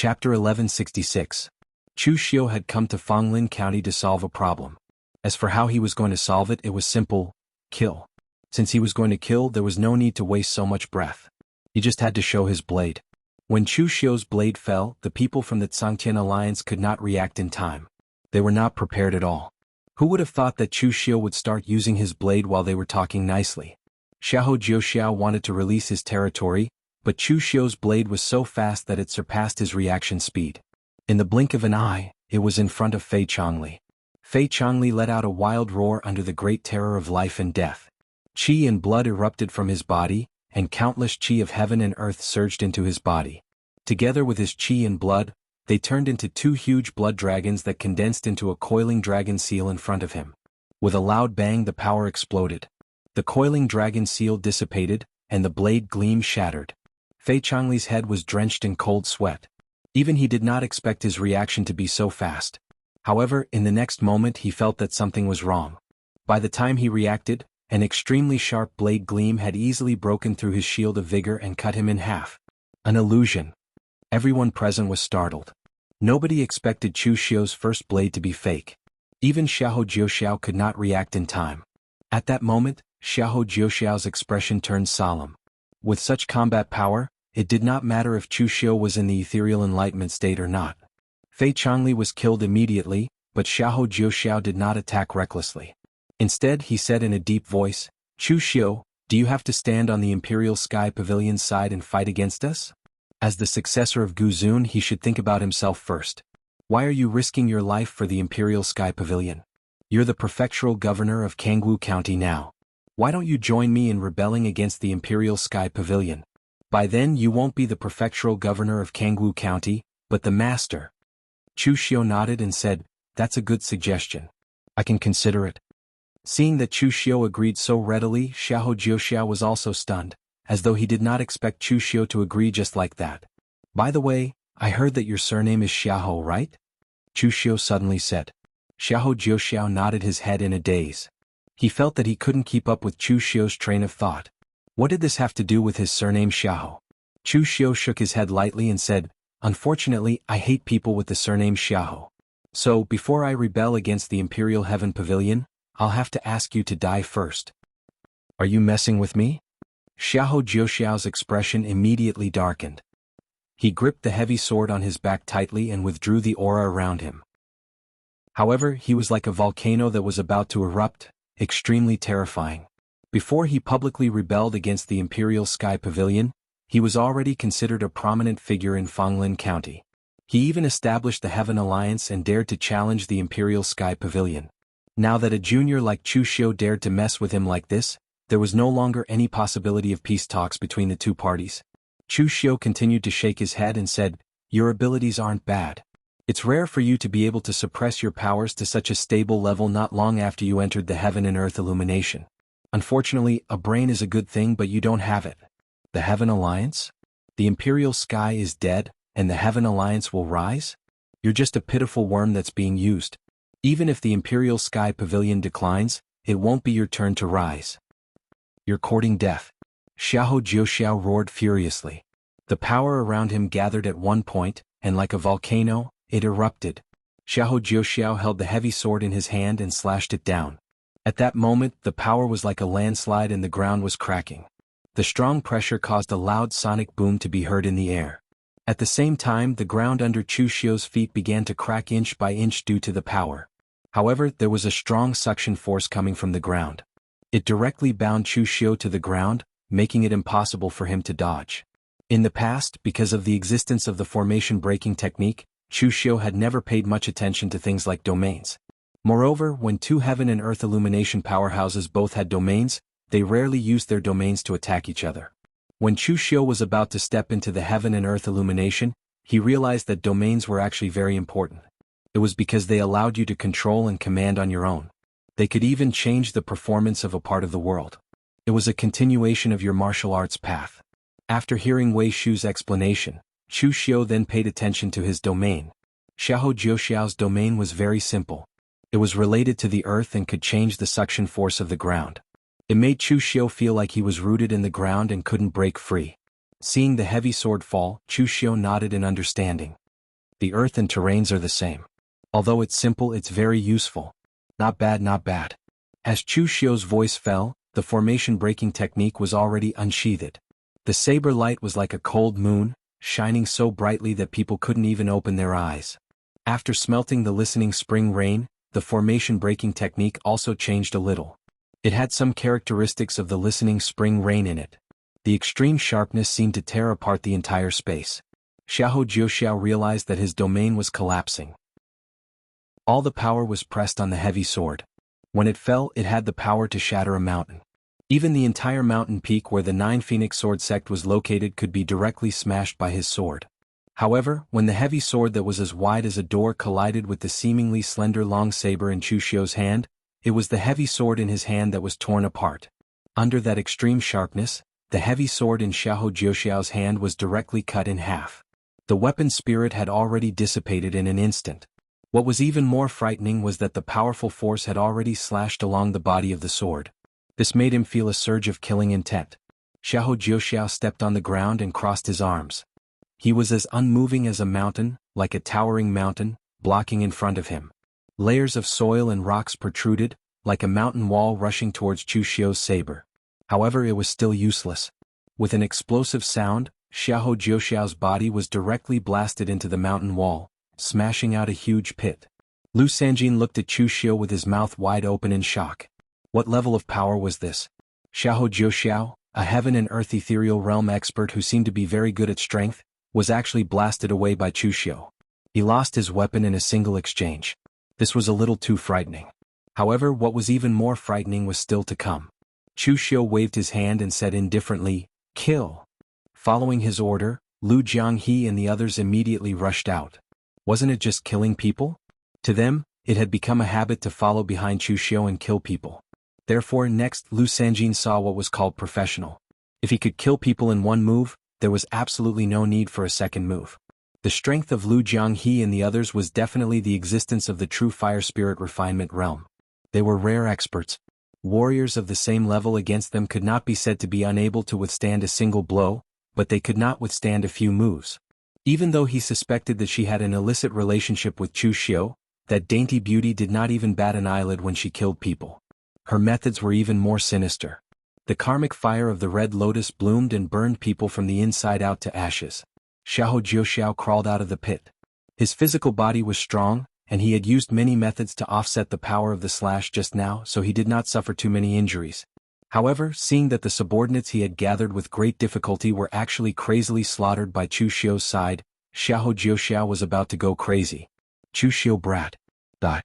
Chapter 1166. Chu Xiu had come to Fanglin County to solve a problem. As for how he was going to solve it, it was simple: kill. Since he was going to kill, there was no need to waste so much breath. He just had to show his blade. When Chu Xiu's blade fell, the people from the Tsangtian alliance could not react in time. They were not prepared at all. Who would have thought that Chu Xiu would start using his blade while they were talking nicely? Xiahou Jiuxiao wanted to release his territory, but Chu Xiu's blade was so fast that it surpassed his reaction speed. In the blink of an eye, it was in front of Fei Changli. Fei Changli let out a wild roar under the great terror of life and death. Qi and blood erupted from his body, and countless qi of heaven and earth surged into his body. Together with his qi and blood, they turned into two huge blood dragons that condensed into a coiling dragon seal in front of him. With a loud bang, the power exploded. The coiling dragon seal dissipated, and the blade gleam shattered. Fei Changli's head was drenched in cold sweat. Even he did not expect his reaction to be so fast. However, in the next moment he felt that something was wrong. By the time he reacted, an extremely sharp blade gleam had easily broken through his shield of vigor and cut him in half. An illusion. Everyone present was startled. Nobody expected Chu Xiu's first blade to be fake. Even Xiahou Jiuxiao could not react in time. At that moment, Xiahou Jiuxiao's expression turned solemn. With such combat power, it did not matter if Chu Xiu was in the ethereal enlightenment state or not. Fei Changli was killed immediately, but Xiahou Jiuxiao did not attack recklessly. Instead, he said in a deep voice, "Chu Xiu, do you have to stand on the Imperial Sky Pavilion's side and fight against us? As the successor of Gu Zun, he should think about himself first. Why are you risking your life for the Imperial Sky Pavilion? You're the prefectural governor of Kangwu County now. Why don't you join me in rebelling against the Imperial Sky Pavilion? By then you won't be the prefectural governor of Kangwu County, but the master." Chu Xiu nodded and said, "That's a good suggestion. I can consider it." Seeing that Chu Xiu agreed so readily, Xiahou Jiuxiao was also stunned, as though he did not expect Chu Xiu to agree just like that. "By the way, I heard that your surname is Xiahou, right?" Chu Xiu suddenly said. Xiahou Jiuxiao nodded his head in a daze. He felt that he couldn't keep up with Chu Xiu's train of thought. What did this have to do with his surname Xiahou? Chu Xiu shook his head lightly and said, "Unfortunately, I hate people with the surname Xiahou. So, before I rebel against the Imperial Heaven Pavilion, I'll have to ask you to die first." "Are you messing with me?" Xiahou Jiuxiao's expression immediately darkened. He gripped the heavy sword on his back tightly and withdrew the aura around him. However, he was like a volcano that was about to erupt, extremely terrifying. Before he publicly rebelled against the Imperial Sky Pavilion, he was already considered a prominent figure in Fanglin County. He even established the Heaven Alliance and dared to challenge the Imperial Sky Pavilion. Now that a junior like Chu Xiu dared to mess with him like this, there was no longer any possibility of peace talks between the two parties. Chu Xiu continued to shake his head and said, "Your abilities aren't bad. It's rare for you to be able to suppress your powers to such a stable level not long after you entered the Heaven and Earth illumination. Unfortunately, a brain is a good thing, but you don't have it. The Heaven Alliance? The Imperial Sky is dead, and the Heaven Alliance will rise? You're just a pitiful worm that's being used. Even if the Imperial Sky Pavilion declines, it won't be your turn to rise. You're courting death." Xiahou Jiuxiao roared furiously. The power around him gathered at one point, and like a volcano, it erupted. Xiahou Jiuxiao held the heavy sword in his hand and slashed it down. At that moment, the power was like a landslide and the ground was cracking. The strong pressure caused a loud sonic boom to be heard in the air. At the same time, the ground under Chu Xiu's feet began to crack inch by inch due to the power. However, there was a strong suction force coming from the ground. It directly bound Chu Xiu to the ground, making it impossible for him to dodge. In the past, because of the existence of the formation breaking technique, Chu Xiu had never paid much attention to things like domains. Moreover, when two Heaven and Earth illumination powerhouses both had domains, they rarely used their domains to attack each other. When Chu Xiu was about to step into the Heaven and Earth illumination, he realized that domains were actually very important. It was because they allowed you to control and command on your own. They could even change the performance of a part of the world. It was a continuation of your martial arts path. After hearing Wei Shu's explanation, Chu Xiu then paid attention to his domain. Xiahou Jiuxiao's domain was very simple. It was related to the earth and could change the suction force of the ground. It made Chu Xiu feel like he was rooted in the ground and couldn't break free. Seeing the heavy sword fall, Chu Xiu nodded in understanding. The earth and terrains are the same. Although it's simple, it's very useful. Not bad, not bad. As Chu Xiu's voice fell, the formation breaking technique was already unsheathed. The saber light was like a cold moon, shining so brightly that people couldn't even open their eyes. After smelting the listening spring rain, the formation breaking technique also changed a little. It had some characteristics of the listening spring rain in it. The extreme sharpness seemed to tear apart the entire space. Xiahou Jiuxiao realized that his domain was collapsing. All the power was pressed on the heavy sword. When it fell, it had the power to shatter a mountain. Even the entire mountain peak where the 9 Phoenix Sword sect was located could be directly smashed by his sword. However, when the heavy sword that was as wide as a door collided with the seemingly slender long saber in Chu Xiu's hand, it was the heavy sword in his hand that was torn apart. Under that extreme sharpness, the heavy sword in Xiahou Jiuxiao's hand was directly cut in half. The weapon's spirit had already dissipated in an instant. What was even more frightening was that the powerful force had already slashed along the body of the sword. This made him feel a surge of killing intent. Xiahou Jiuxiao stepped on the ground and crossed his arms. He was as unmoving as a mountain, like a towering mountain, blocking in front of him. Layers of soil and rocks protruded, like a mountain wall rushing towards Chu Xiu's saber. However, it was still useless. With an explosive sound, Xiahou Jiuxiao's body was directly blasted into the mountain wall, smashing out a huge pit. Lu Sanjin looked at Chu Xiu with his mouth wide open in shock. What level of power was this? Xiahou Jiuxiao, a heaven and earth ethereal realm expert who seemed to be very good at strength, was actually blasted away by Chu Xiu. He lost his weapon in a single exchange. This was a little too frightening. However, what was even more frightening was still to come. Chu Xiu waved his hand and said indifferently, "Kill." Following his order, Lu Jianghe and the others immediately rushed out. Wasn't it just killing people? To them, it had become a habit to follow behind Chu Xiu and kill people. Therefore, next Lu Sanjin saw what was called professional. If he could kill people in one move, there was absolutely no need for a second move. The strength of Lu Jianghe and the others was definitely the existence of the true fire spirit refinement realm. They were rare experts. Warriors of the same level against them could not be said to be unable to withstand a single blow, but they could not withstand a few moves. Even though he suspected that she had an illicit relationship with Chu Xiu, that dainty beauty did not even bat an eyelid when she killed people. Her methods were even more sinister. The karmic fire of the red lotus bloomed and burned people from the inside out to ashes. Xiahou Jiuxiao crawled out of the pit. His physical body was strong, and he had used many methods to offset the power of the slash just now, so he did not suffer too many injuries. However, seeing that the subordinates he had gathered with great difficulty were actually crazily slaughtered by Chu Xiu's side, Xiahou Jiuxiao was about to go crazy. "Chu Xiu brat. Die."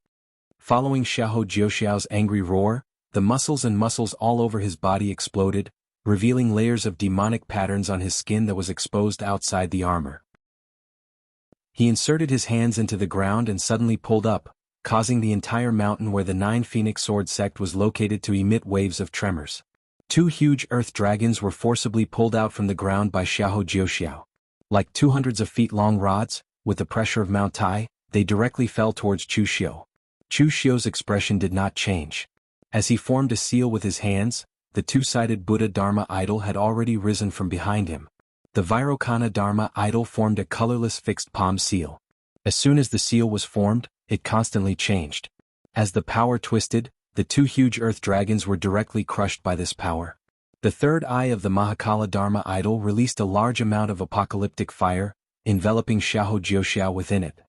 Following Xiahou Jiuxiao's angry roar, the muscles all over his body exploded, revealing layers of demonic patterns on his skin that was exposed outside the armor. He inserted his hands into the ground and suddenly pulled up, causing the entire mountain where the 9 Phoenix Sword sect was located to emit waves of tremors. 2 huge earth dragons were forcibly pulled out from the ground by Xiahou Jiuxiao. Like 200s of feet long rods, with the pressure of Mount Tai, they directly fell towards Chu Xiu. Chu Xiu's expression did not change. As he formed a seal with his hands, the 2-sided Buddha Dharma idol had already risen from behind him. The Vairocana Dharma idol formed a colorless fixed palm seal. As soon as the seal was formed, it constantly changed. As the power twisted, the 2 huge earth dragons were directly crushed by this power. The third eye of the Mahakala Dharma idol released a large amount of apocalyptic fire, enveloping Xiahou Jiuxiao within it.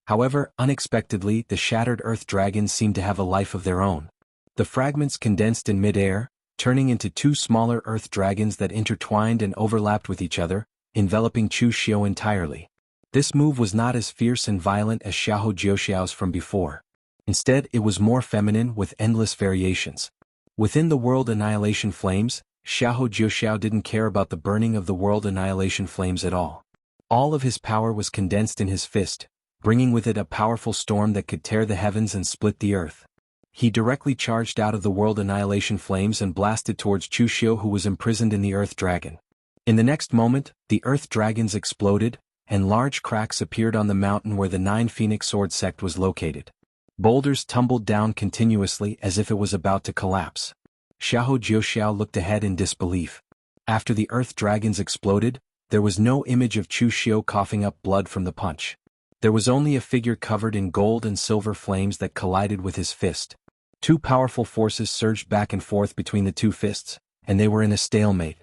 However, unexpectedly, the shattered earth dragons seemed to have a life of their own. The fragments condensed in mid-air, turning into 2 smaller earth dragons that intertwined and overlapped with each other, enveloping Chu Xiu entirely. This move was not as fierce and violent as Xiahou Jiuxiao's from before. Instead, it was more feminine with endless variations. Within the world annihilation flames, Xiahou Jiuxiao didn't care about the burning of the world annihilation flames at all. All of his power was condensed in his fist, bringing with it a powerful storm that could tear the heavens and split the earth. He directly charged out of the world annihilation flames and blasted towards Chu Xiu, who was imprisoned in the earth dragon. In the next moment, the earth dragons exploded, and large cracks appeared on the mountain where the 9 Phoenix Sword sect was located. Boulders tumbled down continuously as if it was about to collapse. Xiahou Jiuxiao looked ahead in disbelief. After the earth dragons exploded, there was no image of Chu Xiu coughing up blood from the punch. There was only a figure covered in gold and silver flames that collided with his fist. Two powerful forces surged back and forth between the two fists, and they were in a stalemate.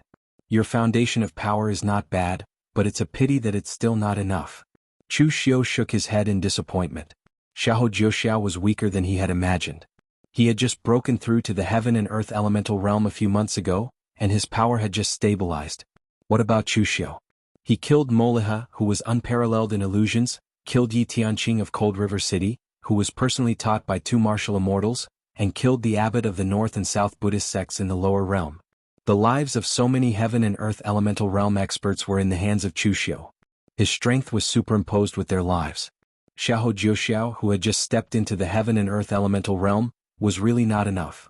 Your foundation of power is not bad, but it's a pity that it's still not enough. Chu Xiu shook his head in disappointment. Xiahou Jiuxiao was weaker than he had imagined. He had just broken through to the heaven and earth elemental realm a few months ago, and his power had just stabilized. What about Chu Xiu? He killed Moliha, who was unparalleled in illusions, killed Yi Tianqing of Cold River City, who was personally taught by two martial immortals, and killed the abbot of the North and South Buddhist sects in the lower realm. The lives of so many heaven and earth elemental realm experts were in the hands of Chu Xiu. His strength was superimposed with their lives. Xiahou Jiuxiao, who had just stepped into the heaven and earth elemental realm, was really not enough.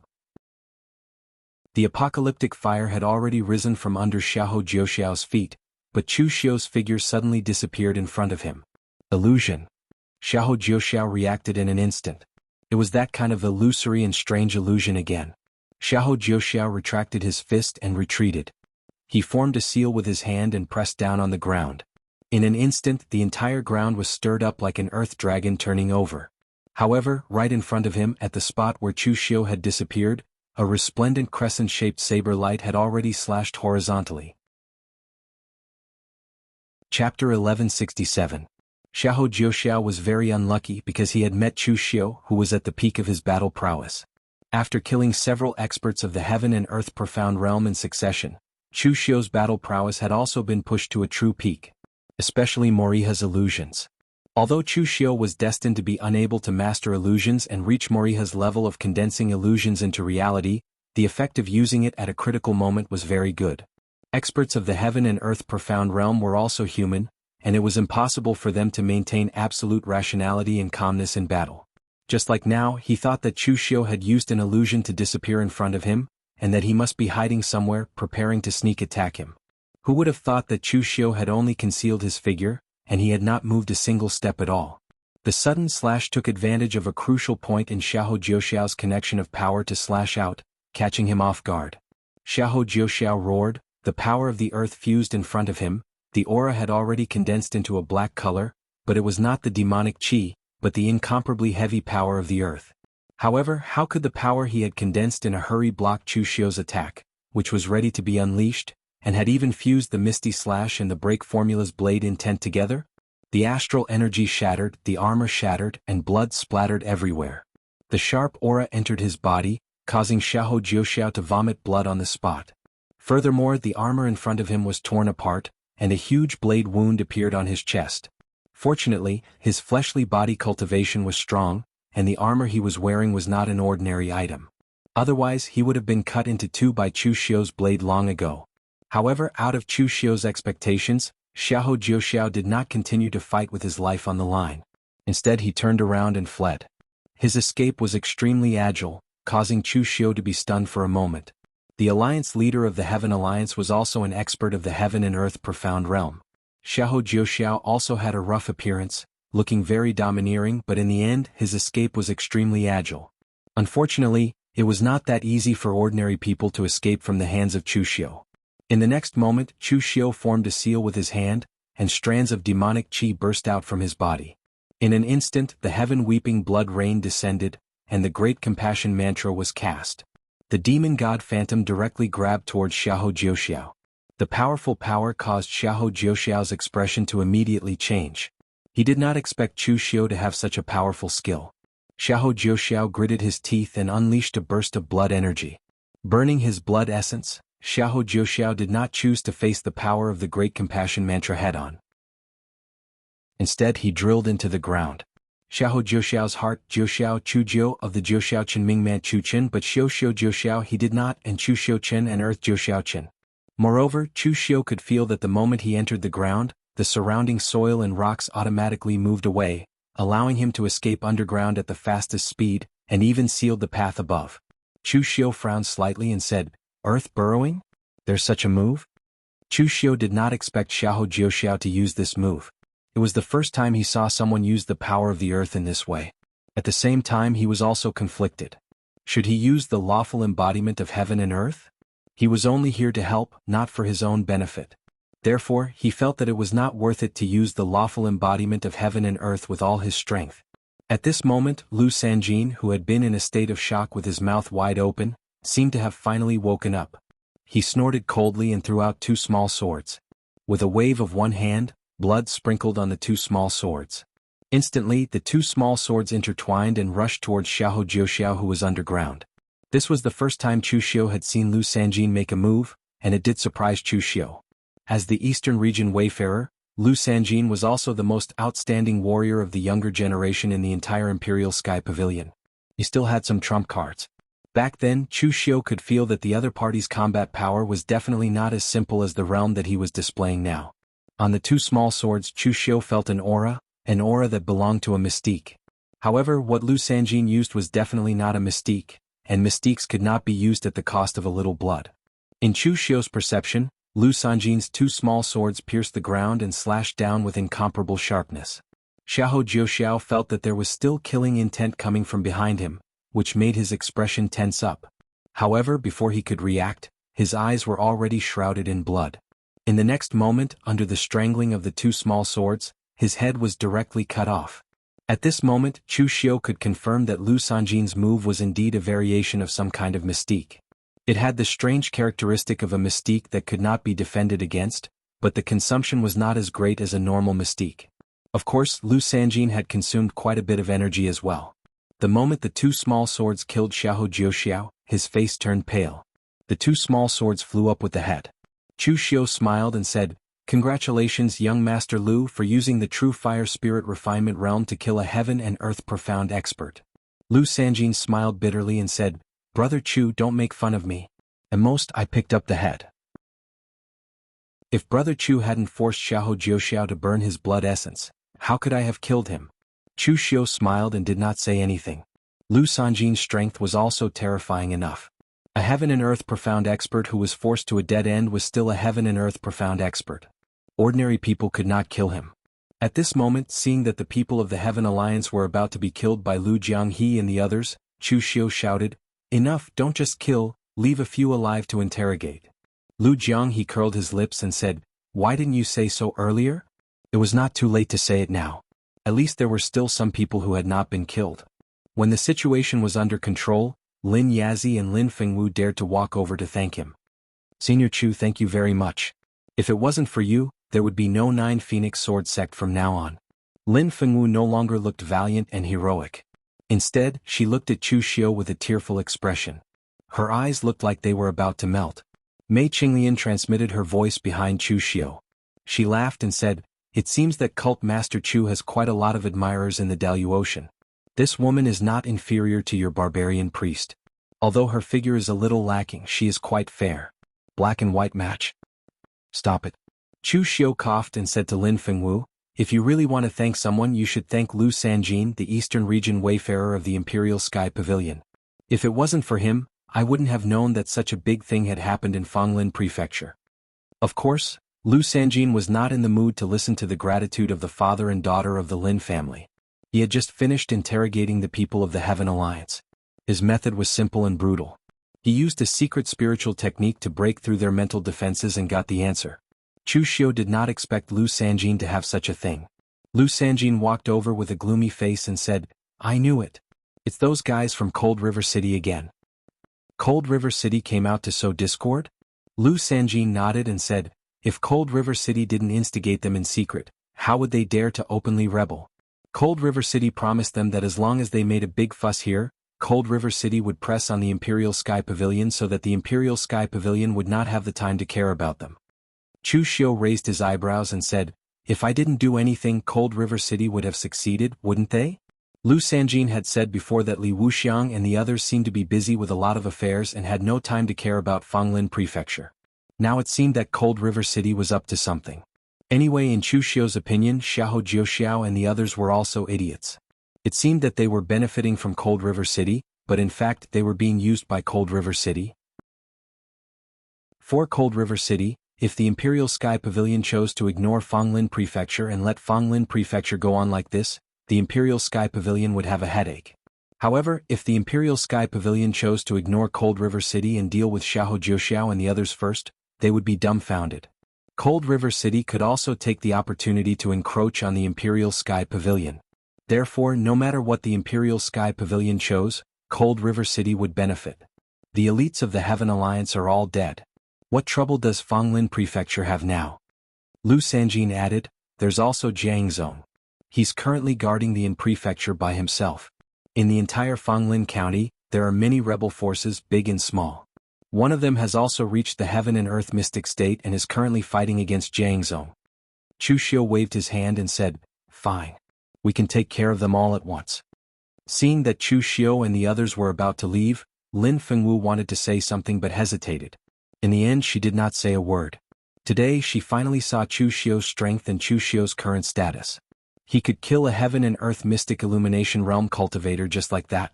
The apocalyptic fire had already risen from under Xiahou Jiuxiao's feet, but Chu Xiu's figure suddenly disappeared in front of him. Illusion. Xiahou Jiuxiao reacted in an instant. It was that kind of illusory and strange illusion again. Xiahou Jiuxiao retracted his fist and retreated. He formed a seal with his hand and pressed down on the ground. In an instant, the entire ground was stirred up like an earth dragon turning over. However, right in front of him, at the spot where Chu Xiu had disappeared, a resplendent crescent-shaped saber light had already slashed horizontally. Chapter 1167. Xiahou Jiuxiao was very unlucky because he had met Chu Xiu, who was at the peak of his battle prowess. After killing several experts of the heaven and earth profound realm in succession, Chu Xiu's battle prowess had also been pushed to a true peak. Especially Moriha's illusions. Although Chu Xiu was destined to be unable to master illusions and reach Moriha's level of condensing illusions into reality, the effect of using it at a critical moment was very good. Experts of the heaven and earth profound realm were also human, and it was impossible for them to maintain absolute rationality and calmness in battle. Just like now, he thought that Chu Xiu had used an illusion to disappear in front of him, and that he must be hiding somewhere, preparing to sneak attack him. Who would have thought that Chu Xiu had only concealed his figure, and he had not moved a single step at all? The sudden slash took advantage of a crucial point in Xiahou Jiuxiao's connection of power to slash out, catching him off guard. Xiahou Jiuxiao roared, the power of the earth fused in front of him. The aura had already condensed into a black color, but it was not the demonic qi, but the incomparably heavy power of the earth. However, how could the power he had condensed in a hurry block Chu Xiu's attack, which was ready to be unleashed, and had even fused the Misty Slash and the Break Formula's blade intent together? The astral energy shattered, the armor shattered, and blood splattered everywhere. The sharp aura entered his body, causing Xiahou Jiuxiao to vomit blood on the spot. Furthermore, the armor in front of him was torn apart, and a huge blade wound appeared on his chest. Fortunately, his fleshly body cultivation was strong, and the armor he was wearing was not an ordinary item. Otherwise, he would have been cut into two by Chu Xiu's blade long ago. However, out of Chu Xiu's expectations, Xiahou Jiuxiao did not continue to fight with his life on the line. Instead, he turned around and fled. His escape was extremely agile, causing Chu Xiu to be stunned for a moment. The alliance leader of the Heaven Alliance was also an expert of the heaven and earth profound realm. Xiahou Jiuxiao also had a rough appearance, looking very domineering, but in the end, his escape was extremely agile. Unfortunately, it was not that easy for ordinary people to escape from the hands of Chu Xiu. In the next moment, Chu Xiu formed a seal with his hand, and strands of demonic qi burst out from his body. In an instant, the heaven-weeping blood rain descended, and the great compassion mantra was cast. The demon god phantom directly grabbed towards Xiahou Jiuxiao. The powerful power caused Xiahou Jiuxiao's expression to immediately change. He did not expect Chu Xiu to have such a powerful skill. Xiahou Jiuxiao gritted his teeth and unleashed a burst of blood energy. Burning his blood essence, Xiahou Jiuxiao did not choose to face the power of the great compassion mantra head-on. Instead, he drilled into the ground. Xiahou Jiuxiao's heart, Jiuxiao Chujiu of the Jiuxiao Chen Mingman Chuchen, but Xiu Xiu Jiuxiao he did not, and Chu Xiu Chen and Earth Jiuxiao Chen. Moreover, Chu Xiu could feel that the moment he entered the ground, the surrounding soil and rocks automatically moved away, allowing him to escape underground at the fastest speed, and even sealed the path above. Chu Xiu frowned slightly and said, "Earth burrowing? There's such a move?" Chu Xiu did not expect Xiahou Jiuxiao to use this move. It was the first time he saw someone use the power of the earth in this way. At the same time, he was also conflicted. Should he use the lawful embodiment of heaven and earth? He was only here to help, not for his own benefit. Therefore, he felt that it was not worth it to use the lawful embodiment of heaven and earth with all his strength. At this moment, Lu Sanjin, who had been in a state of shock with his mouth wide open, seemed to have finally woken up. He snorted coldly and threw out 2 small swords. With a wave of one hand, blood sprinkled on the 2 small swords. Instantly, the 2 small swords intertwined and rushed towards Xiahou Jiuxiao, who was underground. This was the first time Chu Xiu had seen Lu Sanjin make a move, and it did surprise Chu Xiu. As the Eastern region wayfarer, Lu Sanjin was also the most outstanding warrior of the younger generation in the entire Imperial Sky Pavilion. He still had some trump cards. Back then, Chu Xiu could feel that the other party's combat power was definitely not as simple as the realm that he was displaying now. On the 2 small swords, Chu Xiu felt an aura that belonged to a mystique. However, what Lu Sanjin used was definitely not a mystique, and mystiques could not be used at the cost of a little blood. In Chu Xiu's perception, Lu Sanjin's 2 small swords pierced the ground and slashed down with incomparable sharpness. Xiahou Jiuxiao felt that there was still killing intent coming from behind him, which made his expression tense up. However, before he could react, his eyes were already shrouded in blood. In the next moment, under the strangling of the 2 small swords, his head was directly cut off. At this moment, Chu Xiu could confirm that Lu Sanjin's move was indeed a variation of some kind of mystique. It had the strange characteristic of a mystique that could not be defended against, but the consumption was not as great as a normal mystique. Of course, Lu Sanjin had consumed quite a bit of energy as well. The moment the 2 small swords killed Xiahou Jiuxiao, his face turned pale. The 2 small swords flew up with the head. Chu Xiu smiled and said, "Congratulations, young Master Lu, for using the true fire spirit refinement realm to kill a heaven and earth profound expert." Lu Sanjin smiled bitterly and said, "Brother Chu, don't make fun of me. At most, I picked up the head." If Brother Chu hadn't forced Xiahou Jiuxiao to burn his blood essence, how could I have killed him? Chu Xiu smiled and did not say anything. Lu Sanjin's strength was also terrifying enough. A heaven and earth profound expert who was forced to a dead end was still a heaven and earth profound expert. Ordinary people could not kill him. At this moment, seeing that the people of the Heaven Alliance were about to be killed by Lu Jianghe and the others, Chu Xiu shouted, "Enough, don't just kill, leave a few alive to interrogate." Lu Jianghe curled his lips and said, "Why didn't you say so earlier?" It was not too late to say it now. At least there were still some people who had not been killed. When the situation was under control, Lin Yazi and Lin Fengwu dared to walk over to thank him. "Senior Chu, thank you very much. If it wasn't for you, there would be no 9 Phoenix Sword sect from now on." Lin Fengwu no longer looked valiant and heroic. Instead, she looked at Chu Xiu with a tearful expression. Her eyes looked like they were about to melt. Mei Qinglian transmitted her voice behind Chu Xiu. She laughed and said, "It seems that Cult Master Chu has quite a lot of admirers in the Daluotian. This woman is not inferior to your barbarian priest. Although her figure is a little lacking, she is quite fair. Black and white match." "Stop it." Chu Xiu coughed and said to Lin Fengwu, "If you really want to thank someone, you should thank Lu Sanjin, the Eastern Region wayfarer of the Imperial Sky Pavilion. If it wasn't for him, I wouldn't have known that such a big thing had happened in Fanglin Prefecture." Of course, Lu Sanjin was not in the mood to listen to the gratitude of the father and daughter of the Lin family. He had just finished interrogating the people of the Heaven Alliance. His method was simple and brutal. He used a secret spiritual technique to break through their mental defenses and got the answer. Chu Xiu did not expect Lu Sanjin to have such a thing. Lu Sanjin walked over with a gloomy face and said, "I knew it. It's those guys from Cold River City again." Cold River City came out to sow discord? Lu Sanjin nodded and said, "If Cold River City didn't instigate them in secret, how would they dare to openly rebel? Cold River City promised them that as long as they made a big fuss here, Cold River City would press on the Imperial Sky Pavilion so that the Imperial Sky Pavilion would not have the time to care about them." Chu Xiu raised his eyebrows and said, "If I didn't do anything, Cold River City would have succeeded, wouldn't they?" Lu Sanjin had said before that Li Wuxiang and the others seemed to be busy with a lot of affairs and had no time to care about Fanglin Prefecture. Now it seemed that Cold River City was up to something. Anyway, in Chu Xiu's opinion, Xiahou Jiuxiao and the others were also idiots. It seemed that they were benefiting from Cold River City, but in fact they were being used by Cold River City. For Cold River City, if the Imperial Sky Pavilion chose to ignore Fanglin Prefecture and let Fanglin Prefecture go on like this, the Imperial Sky Pavilion would have a headache. However, if the Imperial Sky Pavilion chose to ignore Cold River City and deal with Xiahou Jiuxiao and the others first, they would be dumbfounded. Cold River City could also take the opportunity to encroach on the Imperial Sky Pavilion. Therefore, no matter what the Imperial Sky Pavilion chose, Cold River City would benefit. The elites of the Heaven Alliance are all dead. What trouble does Fanglin Prefecture have now? Lu Sanjin added, there's also Jiang Zong. He's currently guarding the Prefecture by himself. In the entire Fanglin County, there are many rebel forces, big and small. One of them has also reached the Heaven and Earth Mystic State and is currently fighting against Jiang Zong. Chu Xiu waved his hand and said, fine. We can take care of them all at once. Seeing that Chu Xiu and the others were about to leave, Lin Fengwu wanted to say something but hesitated. In the end, she did not say a word. Today she finally saw Chu Xiu's strength and Chu Xiu's current status. He could kill a Heaven and Earth Mystic Illumination Realm cultivator just like that.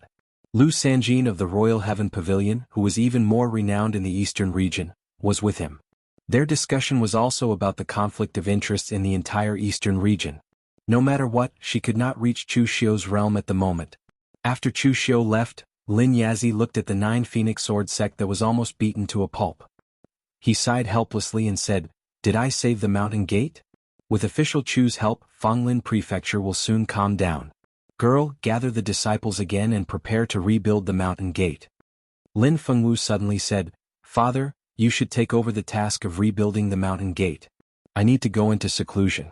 Lu Sanjin of the Royal Heaven Pavilion, who was even more renowned in the eastern region, was with him. Their discussion was also about the conflict of interests in the entire eastern region. No matter what, she could not reach Chu Xiu's realm at the moment. After Chu Xiu left, Lin Yazi looked at the 9 Phoenix Sword sect that was almost beaten to a pulp. He sighed helplessly and said, did I save the mountain gate? With official Chu's help, Fanglin Prefecture will soon calm down. Girl, gather the disciples again and prepare to rebuild the mountain gate. Lin Fengwu suddenly said, Father, you should take over the task of rebuilding the mountain gate. I need to go into seclusion.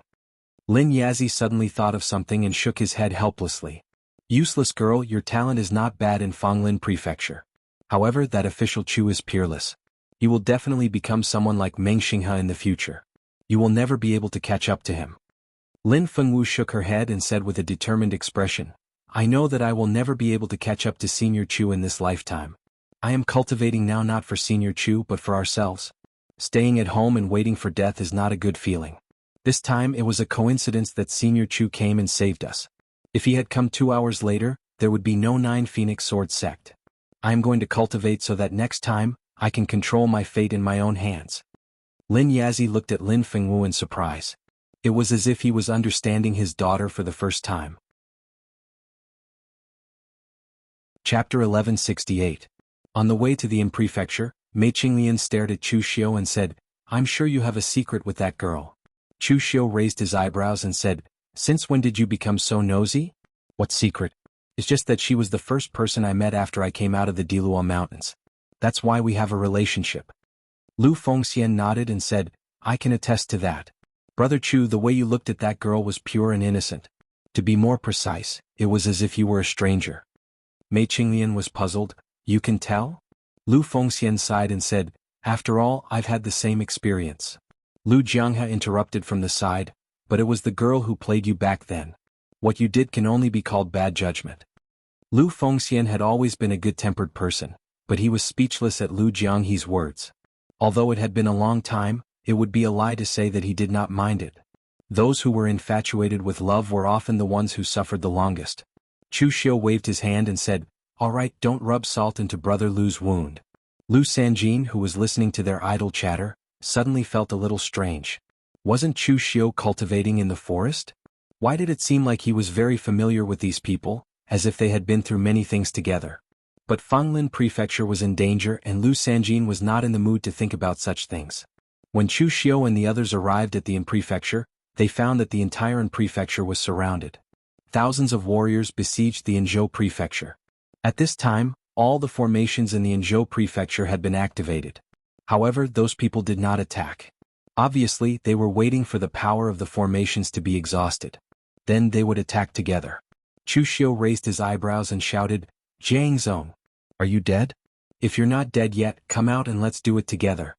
Lin Yazi suddenly thought of something and shook his head helplessly. Useless girl, your talent is not bad in Fanglin Prefecture. However, that official Chu is peerless. You will definitely become someone like Meng Xinghe in the future. You will never be able to catch up to him. Lin Fengwu shook her head and said with a determined expression, I know that I will never be able to catch up to Senior Chu in this lifetime. I am cultivating now not for Senior Chu but for ourselves. Staying at home and waiting for death is not a good feeling. This time it was a coincidence that Senior Chu came and saved us. If he had come 2 hours later, there would be no 9 Phoenix Sword sect. I am going to cultivate so that next time, I can control my fate in my own hands. Lin Yazi looked at Lin Fengwu in surprise. It was as if he was understanding his daughter for the first time. Chapter 1168. On the way to the Prefecture, Mei Qinglian stared at Chu Xiu and said, I'm sure you have a secret with that girl. Chu Xiu raised his eyebrows and said, since when did you become so nosy? What secret? It's just that she was the first person I met after I came out of the Diluo Mountains. That's why we have a relationship. Lu Fengxian nodded and said, I can attest to that. Brother Chu, the way you looked at that girl was pure and innocent. To be more precise, it was as if you were a stranger. Mei Qinglian was puzzled. You can tell? Lu Fengxian sighed and said, after all, I've had the same experience. Lu Jianghe interrupted from the side, but it was the girl who played you back then. What you did can only be called bad judgment. Lu Fengxian had always been a good-tempered person, but he was speechless at Lu Jianghe's words. Although it had been a long time, it would be a lie to say that he did not mind it. Those who were infatuated with love were often the ones who suffered the longest. Chu Xiu waved his hand and said, all right, don't rub salt into Brother Lu's wound. Lu Sanjin, who was listening to their idle chatter, suddenly felt a little strange. Wasn't Chu Xiu cultivating in the forest? Why did it seem like he was very familiar with these people, as if they had been through many things together? But Fanglin Prefecture was in danger and Lu Sanjin was not in the mood to think about such things. When Chu Xiu and the others arrived at the Prefecture, they found that the entire Prefecture was surrounded. Thousands of warriors besieged the Anzhou Prefecture. At this time, all the formations in the Anzhou Prefecture had been activated. However, those people did not attack. Obviously, they were waiting for the power of the formations to be exhausted. Then they would attack together. Chu Xiu raised his eyebrows and shouted, Jiang Zong, are you dead? If you're not dead yet, come out and let's do it together.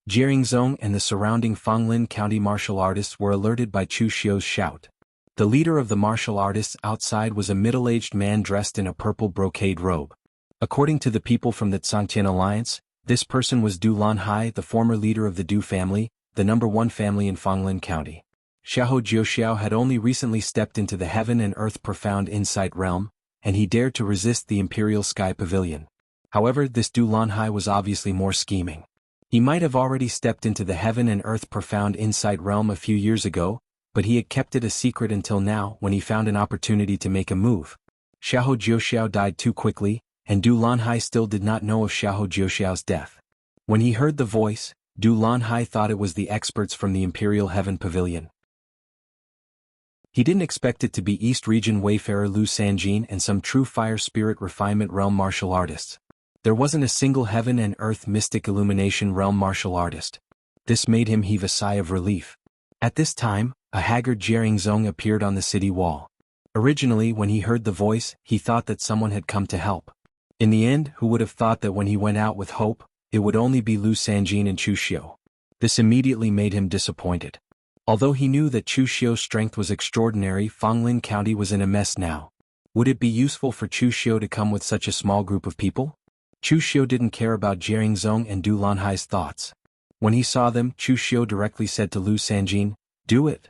Jiang Zong and the surrounding Fanglin County martial artists were alerted by Chu Xiu's shout. The leader of the martial artists outside was a middle-aged man dressed in a purple brocade robe. According to the people from the Tsangtian Alliance, this person was Du Lanhai, the former leader of the Du family, the #1 family in Fanglin County. Xiahou Jiuxiao had only recently stepped into the Heaven and Earth Profound Insight realm, and he dared to resist the Imperial Sky Pavilion. However, this Du Lanhai was obviously more scheming. He might have already stepped into the Heaven and Earth Profound Insight realm a few years ago, but he had kept it a secret until now when he found an opportunity to make a move. Xiahou Jiuxiao died too quickly, and Du Lanhai still did not know of Xiahou Jiuxiao's death. When he heard the voice, Du Lanhai thought it was the experts from the Imperial Heaven Pavilion. He didn't expect it to be East Region Wayfarer Lu Sanjin and some true fire spirit refinement realm martial artists. There wasn't a single heaven and earth mystic illumination realm martial artist. This made him heave a sigh of relief. At this time, a haggard Zong appeared on the city wall. Originally, when he heard the voice, he thought that someone had come to help. In the end, who would have thought that when he went out with hope, it would only be Lu Sanjin and Chu Xiu. This immediately made him disappointed. Although he knew that Chu Xiu's strength was extraordinary, Fanglin County was in a mess now. Would it be useful for Chu Xiu to come with such a small group of people? Chu Xiu didn't care about Zong and Du Lanhai's thoughts. When he saw them, Chu Xiu directly said to Lu Sanjin, "Do it."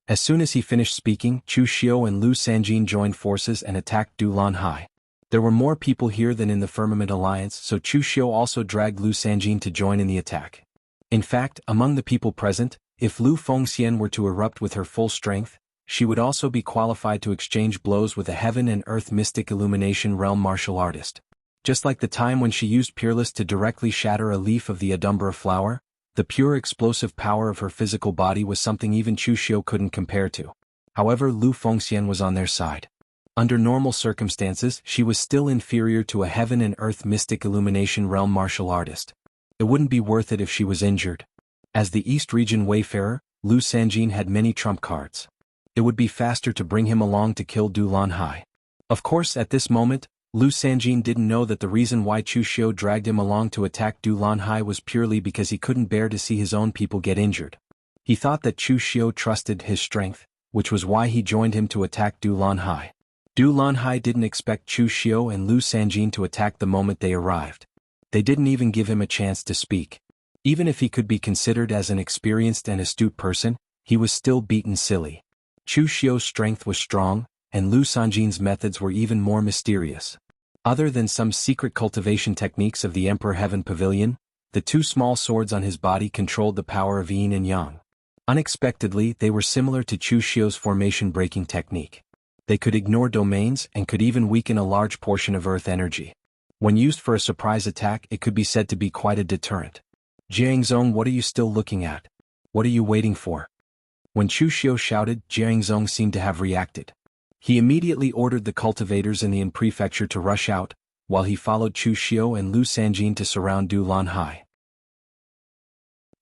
As soon as he finished speaking, Chu Xiu and Lu Sanjin joined forces and attacked Du Lanhai. There were more people here than in the Firmament Alliance, so Chu Xiu also dragged Lu Sanjin to join in the attack. In fact, among the people present, if Lu Fengxian were to erupt with her full strength, she would also be qualified to exchange blows with a heaven and earth mystic illumination realm martial artist. Just like the time when she used Peerless to directly shatter a leaf of the Adumbra flower, the pure explosive power of her physical body was something even Chu Xiu couldn't compare to. However, Lu Fengxian was on their side. Under normal circumstances, she was still inferior to a heaven and earth mystic illumination realm martial artist. It wouldn't be worth it if she was injured. As the East Region Wayfarer, Lu Sanjin had many trump cards. It would be faster to bring him along to kill Du Lanhai. Of course, at this moment, Lu Sanjin didn't know that the reason why Chu Xiu dragged him along to attack Du Lanhai was purely because he couldn't bear to see his own people get injured. He thought that Chu Xiu trusted his strength, which was why he joined him to attack Du Lanhai. Du Lanhai didn't expect Chu Xiu and Lu Sanjin to attack the moment they arrived. They didn't even give him a chance to speak. Even if he could be considered as an experienced and astute person, he was still beaten silly. Chu Xiu's strength was strong, and Lu Sanjin's methods were even more mysterious. Other than some secret cultivation techniques of the Emperor Heaven Pavilion, the two small swords on his body controlled the power of yin and yang. Unexpectedly, they were similar to Chu Xiu's formation-breaking technique. They could ignore domains and could even weaken a large portion of Earth energy. When used for a surprise attack, it could be said to be quite a deterrent. Zong, what are you still looking at? What are you waiting for? When Chu Xiu shouted, Zong seemed to have reacted. He immediately ordered the cultivators in the Yin prefecture to rush out, while he followed Chu Xiu and Lu Sanjin to surround Du Lanhai.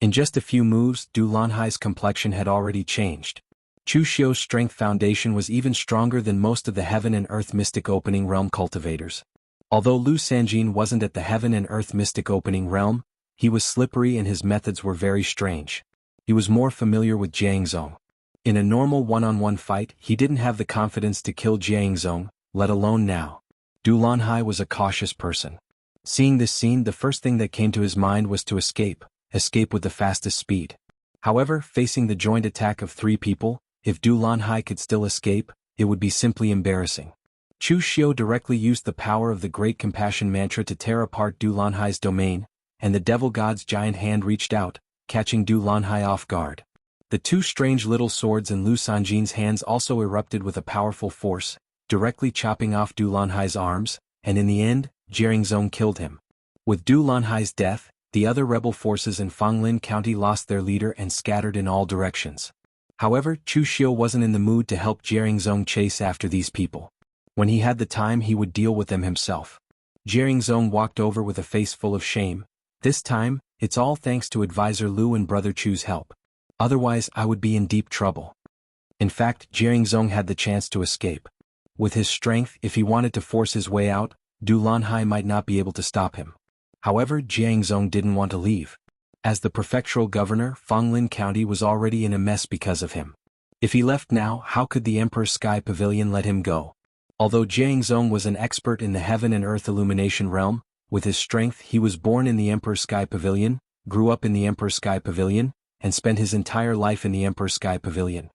In just a few moves, Du Lanhai's complexion had already changed. Chu Xiu's strength foundation was even stronger than most of the Heaven and Earth Mystic Opening Realm cultivators. Although Lu Sanjin wasn't at the Heaven and Earth Mystic Opening Realm, he was slippery and his methods were very strange. He was more familiar with Zong. In a normal one-on-one fight, he didn't have the confidence to kill Zong, let alone now. Du Lanhai was a cautious person. Seeing this scene, the first thing that came to his mind was to escape with the fastest speed. However, facing the joint attack of 3 people, if Du Lanhai could still escape, it would be simply embarrassing. Chu Xiu directly used the power of the Great Compassion Mantra to tear apart Du Lanhai's domain, and the Devil God's giant hand reached out, catching Du Lanhai off guard. The 2 strange little swords in Lu Sanjin's hands also erupted with a powerful force, directly chopping off Du Lanhai's arms, and in the end, Zong killed him. With Du Lanhai's death, the other rebel forces in Fanglin County lost their leader and scattered in all directions. However, Chu Xiu wasn't in the mood to help Zong chase after these people. When he had the time, he would deal with them himself. Zong walked over with a face full of shame. This time, it's all thanks to Advisor Lu and Brother Chu's help. Otherwise, I would be in deep trouble. In fact, Zong had the chance to escape. With his strength, if he wanted to force his way out, Du Lanhai might not be able to stop him. However, Zong didn't want to leave. As the prefectural governor, Fanglin County was already in a mess because of him. If he left now, how could the Emperor's Sky Pavilion let him go? Although Zong was an expert in the Heaven and Earth Illumination realm, with his strength he was born in the Emperor's Sky Pavilion, grew up in the Emperor's Sky Pavilion, and spent his entire life in the Emperor's Sky Pavilion.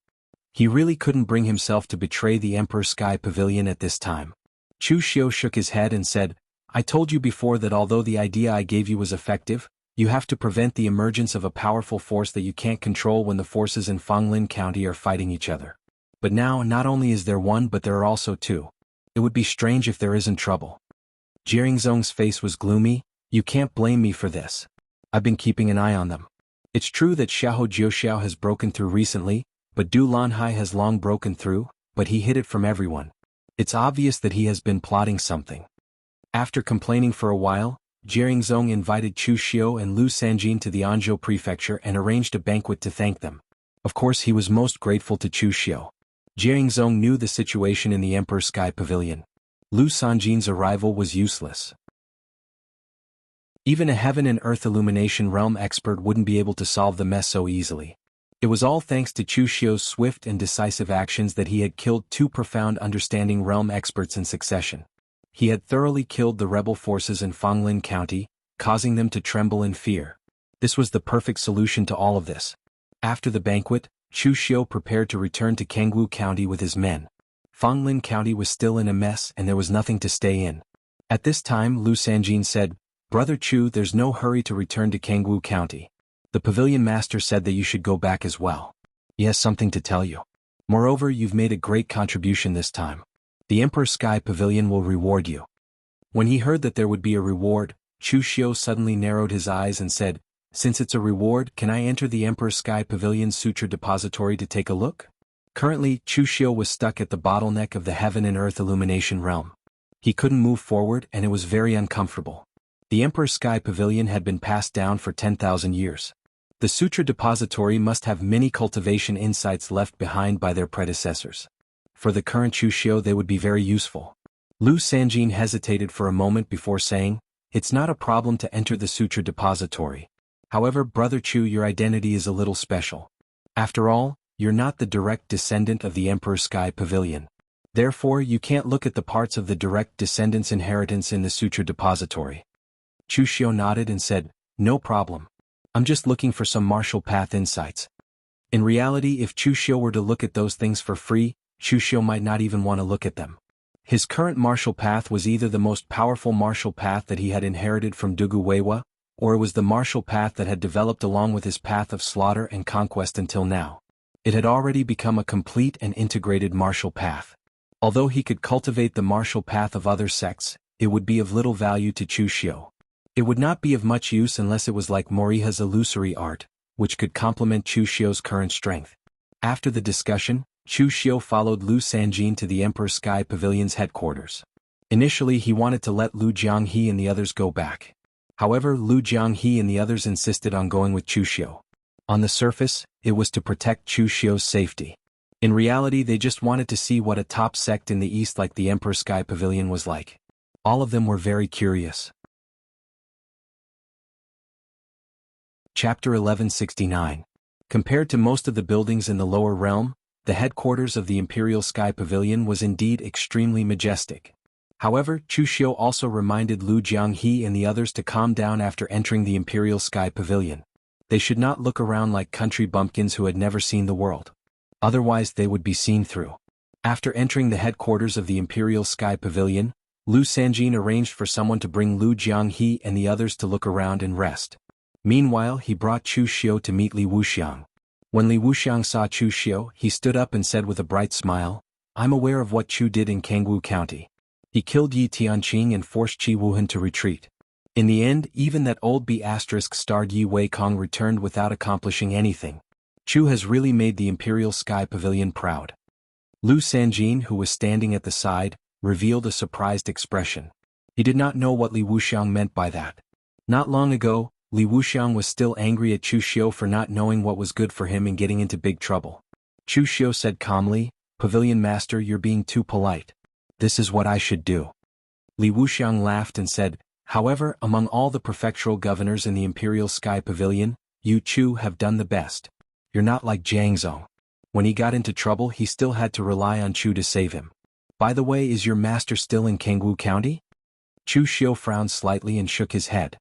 He really couldn't bring himself to betray the Emperor's Sky Pavilion at this time. Chu Xiu shook his head and said, I told you before that although the idea I gave you was effective, you have to prevent the emergence of a powerful force that you can't control when the forces in Fanglin County are fighting each other. But now, not only is there one but there are also 2. It would be strange if there isn't trouble. Zong's face was gloomy. You can't blame me for this. I've been keeping an eye on them. It's true that Xiahou Jiuxiao has broken through recently, but Du Lanhai has long broken through, but he hid it from everyone. It's obvious that he has been plotting something. After complaining for a while, Jiangzong invited Chu Xiu and Lu Sanjin to the Anzhou prefecture and arranged a banquet to thank them. Of course he was most grateful to Chu Xiu. Jiangzong knew the situation in the Emperor's Sky Pavilion. Lu Sanjin's arrival was useless. Even a heaven and earth illumination realm expert wouldn't be able to solve the mess so easily. It was all thanks to Chu Xiu's swift and decisive actions that he had killed two profound understanding realm experts in succession. He had thoroughly killed the rebel forces in Fanglin County, causing them to tremble in fear. This was the perfect solution to all of this. After the banquet, Chu Xiu prepared to return to Kangwu County with his men. Fanglin County was still in a mess and there was nothing to stay in. At this time Lu Sanjin said, "Brother Chu, there's no hurry to return to Kangwu County. The pavilion master said that you should go back as well. He has something to tell you. Moreover, you've made a great contribution this time. The Emperor's Sky Pavilion will reward you." When he heard that there would be a reward, Chu Xiu suddenly narrowed his eyes and said, "Since it's a reward, can I enter the Emperor's Sky Pavilion's suture depository to take a look?" Currently, Chu Xiu was stuck at the bottleneck of the heaven and earth illumination realm. He couldn't move forward and it was very uncomfortable. The Emperor's Sky Pavilion had been passed down for 10,000 years. The suture depository must have many cultivation insights left behind by their predecessors. For the current Chu Xiu they would be very useful. Lu Sanjin hesitated for a moment before saying, "It's not a problem to enter the suture depository. However, Brother Chu, your identity is a little special. After all, you're not the direct descendant of the Emperor's Sky Pavilion. Therefore, you can't look at the parts of the direct descendant's inheritance in the suture depository." Chu Xiu nodded and said, "No problem. I'm just looking for some martial path insights." In reality, if Chu Xiu were to look at those things for free, Chu Xiu might not even want to look at them. His current martial path was either the most powerful martial path that he had inherited from Dugu Weiwa, or it was the martial path that had developed along with his path of slaughter and conquest until now. It had already become a complete and integrated martial path. Although he could cultivate the martial path of other sects, it would be of little value to Chu Xiu. It would not be of much use unless it was like Moriha's illusory art, which could complement Chu Xiu's current strength. After the discussion, Chu Xiu followed Lu Sanjin to the Emperor's Sky Pavilion's headquarters. Initially he wanted to let Lu Jianghe and the others go back. However, Lu Jianghe and the others insisted on going with Chu Xiu. On the surface, it was to protect Chu Xiu's safety. In reality, they just wanted to see what a top sect in the East like the Emperor's Sky Pavilion was like. All of them were very curious. Chapter 1169. Compared to most of the buildings in the lower realm, the headquarters of the Imperial Sky Pavilion was indeed extremely majestic. However, Chu Xiu also reminded Lu Jianghe and the others to calm down after entering the Imperial Sky Pavilion. They should not look around like country bumpkins who had never seen the world. Otherwise they would be seen through. After entering the headquarters of the Imperial Sky Pavilion, Lu Sanjin arranged for someone to bring Lu Jianghe and the others to look around and rest. Meanwhile, he brought Chu Xiu to meet Li Wuxiang. When Li Wuxiang saw Chu Xiu, he stood up and said with a bright smile, "I'm aware of what Chu did in Kangwu County. He killed Yi Tianqing and forced Qi Wuhan to retreat. In the end, even that old B***starred Yi Weikong returned without accomplishing anything. Chu has really made the Imperial Sky Pavilion proud." Lu Sanjin, who was standing at the side, revealed a surprised expression. He did not know what Li Wuxiang meant by that. Not long ago, Li Wuxiang was still angry at Chu Xiu for not knowing what was good for him and getting into big trouble. Chu Xiu said calmly, "Pavilion Master, you're being too polite. This is what I should do." Li Wuxiang laughed and said, "However, among all the prefectural governors in the Imperial Sky Pavilion, you Chu have done the best. You're not like Jiangzong. When he got into trouble he still had to rely on Chu to save him. By the way, is your master still in Kangwu County?" Chu Xiu frowned slightly and shook his head.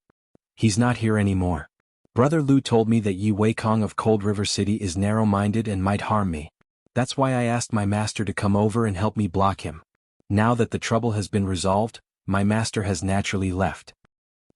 "He's not here anymore. Brother Lu told me that Yi Weikong of Cold River City is narrow-minded and might harm me. That's why I asked my master to come over and help me block him. Now that the trouble has been resolved, my master has naturally left."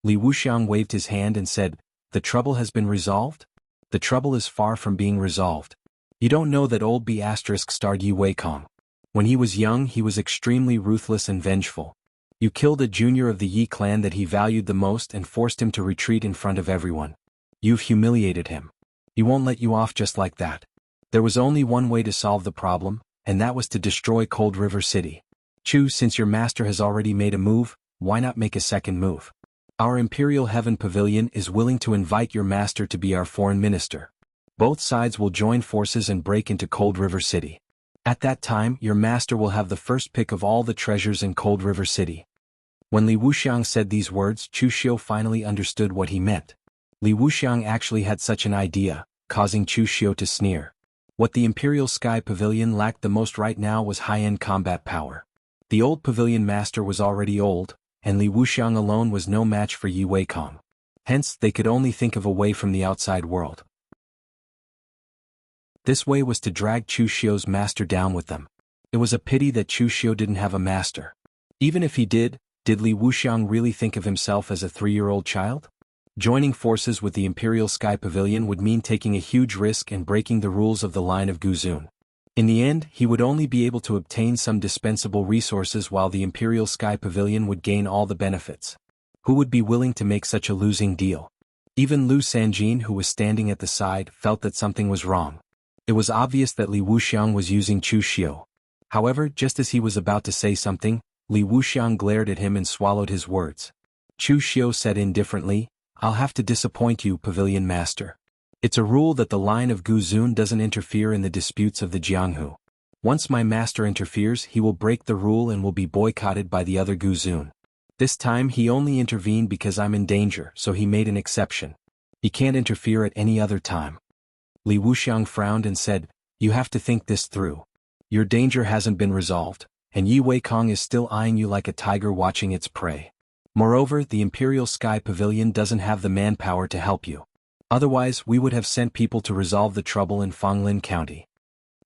Li Wuxiang waved his hand and said, "The trouble has been resolved? The trouble is far from being resolved. You don't know that old B***starred Yi Weikong. When he was young he was extremely ruthless and vengeful. You killed a junior of the Yi clan that he valued the most and forced him to retreat in front of everyone. You've humiliated him. He won't let you off just like that. There was only one way to solve the problem, and that was to destroy Cold River City. Chu, since your master has already made a move, why not make a second move? Our Imperial Heaven Pavilion is willing to invite your master to be our foreign minister. Both sides will join forces and break into Cold River City. At that time, your master will have the first pick of all the treasures in Cold River City. When Li Wuxiang said these words, Chu Xiu finally understood what he meant. Li Wuxiang actually had such an idea, causing Chu Xiu to sneer. What the Imperial Sky Pavilion lacked the most right now was high-end combat power. The old pavilion master was already old, and Li Wuxiang alone was no match for Yi Weikong. Hence, they could only think of a way from the outside world. This way was to drag Chu Xiu's master down with them. It was a pity that Chu Xiu didn't have a master. Even if he did Li Wuxiang really think of himself as a 3-year-old child? Joining forces with the Imperial Sky Pavilion would mean taking a huge risk and breaking the rules of the line of Guzun. In the end, he would only be able to obtain some dispensable resources while the Imperial Sky Pavilion would gain all the benefits. Who would be willing to make such a losing deal? Even Lu Sanjin, who was standing at the side, felt that something was wrong. It was obvious that Li Wuxiang was using Chu Xiu. However, just as he was about to say something, Li Wuxiang glared at him and swallowed his words. Chu Xiu said indifferently, "I'll have to disappoint you, Pavilion Master. It's a rule that the line of Guzun doesn't interfere in the disputes of the Jianghu. Once my master interferes, he will break the rule and will be boycotted by the other Guzun. This time he only intervened because I'm in danger, so he made an exception. He can't interfere at any other time." Li Wuxiang frowned and said, "You have to think this through. Your danger hasn't been resolved, and Yi Weikong is still eyeing you like a tiger watching its prey. Moreover, the Imperial Sky Pavilion doesn't have the manpower to help you. Otherwise, we would have sent people to resolve the trouble in Fanglin County."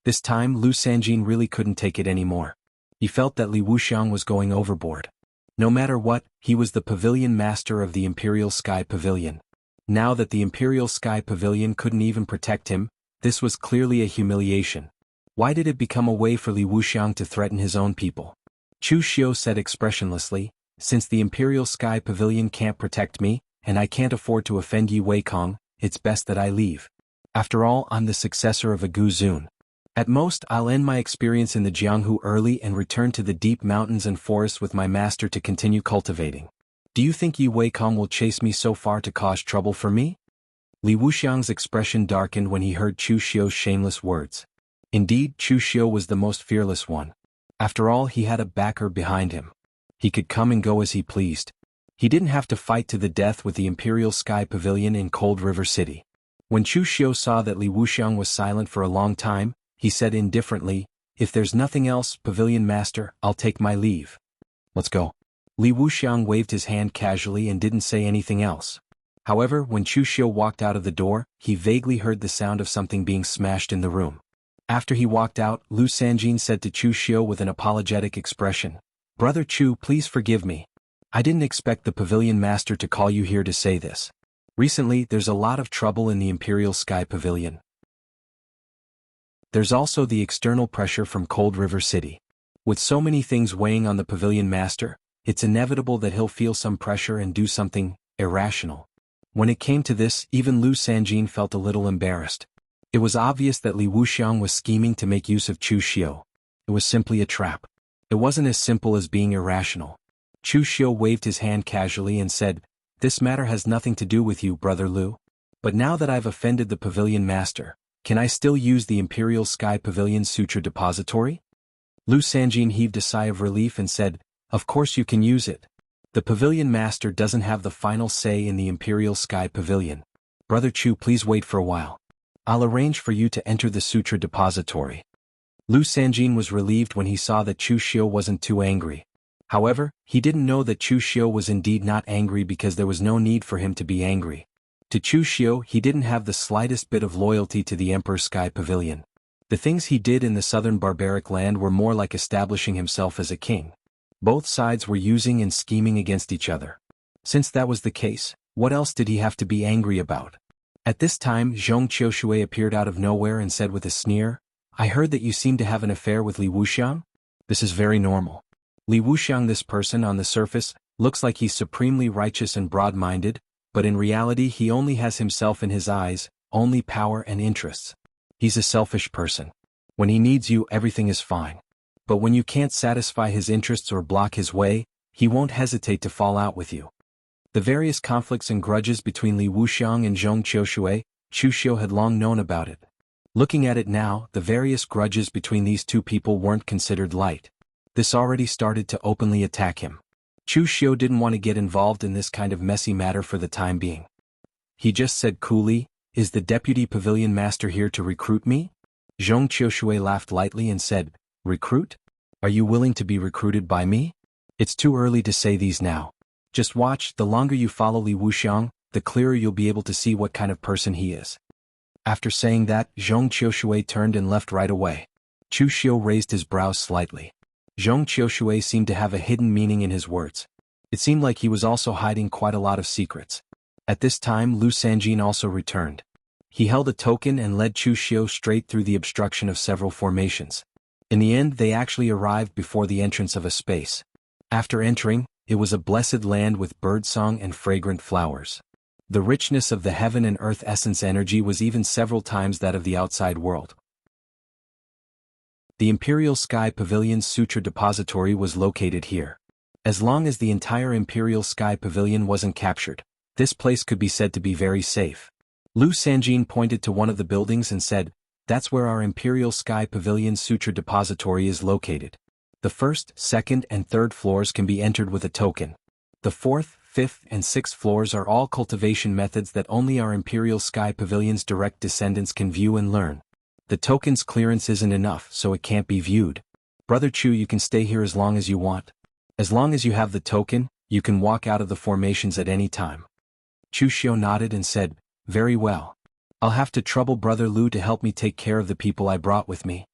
This time, Lu Sanjin really couldn't take it anymore. He felt that Li Wuxiang was going overboard. No matter what, he was the pavilion master of the Imperial Sky Pavilion. Now that the Imperial Sky Pavilion couldn't even protect him, this was clearly a humiliation. Why did it become a way for Li Wuxiang to threaten his own people? Chu Xiu said expressionlessly, "Since the Imperial Sky Pavilion can't protect me, and I can't afford to offend Yi Weikong, it's best that I leave. After all, I'm the successor of a Guzun. At most, I'll end my experience in the Jianghu early and return to the deep mountains and forests with my master to continue cultivating. Do you think Yi Weikong will chase me so far to cause trouble for me?" Li Wuxiang's expression darkened when he heard Chu Xiu's shameless words. Indeed, Chu Xiu was the most fearless one. After all, he had a backer behind him. He could come and go as he pleased. He didn't have to fight to the death with the Imperial Sky Pavilion in Cold River City. When Chu Xiu saw that Li Wuxiang was silent for a long time, he said indifferently, "If there's nothing else, Pavilion Master, I'll take my leave. Let's go." Li Wuxiang waved his hand casually and didn't say anything else. However, when Chu Xiu walked out of the door, he vaguely heard the sound of something being smashed in the room. After he walked out, Lu Sanjin said to Chu Xiu with an apologetic expression, "Brother Chu, please forgive me. I didn't expect the Pavilion Master to call you here to say this. Recently, there's a lot of trouble in the Imperial Sky Pavilion. There's also the external pressure from Cold River City. With so many things weighing on the Pavilion Master, it's inevitable that he'll feel some pressure and do something irrational." When it came to this, even Lu Sanjin felt a little embarrassed. It was obvious that Li Wuxiang was scheming to make use of Chu Xiu. It was simply a trap. It wasn't as simple as being irrational. Chu Xiu waved his hand casually and said, "This matter has nothing to do with you, Brother Lu. But now that I've offended the Pavilion Master, can I still use the Imperial Sky Pavilion Suture Depository?" Lu Sanjin heaved a sigh of relief and said, "Of course you can use it. The Pavilion Master doesn't have the final say in the Imperial Sky Pavilion. Brother Chu, please wait for a while. I'll arrange for you to enter the Suture Depository." Lu Sanjin was relieved when he saw that Chu Xiu wasn't too angry. However, he didn't know that Chu Xiu was indeed not angry because there was no need for him to be angry. To Chu Xiu, he didn't have the slightest bit of loyalty to the Emperor's Sky Pavilion. The things he did in the southern barbaric land were more like establishing himself as a king. Both sides were using and scheming against each other. Since that was the case, what else did he have to be angry about? At this time, Zhong Qiushui appeared out of nowhere and said with a sneer, "I heard that you seem to have an affair with Li Wuxiang? This is very normal. Li Wuxiang, this person on the surface, looks like he's supremely righteous and broad-minded, but in reality he only has himself in his eyes, only power and interests. He's a selfish person. When he needs you, everything is fine. But when you can't satisfy his interests or block his way, he won't hesitate to fall out with you. The various conflicts and grudges between Li Wuxiang and Zhong Qiushui, Chu Xiu had long known about it. Looking at it now, the various grudges between these two people weren't considered light. This already started to openly attack him. Chu Xiu didn't want to get involved in this kind of messy matter for the time being. He just said coolly, "Is the deputy pavilion master here to recruit me?" Zhong Qiushui laughed lightly and said, "Recruit? Are you willing to be recruited by me? It's too early to say these now. Just watch, the longer you follow Li Wuxiang, the clearer you'll be able to see what kind of person he is." After saying that, Zhong Qiushui turned and left right away. Chu Xiu raised his brows slightly. Zhong Qiushui seemed to have a hidden meaning in his words. It seemed like he was also hiding quite a lot of secrets. At this time, Lu Sanjin also returned. He held a token and led Chu Xiu straight through the obstruction of several formations. In the end, they actually arrived before the entrance of a space. After entering, it was a blessed land with birdsong and fragrant flowers. The richness of the heaven and earth essence energy was even several times that of the outside world. The Imperial Sky Pavilion's Sutra Depository was located here. As long as the entire Imperial Sky Pavilion wasn't captured, this place could be said to be very safe. Lu Sanjin pointed to one of the buildings and said, "That's where our Imperial Sky Pavilion Sutra Depository is located. The first, second, and third floors can be entered with a token. The fourth, fifth, and sixth floors are all cultivation methods that only our Imperial Sky Pavilion's direct descendants can view and learn. The token's clearance isn't enough, so it can't be viewed. Brother Chu, you can stay here as long as you want. As long as you have the token, you can walk out of the formations at any time." Chu Xiu nodded and said, "Very well. I'll have to trouble Brother Lu to help me take care of the people I brought with me."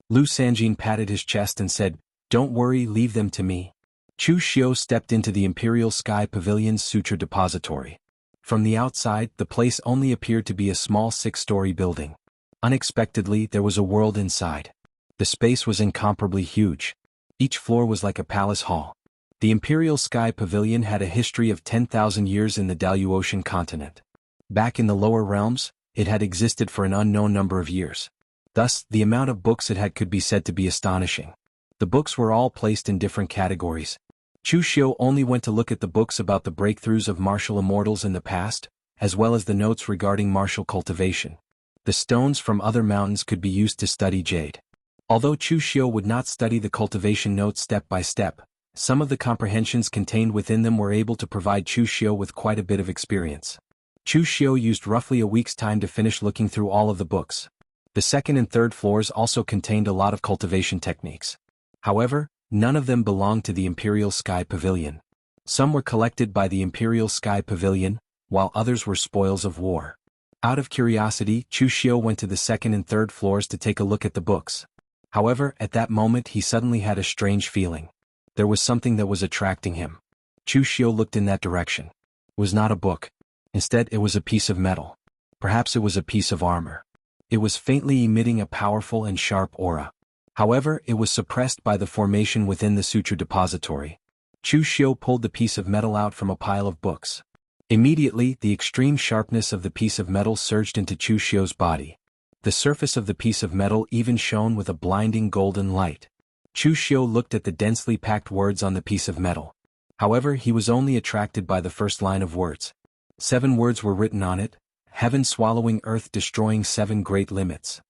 Lu Sanjin patted his chest and said, "Don't worry, leave them to me." Chu Xiu stepped into the Imperial Sky Pavilion's Sutra Depository. From the outside, the place only appeared to be a small 6-story building. Unexpectedly, there was a world inside. The space was incomparably huge. Each floor was like a palace hall. The Imperial Sky Pavilion had a history of 10,000 years in the Daluotian continent. Back in the lower realms, it had existed for an unknown number of years. Thus, the amount of books it had could be said to be astonishing. The books were all placed in different categories. Chu Xiu only went to look at the books about the breakthroughs of martial immortals in the past, as well as the notes regarding martial cultivation. The stones from other mountains could be used to study jade. Although Chu Xiu would not study the cultivation notes step by step, some of the comprehensions contained within them were able to provide Chu Xiu with quite a bit of experience. Chu Xiu used roughly a week's time to finish looking through all of the books. The second and third floors also contained a lot of cultivation techniques. However, none of them belonged to the Imperial Sky Pavilion. Some were collected by the Imperial Sky Pavilion, while others were spoils of war. Out of curiosity, Chu Xiu went to the second and third floors to take a look at the books. However, at that moment he suddenly had a strange feeling. There was something that was attracting him. Chu Xiu looked in that direction. It was not a book. Instead, it was a piece of metal. Perhaps it was a piece of armor. It was faintly emitting a powerful and sharp aura. However, it was suppressed by the formation within the Sutra Depository. Chu Xiu pulled the piece of metal out from a pile of books. Immediately, the extreme sharpness of the piece of metal surged into Chu Xiu's body. The surface of the piece of metal even shone with a blinding golden light. Chu Xiu looked at the densely packed words on the piece of metal. However, he was only attracted by the first line of words. 7 words were written on it: heaven swallowing, earth destroying, 7 great limits.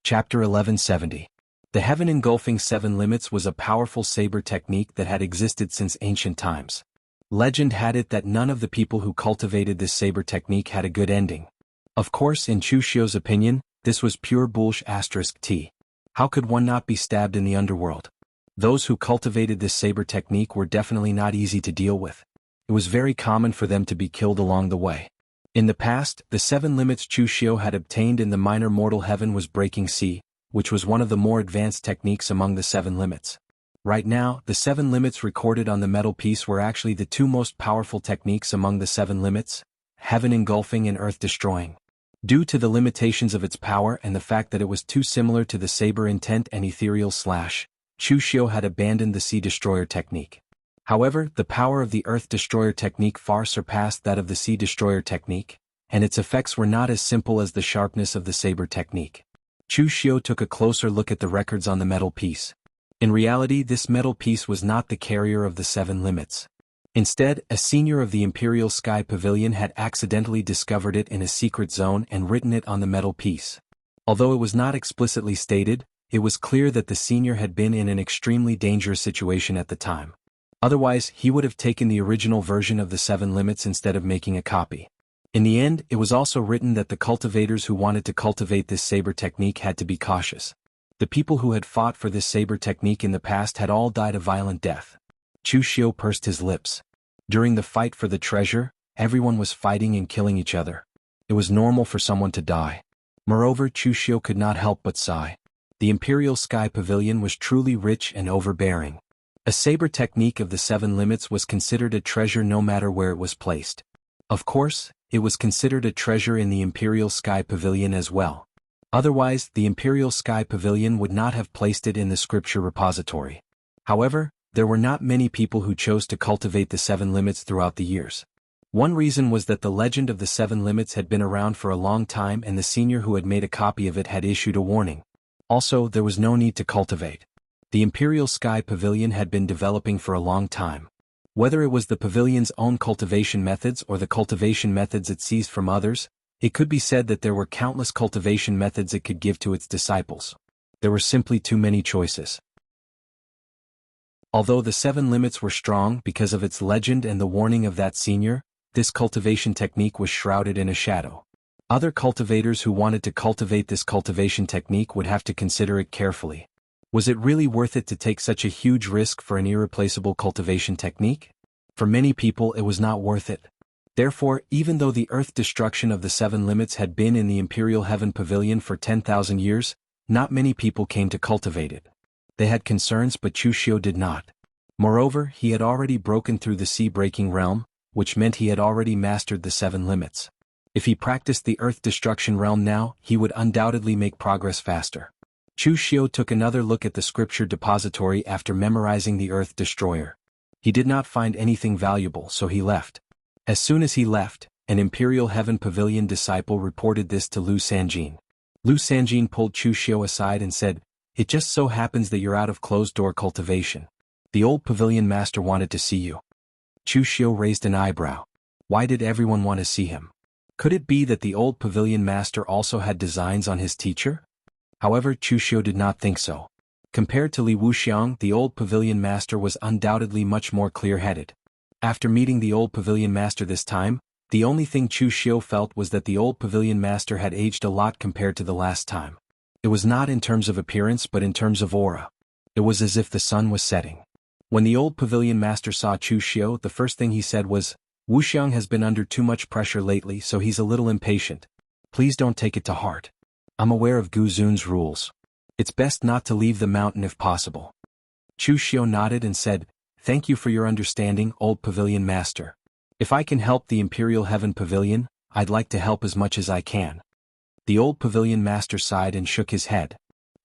Chapter 1170. The heaven engulfing 7 limits was a powerful saber technique that had existed since ancient times. Legend had it that none of the people who cultivated this saber technique had a good ending. Of course, in Chu Xiu's opinion, this was pure bullshit. How could one not be stabbed in the underworld? Those who cultivated this saber technique were definitely not easy to deal with. It was very common for them to be killed along the way. In the past, the 7 limits Chu Xiu had obtained in the minor mortal heaven was breaking sea, which was one of the more advanced techniques among the 7 limits. Right now, the 7 limits recorded on the metal piece were actually the 2 most powerful techniques among the 7 limits: heaven engulfing and earth destroying. Due to the limitations of its power and the fact that it was too similar to the saber intent and ethereal slash, Chu Xiu had abandoned the sea destroyer technique. However, the power of the Earth Destroyer technique far surpassed that of the Sea Destroyer technique, and its effects were not as simple as the sharpness of the saber technique. Chu Xiu took a closer look at the records on the metal piece. In reality, this metal piece was not the carrier of the 7 limits. Instead, a senior of the Imperial Sky Pavilion had accidentally discovered it in a secret zone and written it on the metal piece. Although it was not explicitly stated, it was clear that the senior had been in an extremely dangerous situation at the time. Otherwise, he would have taken the original version of the 7 limits instead of making a copy. In the end, it was also written that the cultivators who wanted to cultivate this saber technique had to be cautious. The people who had fought for this saber technique in the past had all died a violent death. Chu Xiu pursed his lips. During the fight for the treasure, everyone was fighting and killing each other. It was normal for someone to die. Moreover, Chu Xiu could not help but sigh. The Imperial Sky Pavilion was truly rich and overbearing. A saber technique of the 7 limits was considered a treasure no matter where it was placed. Of course, it was considered a treasure in the Imperial Sky Pavilion as well. Otherwise, the Imperial Sky Pavilion would not have placed it in the scripture repository. However, there were not many people who chose to cultivate the 7 limits throughout the years. One reason was that the legend of the 7 limits had been around for a long time and the senior who had made a copy of it had issued a warning. Also, there was no need to cultivate. The Imperial Sky Pavilion had been developing for a long time. Whether it was the pavilion's own cultivation methods or the cultivation methods it seized from others, it could be said that there were countless cultivation methods it could give to its disciples. There were simply too many choices. Although the 7 limits were strong because of its legend and the warning of that senior, this cultivation technique was shrouded in a shadow. Other cultivators who wanted to cultivate this cultivation technique would have to consider it carefully. Was it really worth it to take such a huge risk for an irreplaceable cultivation technique? For many people it was not worth it. Therefore, even though the earth destruction of the 7 limits had been in the Imperial Heaven Pavilion for 10,000 years, not many people came to cultivate it. They had concerns but Chu Xiu did not. Moreover, he had already broken through the sea-breaking realm, which meant he had already mastered the 7 limits. If he practiced the earth destruction realm now, he would undoubtedly make progress faster. Chu Xiu took another look at the scripture depository after memorizing the Earth Destroyer. He did not find anything valuable, so he left. As soon as he left, an Imperial Heaven Pavilion disciple reported this to Lu Sanjin. Lu Sanjin pulled Chu Xiu aside and said, "It just so happens that you're out of closed-door cultivation. The old pavilion master wanted to see you." Chu Xiu raised an eyebrow. Why did everyone want to see him? Could it be that the old pavilion master also had designs on his teacher? However, Chu Xiu did not think so. Compared to Li Wuxiang, the old pavilion master was undoubtedly much more clear-headed. After meeting the old pavilion master this time, the only thing Chu Xiu felt was that the old pavilion master had aged a lot compared to the last time. It was not in terms of appearance but in terms of aura. It was as if the sun was setting. When the old pavilion master saw Chu Xiu, the first thing he said was, "Wuxiang has been under too much pressure lately, so he's a little impatient. Please don't take it to heart. I'm aware of Gu Zun's rules. It's best not to leave the mountain if possible." Chu Xiu nodded and said, "Thank you for your understanding, old pavilion master. If I can help the Imperial Heaven Pavilion, I'd like to help as much as I can." The old pavilion master sighed and shook his head.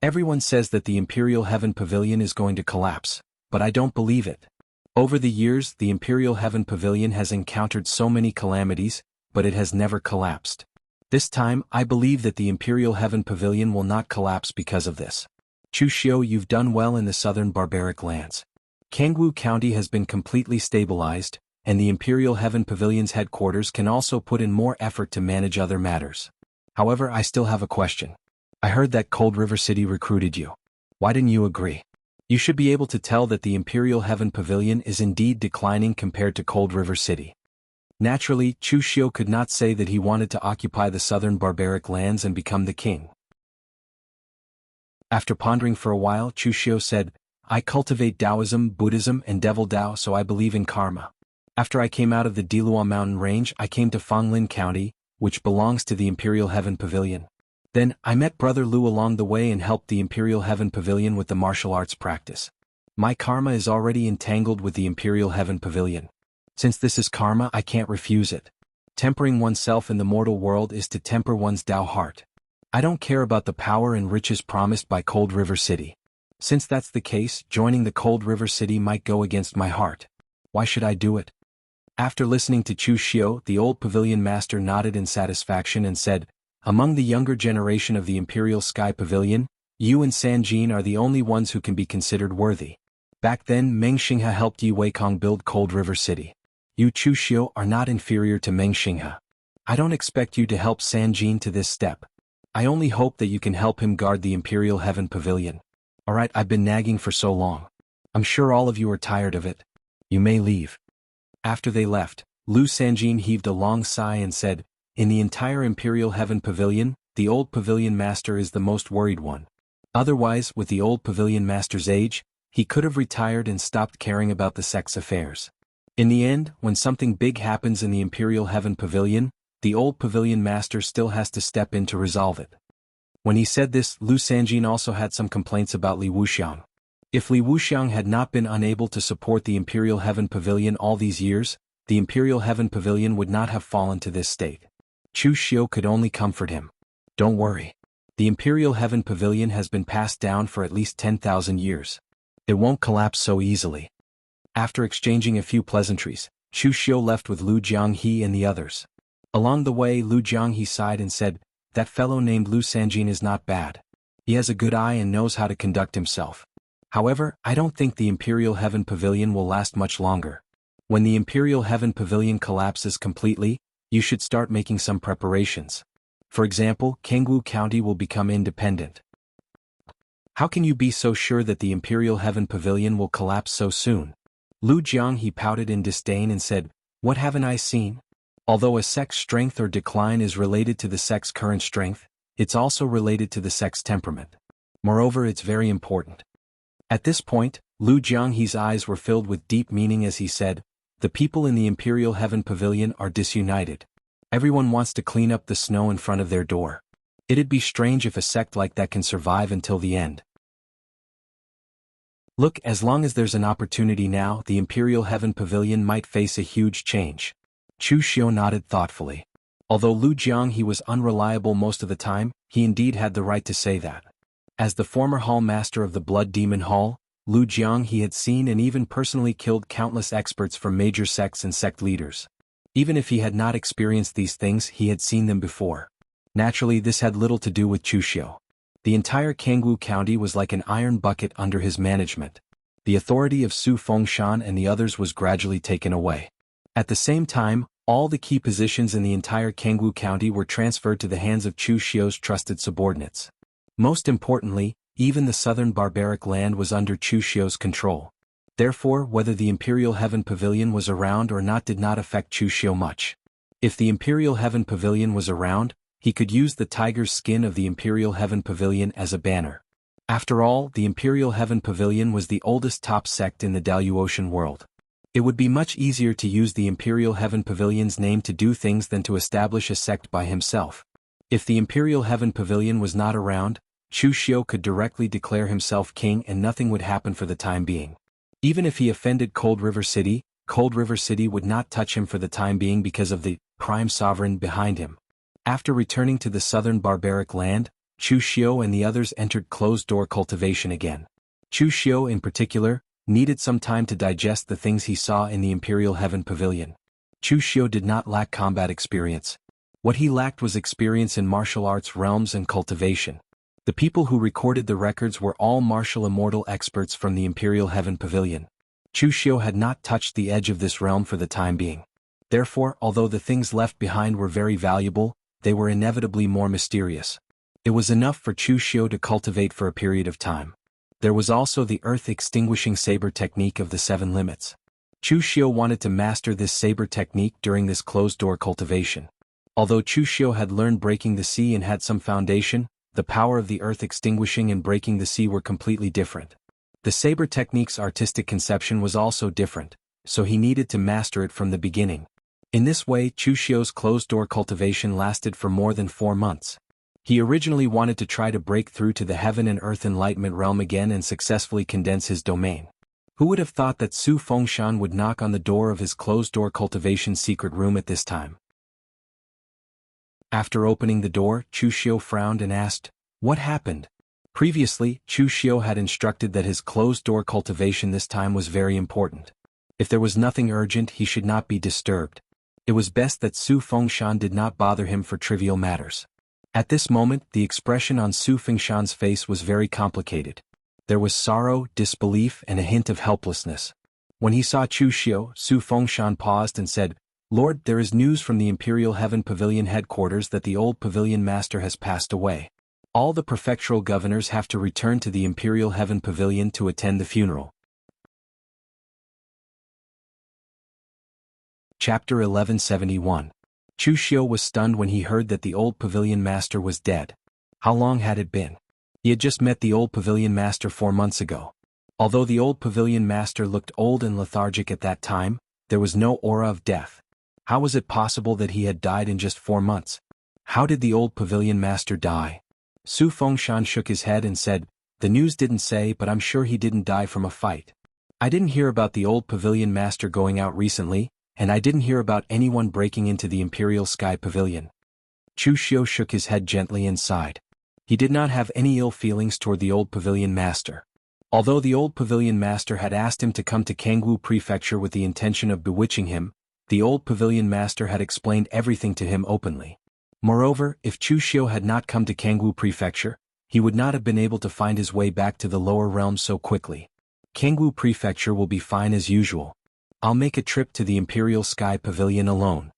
"Everyone says that the Imperial Heaven Pavilion is going to collapse, but I don't believe it. Over the years, the Imperial Heaven Pavilion has encountered so many calamities, but it has never collapsed. This time, I believe that the Imperial Heaven Pavilion will not collapse because of this. Chu Xiu, you've done well in the southern barbaric lands. Kangwu County has been completely stabilized, and the Imperial Heaven Pavilion's headquarters can also put in more effort to manage other matters. However, I still have a question. I heard that Cold River City recruited you. Why didn't you agree? You should be able to tell that the Imperial Heaven Pavilion is indeed declining compared to Cold River City." Naturally, Chu Xiu could not say that he wanted to occupy the southern barbaric lands and become the king. After pondering for a while, Chu Xiu said, "I cultivate Taoism, Buddhism, and Devil Tao, so I believe in karma. After I came out of the Diluo mountain range, I came to Fanglin County, which belongs to the Imperial Heaven Pavilion. Then, I met Brother Lu along the way and helped the Imperial Heaven Pavilion with the martial arts practice. My karma is already entangled with the Imperial Heaven Pavilion. Since this is karma, I can't refuse it. Tempering oneself in the mortal world is to temper one's Tao heart. I don't care about the power and riches promised by Cold River City. Since that's the case, joining the Cold River City might go against my heart. Why should I do it? After listening to Chu Xiu, the old pavilion master nodded in satisfaction and said, among the younger generation of the Imperial Sky Pavilion, you and Sanjin are the only ones who can be considered worthy. Back then Meng Xinghe helped Yi Weikong build Cold River City. You Chu Xiu are not inferior to Meng Xinghe. I don't expect you to help Sanjin to this step. I only hope that you can help him guard the Imperial Heaven Pavilion. Alright, I've been nagging for so long. I'm sure all of you are tired of it. You may leave. After they left, Lu Sanjin heaved a long sigh and said, in the entire Imperial Heaven Pavilion, the old pavilion master is the most worried one. Otherwise, with the old pavilion master's age, he could have retired and stopped caring about the sect's affairs. In the end, when something big happens in the Imperial Heaven Pavilion, the old pavilion master still has to step in to resolve it. When he said this, Lu Sanjin also had some complaints about Li Wuxiang. If Li Wuxiang had not been unable to support the Imperial Heaven Pavilion all these years, the Imperial Heaven Pavilion would not have fallen to this state. Chu Xiu could only comfort him. Don't worry. The Imperial Heaven Pavilion has been passed down for at least 10,000 years. It won't collapse so easily. After exchanging a few pleasantries, Chu Xiu left with Lu Jianghe and the others. Along the way, Lu Jianghe sighed and said, that fellow named Lu Sanjin is not bad. He has a good eye and knows how to conduct himself. However, I don't think the Imperial Heaven Pavilion will last much longer. When the Imperial Heaven Pavilion collapses completely, you should start making some preparations. For example, Kangwu County will become independent. How can you be so sure that the Imperial Heaven Pavilion will collapse so soon? Lu Jianghe pouted in disdain and said, what haven't I seen? Although a sect's strength or decline is related to the sect's current strength, it's also related to the sect's temperament. Moreover, it's very important. At this point, Lu Jianghe's eyes were filled with deep meaning as he said, the people in the Imperial Heaven Pavilion are disunited. Everyone wants to clean up the snow in front of their door. It'd be strange if a sect like that can survive until the end. Look, as long as there's an opportunity now, the Imperial Heaven Pavilion might face a huge change. Chu Xiu nodded thoughtfully. Although Lu Jianghe was unreliable most of the time, he indeed had the right to say that. As the former hall master of the Blood Demon Hall, Lu Jianghe had seen and even personally killed countless experts from major sects and sect leaders. Even if he had not experienced these things, he had seen them before. Naturally, this had little to do with Chu Xiu. The entire Kangwu County was like an iron bucket under his management. The authority of Su Fengshan and the others was gradually taken away. At the same time, all the key positions in the entire Kangwu County were transferred to the hands of Chu Xiu's trusted subordinates. Most importantly, even the southern barbaric land was under Chu Xiu's control. Therefore, whether the Imperial Heaven Pavilion was around or not did not affect Chu Xiu much. If the Imperial Heaven Pavilion was around, he could use the tiger's skin of the Imperial Heaven Pavilion as a banner. After all, the Imperial Heaven Pavilion was the oldest top sect in the Daluotian world. It would be much easier to use the Imperial Heaven Pavilion's name to do things than to establish a sect by himself. If the Imperial Heaven Pavilion was not around, Chu Xiu could directly declare himself king and nothing would happen for the time being. Even if he offended Cold River City would not touch him for the time being because of the prime sovereign behind him. After returning to the southern barbaric land, Chu Xiu and the others entered closed-door cultivation again. Chu Xiu in particular, needed some time to digest the things he saw in the Imperial Heaven Pavilion. Chu Xiu did not lack combat experience. What he lacked was experience in martial arts realms and cultivation. The people who recorded the records were all martial immortal experts from the Imperial Heaven Pavilion. Chu Xiu had not touched the edge of this realm for the time being. Therefore, although the things left behind were very valuable, they were inevitably more mysterious. It was enough for Chu Xiu to cultivate for a period of time. There was also the earth-extinguishing saber technique of the 7 limits. Chu Xiu wanted to master this saber technique during this closed-door cultivation. Although Chu Xiu had learned breaking the sea and had some foundation, the power of the earth extinguishing and breaking the sea were completely different. The saber technique's artistic conception was also different, so he needed to master it from the beginning. In this way, Chu Xiu's closed-door cultivation lasted for more than 4 months. He originally wanted to try to break through to the heaven and earth enlightenment realm again and successfully condense his domain. Who would have thought that Su Fengshan would knock on the door of his closed-door cultivation secret room at this time? After opening the door, Chu Xiu frowned and asked, "What happened?" Previously, Chu Xiu had instructed that his closed-door cultivation this time was very important. If there was nothing urgent, he should not be disturbed. It was best that Su Fengshan did not bother him for trivial matters. At this moment, the expression on Su Fengshan's face was very complicated. There was sorrow, disbelief, and a hint of helplessness. When he saw Chu Xiu, Su Fengshan paused and said, "Lord, there is news from the Imperial Heaven Pavilion headquarters that the old pavilion master has passed away. All the prefectural governors have to return to the Imperial Heaven Pavilion to attend the funeral." Chapter 1171. Chu Xiu was stunned when he heard that the old pavilion master was dead. How long had it been? He had just met the old pavilion master 4 months ago. Although the old pavilion master looked old and lethargic at that time, there was no aura of death. How was it possible that he had died in just 4 months? How did the old pavilion master die? Su Fengshan shook his head and said, "The news didn't say, but I'm sure he didn't die from a fight. I didn't hear about the old pavilion master going out recently, and I didn't hear about anyone breaking into the Imperial Sky Pavilion." Chu Xiu shook his head gently and sighed. He did not have any ill feelings toward the old pavilion master. Although the old pavilion master had asked him to come to Kangwu Prefecture with the intention of bewitching him, the old pavilion master had explained everything to him openly. Moreover, if Chu Xiu had not come to Kangwu Prefecture, he would not have been able to find his way back to the lower realms so quickly. Kangwu Prefecture will be fine as usual. I'll make a trip to the Imperial Sky Pavilion alone.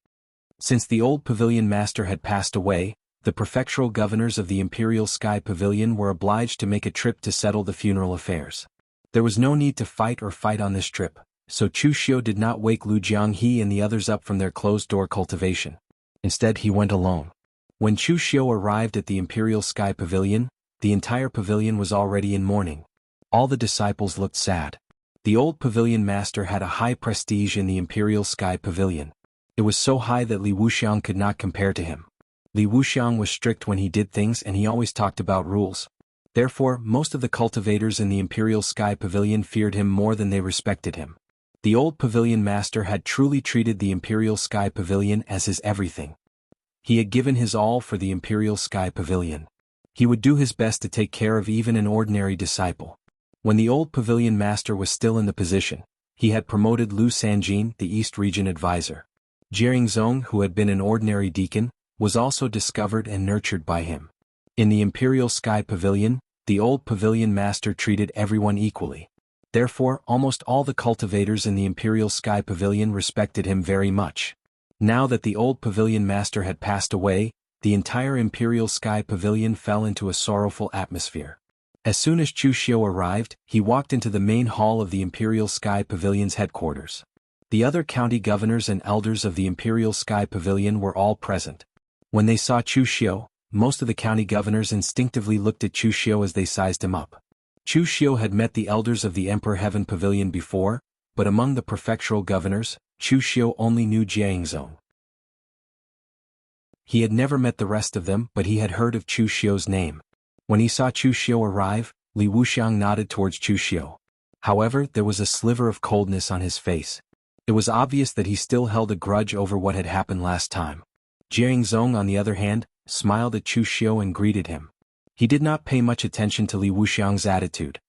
Since the old pavilion master had passed away, the prefectural governors of the Imperial Sky Pavilion were obliged to make a trip to settle the funeral affairs. There was no need to fight on this trip, so Chu Xiu did not wake Lu Jianghe and the others up from their closed-door cultivation. Instead, he went alone. When Chu Xiu arrived at the Imperial Sky Pavilion, the entire pavilion was already in mourning. All the disciples looked sad. The old pavilion master had a high prestige in the Imperial Sky Pavilion. It was so high that Li Wuxiang could not compare to him. Li Wuxiang was strict when he did things and he always talked about rules. Therefore, most of the cultivators in the Imperial Sky Pavilion feared him more than they respected him. The old pavilion master had truly treated the Imperial Sky Pavilion as his everything. He had given his all for the Imperial Sky Pavilion. He would do his best to take care of even an ordinary disciple. When the old pavilion master was still in the position, he had promoted Lu Sanjin, the East Region advisor. Jiangzong, who had been an ordinary deacon, was also discovered and nurtured by him. In the Imperial Sky Pavilion, the old pavilion master treated everyone equally. Therefore, almost all the cultivators in the Imperial Sky Pavilion respected him very much. Now that the old pavilion master had passed away, the entire Imperial Sky Pavilion fell into a sorrowful atmosphere. As soon as Chu Xiu arrived, he walked into the main hall of the Imperial Sky Pavilion's headquarters. The other county governors and elders of the Imperial Sky Pavilion were all present. When they saw Chu Xiu, most of the county governors instinctively looked at Chu Xiu as they sized him up. Chu Xiu had met the elders of the Emperor Heaven Pavilion before, but among the prefectural governors, Chu Xiu only knew Jiangzong. He had never met the rest of them, but he had heard of Chu Xiu's name. When he saw Chu Xiu arrive, Li Wuxiang nodded towards Chu Xiu. However, there was a sliver of coldness on his face. It was obvious that he still held a grudge over what had happened last time. Jiangzong, on the other hand, smiled at Chu Xiu and greeted him. He did not pay much attention to Li Wuxiang's attitude.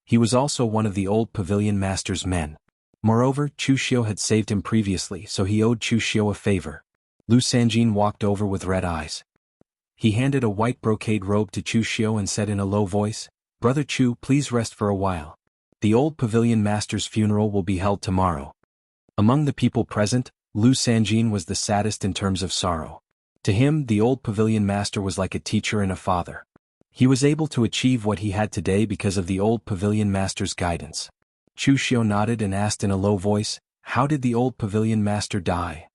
He was also one of the old pavilion master's men. Moreover, Chu Xiu had saved him previously, so he owed Chu Xiu a favor. Lu Sanjin walked over with red eyes. He handed a white brocade robe to Chu Xiu and said in a low voice, "Brother Chu, please rest for a while. The old pavilion master's funeral will be held tomorrow." Among the people present, Lu Sanjin was the saddest in terms of sorrow. To him, the old pavilion master was like a teacher and a father. He was able to achieve what he had today because of the old pavilion master's guidance. Chu Xiu nodded and asked in a low voice, "How did the old pavilion master die?"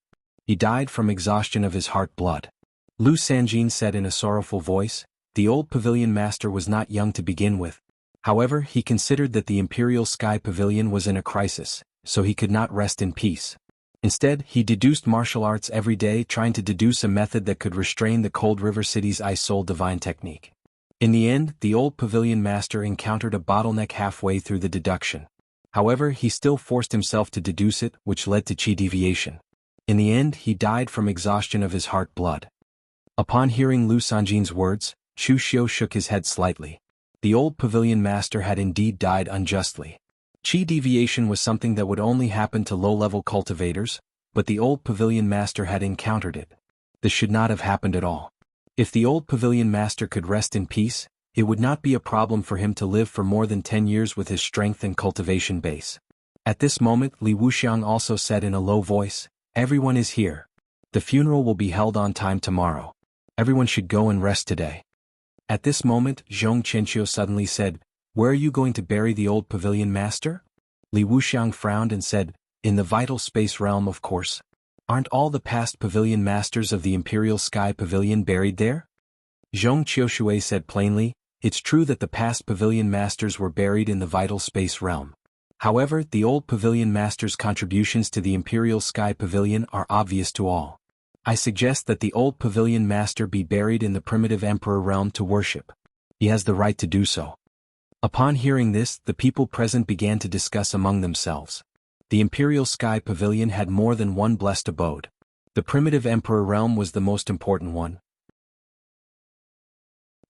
"He died from exhaustion of his heart blood." Lu Sanjin said in a sorrowful voice, "The old pavilion master was not young to begin with. However, he considered that the Imperial Sky Pavilion was in a crisis, so he could not rest in peace. Instead, he deduced martial arts every day, trying to deduce a method that could restrain the Cold River City's Ice Soul Divine technique. In the end, the old pavilion master encountered a bottleneck halfway through the deduction. However, he still forced himself to deduce it, which led to chi deviation. In the end, he died from exhaustion of his heart blood." Upon hearing Lu Sanjin's words, Chu Xiu shook his head slightly. The old pavilion master had indeed died unjustly. Qi deviation was something that would only happen to low-level cultivators, but the old pavilion master had encountered it. This should not have happened at all. If the old pavilion master could rest in peace, it would not be a problem for him to live for more than 10 years with his strength and cultivation base. At this moment, Li Wuxiang also said in a low voice, "Everyone is here. The funeral will be held on time tomorrow. Everyone should go and rest today." At this moment, Zhong Chenqiu suddenly said, "Where are you going to bury the old pavilion master?" Li Wuxiang frowned and said, "In the vital space realm, of course. Aren't all the past pavilion masters of the Imperial Sky Pavilion buried there?" Zhong Qiushui said plainly, "It's true that the past pavilion masters were buried in the vital space realm. However, the old pavilion master's contributions to the Imperial Sky Pavilion are obvious to all. I suggest that the old pavilion master be buried in the primitive emperor realm to worship. He has the right to do so." Upon hearing this, the people present began to discuss among themselves. The Imperial Sky Pavilion had more than one blessed abode. The primitive emperor realm was the most important one.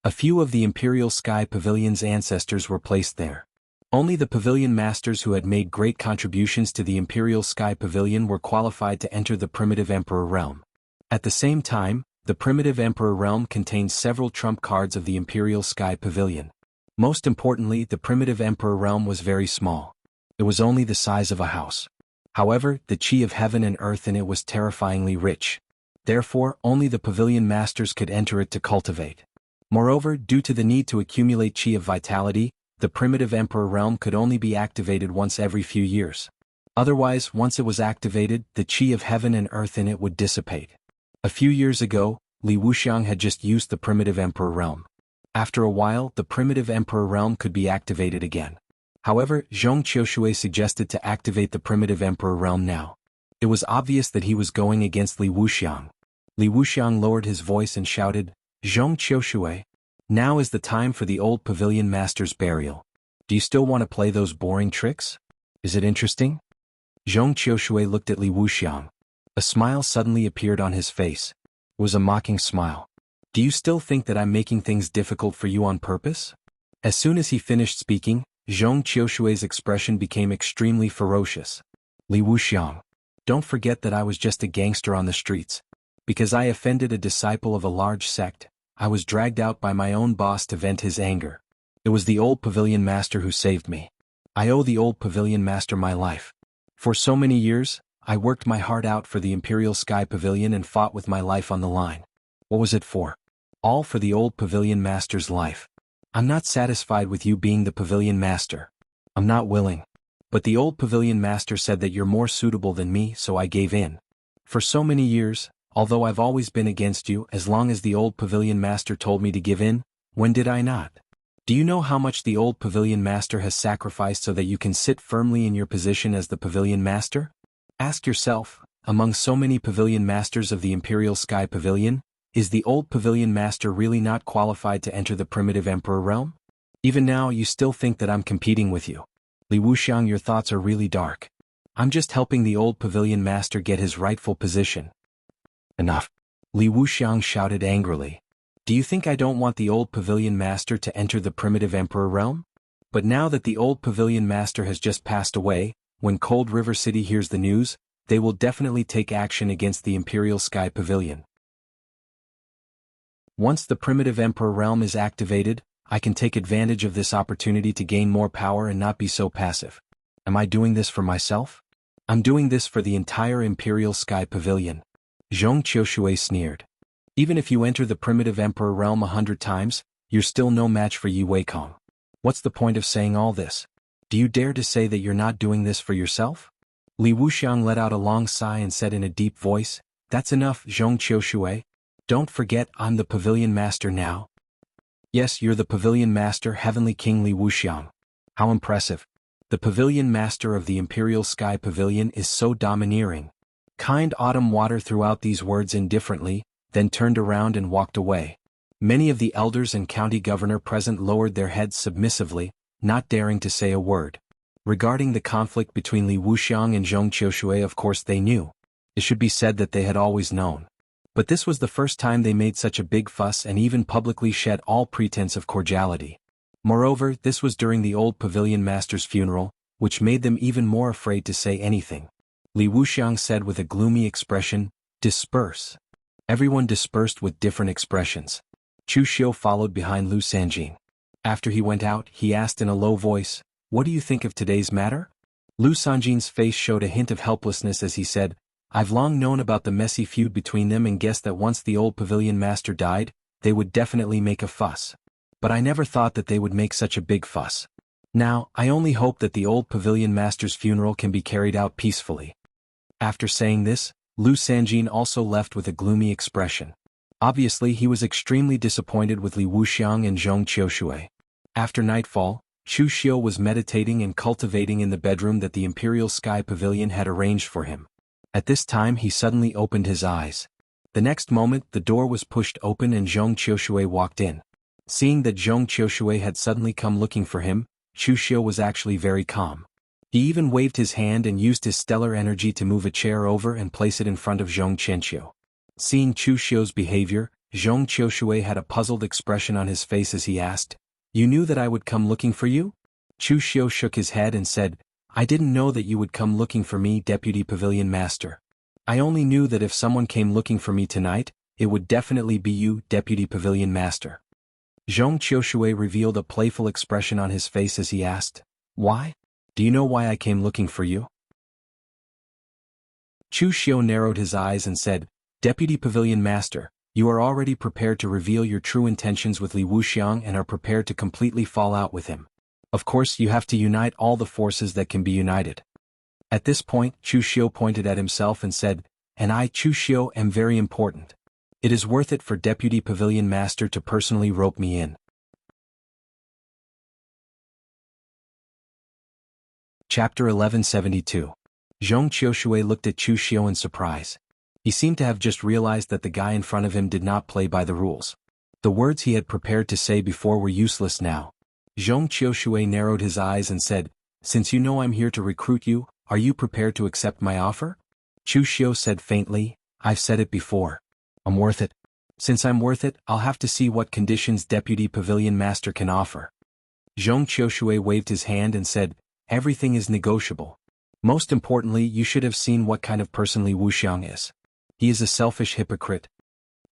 A few of the Imperial Sky Pavilion's ancestors were placed there. Only the pavilion masters who had made great contributions to the Imperial Sky Pavilion were qualified to enter the primitive emperor realm. At the same time, the primitive emperor realm contained several trump cards of the Imperial Sky Pavilion. Most importantly, the primitive emperor realm was very small. It was only the size of a house. However, the qi of heaven and earth in it was terrifyingly rich. Therefore, only the pavilion masters could enter it to cultivate. Moreover, due to the need to accumulate qi of vitality, the primitive emperor realm could only be activated once every few years. Otherwise, once it was activated, the qi of heaven and earth in it would dissipate. A few years ago, Li Wuxiang had just used the primitive emperor realm. After a while, the primitive emperor realm could be activated again. However, Zhong Qiushui suggested to activate the primitive emperor realm now. It was obvious that he was going against Li Wuxiang. Li Wuxiang lowered his voice and shouted, "Zhong Qiushui, now is the time for the old pavilion master's burial. Do you still want to play those boring tricks? Is it interesting?" Zhong Qiushui looked at Li Wuxiang. A smile suddenly appeared on his face. It was a mocking smile. "Do you still think that I'm making things difficult for you on purpose?" As soon as he finished speaking, Zhong Qiushui's expression became extremely ferocious. "Li Wuxiang, don't forget that I was just a gangster on the streets. Because I offended a disciple of a large sect, I was dragged out by my own boss to vent his anger. It was the old pavilion master who saved me. I owe the old pavilion master my life. For so many years, I worked my heart out for the Imperial Sky Pavilion and fought with my life on the line. What was it for? All for the old pavilion master's life. I'm not satisfied with you being the pavilion master. I'm not willing. But the old pavilion master said that you're more suitable than me, so I gave in. For so many years, although I've always been against you, as long as the old pavilion master told me to give in, when did I not? Do you know how much the old pavilion master has sacrificed so that you can sit firmly in your position as the pavilion master? Ask yourself, among so many pavilion masters of the Imperial Sky Pavilion, is the old pavilion master really not qualified to enter the primitive emperor realm? Even now you still think that I'm competing with you. Li Wuxiang, your thoughts are really dark. I'm just helping the old pavilion master get his rightful position." "Enough!" Li Wuxiang shouted angrily. "Do you think I don't want the old pavilion master to enter the primitive emperor realm? But now that the old pavilion master has just passed away, when Cold River City hears the news, they will definitely take action against the Imperial Sky Pavilion. Once the primitive emperor realm is activated, I can take advantage of this opportunity to gain more power and not be so passive. Am I doing this for myself? I'm doing this for the entire Imperial Sky Pavilion." Zhong Qiushui sneered. "Even if you enter the primitive emperor realm 100 times, you're still no match for Yi Weikong. What's the point of saying all this? Do you dare to say that you're not doing this for yourself?" Li Wuxiang let out a long sigh and said in a deep voice, "That's enough, Zhong Qiushui. Don't forget I'm the pavilion master now." "Yes, you're the pavilion master, Heavenly King Li Wuxiang. How impressive. The pavilion master of the Imperial Sky Pavilion is so domineering." Kind Autumn Water threw out these words indifferently, then turned around and walked away. Many of the elders and county governor present lowered their heads submissively, not daring to say a word. Regarding the conflict between Li Wuxiang and Zhong Qiushui, of course they knew. It should be said that they had always known. But this was the first time they made such a big fuss and even publicly shed all pretense of cordiality. Moreover, this was during the old pavilion master's funeral, which made them even more afraid to say anything. Li Wuxiang said with a gloomy expression, "Disperse." Everyone dispersed with different expressions. Chu Xiu followed behind Lu Sanjin. After he went out, he asked in a low voice, "What do you think of today's matter?" Lu Sanjin's face showed a hint of helplessness as he said, "I've long known about the messy feud between them and guessed that once the old pavilion master died, they would definitely make a fuss. But I never thought that they would make such a big fuss. Now, I only hope that the old pavilion master's funeral can be carried out peacefully." After saying this, Lu Sanjin also left with a gloomy expression. Obviously he was extremely disappointed with Li Wuxiang and Zhong Qiushui. After nightfall, Chu Xiu was meditating and cultivating in the bedroom that the Imperial Sky Pavilion had arranged for him. At this time he suddenly opened his eyes. The next moment the door was pushed open and Zhong Qiushui walked in. Seeing that Zhong Qiushui had suddenly come looking for him, Chu Xiu was actually very calm. He even waved his hand and used his stellar energy to move a chair over and place it in front of Zhong Qianqiu. Seeing Chu Xiu's behavior, Zhong Qiushui had a puzzled expression on his face as he asked, "You knew that I would come looking for you?" Chu Xiu shook his head and said, "I didn't know that you would come looking for me, Deputy Pavilion Master. I only knew that if someone came looking for me tonight, it would definitely be you, Deputy Pavilion Master." Zhong Qiushui revealed a playful expression on his face as he asked, "Why? Do you know why I came looking for you?" Chu Xiu narrowed his eyes and said, "Deputy Pavilion Master, you are already prepared to reveal your true intentions with Li Wuxiang and are prepared to completely fall out with him. Of course you have to unite all the forces that can be united." At this point Chu Xiu pointed at himself and said, "And I, Chu Xiu, am very important. It is worth it for Deputy Pavilion Master to personally rope me in." Chapter 1172. Zhong Qiushui looked at Chu Xiu in surprise. He seemed to have just realized that the guy in front of him did not play by the rules. The words he had prepared to say before were useless now. Zhong Qiushui narrowed his eyes and said, "Since you know I'm here to recruit you, are you prepared to accept my offer?" Chu Xiu said faintly, "I've said it before. I'm worth it. Since I'm worth it, I'll have to see what conditions Deputy Pavilion Master can offer." Zhong Qiushui waved his hand and said, "Everything is negotiable. Most importantly, you should have seen what kind of person Li Wuxiang is. He is a selfish hypocrite."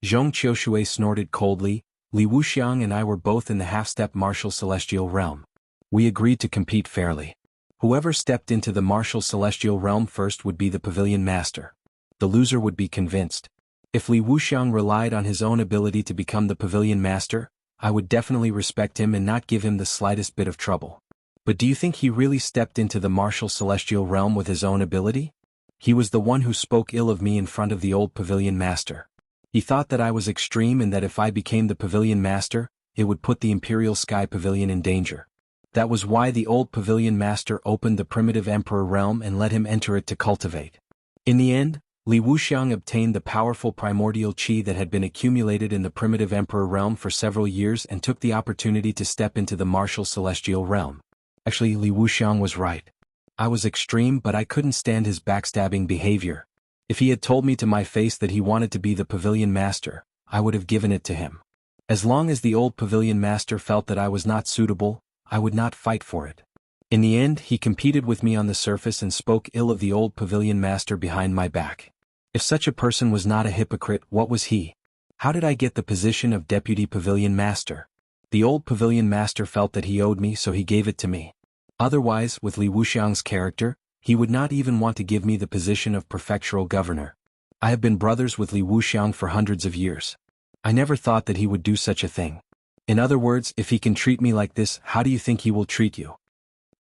Zhong Qiushui snorted coldly, "Li Wuxiang and I were both in the half-step martial celestial realm. We agreed to compete fairly. Whoever stepped into the martial celestial realm first would be the Pavilion Master. The loser would be convinced. If Li Wuxiang relied on his own ability to become the Pavilion Master, I would definitely respect him and not give him the slightest bit of trouble. But do you think he really stepped into the martial celestial realm with his own ability? He was the one who spoke ill of me in front of the old Pavilion Master. He thought that I was extreme and that if I became the Pavilion Master, it would put the Imperial Sky Pavilion in danger. That was why the old Pavilion Master opened the primitive Emperor realm and let him enter it to cultivate. In the end, Li Wuxiang obtained the powerful primordial qi that had been accumulated in the primitive Emperor realm for several years and took the opportunity to step into the martial celestial realm. Actually, Li Wuxiang was right. I was extreme, but I couldn't stand his backstabbing behavior. If he had told me to my face that he wanted to be the Pavilion Master, I would have given it to him. As long as the old Pavilion Master felt that I was not suitable, I would not fight for it. In the end, he competed with me on the surface and spoke ill of the old Pavilion Master behind my back. If such a person was not a hypocrite, what was he? How did I get the position of Deputy Pavilion Master? The old Pavilion Master felt that he owed me, so he gave it to me. Otherwise, with Li Wuxiang's character, he would not even want to give me the position of prefectural governor. I have been brothers with Li Wuxiang for hundreds of years. I never thought that he would do such a thing. In other words, if he can treat me like this, how do you think he will treat you?"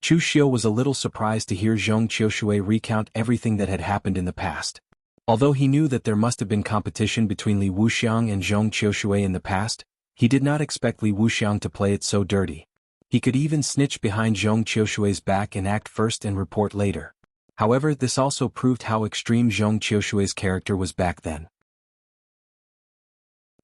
Chu Xiu was a little surprised to hear Zhong Qiushui recount everything that had happened in the past. Although he knew that there must have been competition between Li Wuxiang and Zhong Qiushui in the past, he did not expect Li Wuxiang to play it so dirty. He could even snitch behind Zhong Qiushui's back and act first and report later. However, this also proved how extreme Zhong Qiushui's character was back then.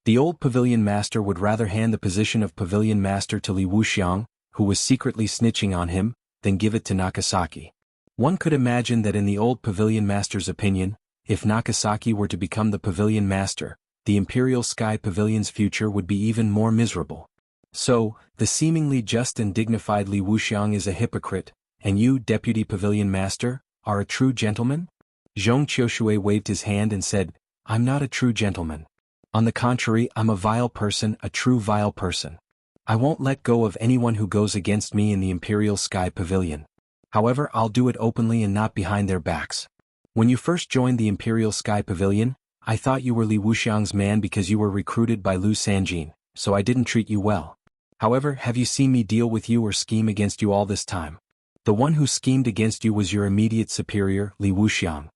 The old Pavilion Master would rather hand the position of Pavilion Master to Li Wuxiang, who was secretly snitching on him, than give it to Nakasaki. One could imagine that in the old Pavilion Master's opinion, if Nakasaki were to become the Pavilion Master, the Imperial Sky Pavilion's future would be even more miserable. So, the seemingly just and dignified Li Wuxiang is a hypocrite, and you, Deputy Pavilion Master, are a true gentleman? Zhong Qiushui waved his hand and said, I'm not a true gentleman. On the contrary, I'm a vile person, a true vile person. I won't let go of anyone who goes against me in the Imperial Sky Pavilion. However, I'll do it openly and not behind their backs. When you first joined the Imperial Sky Pavilion, I thought you were Li Wuxiang's man because you were recruited by Lu Sanjin, so I didn't treat you well. However, have you seen me deal with you or scheme against you all this time? The one who schemed against you was your immediate superior, Li Wuxiang.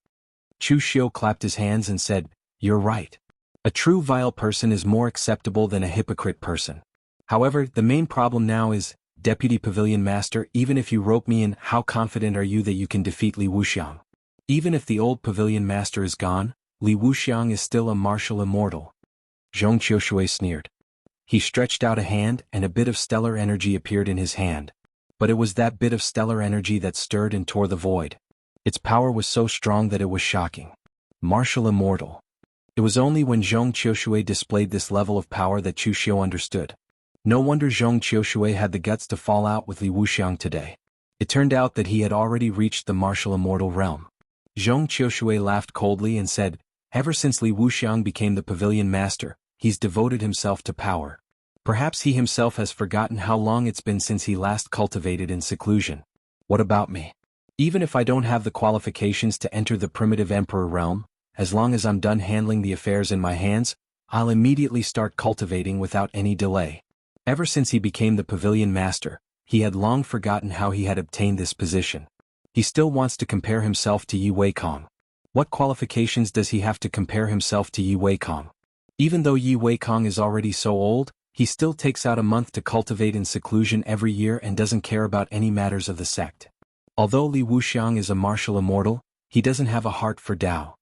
Chu Xiu clapped his hands and said, You're right. A true vile person is more acceptable than a hypocrite person. However, the main problem now is, Deputy Pavilion Master, even if you rope me in, how confident are you that you can defeat Li Wuxiang? Even if the old Pavilion Master is gone, Li Wuxiang is still a martial immortal. Zhong Qiushui sneered. He stretched out a hand and a bit of stellar energy appeared in his hand. But it was that bit of stellar energy that stirred and tore the void. Its power was so strong that it was shocking. Martial immortal. It was only when Zhong Qiushui displayed this level of power that Chu Xiu understood. No wonder Zhong Qiushui had the guts to fall out with Li Wuxiang today. It turned out that he had already reached the martial immortal realm. Zhong Qiushui laughed coldly and said, Ever since Li Wuxiang became the Pavilion Master, he's devoted himself to power. Perhaps he himself has forgotten how long it's been since he last cultivated in seclusion. What about me? Even if I don't have the qualifications to enter the primitive emperor realm, as long as I'm done handling the affairs in my hands, I'll immediately start cultivating without any delay. Ever since he became the Pavilion Master, he had long forgotten how he had obtained this position. He still wants to compare himself to Yi Weikong. What qualifications does he have to compare himself to Yi Weikong? Even though Yi Weikong is already so old, he still takes out a month to cultivate in seclusion every year and doesn't care about any matters of the sect. Although Li Wuxiang is a martial immortal, he doesn't have a heart for Tao.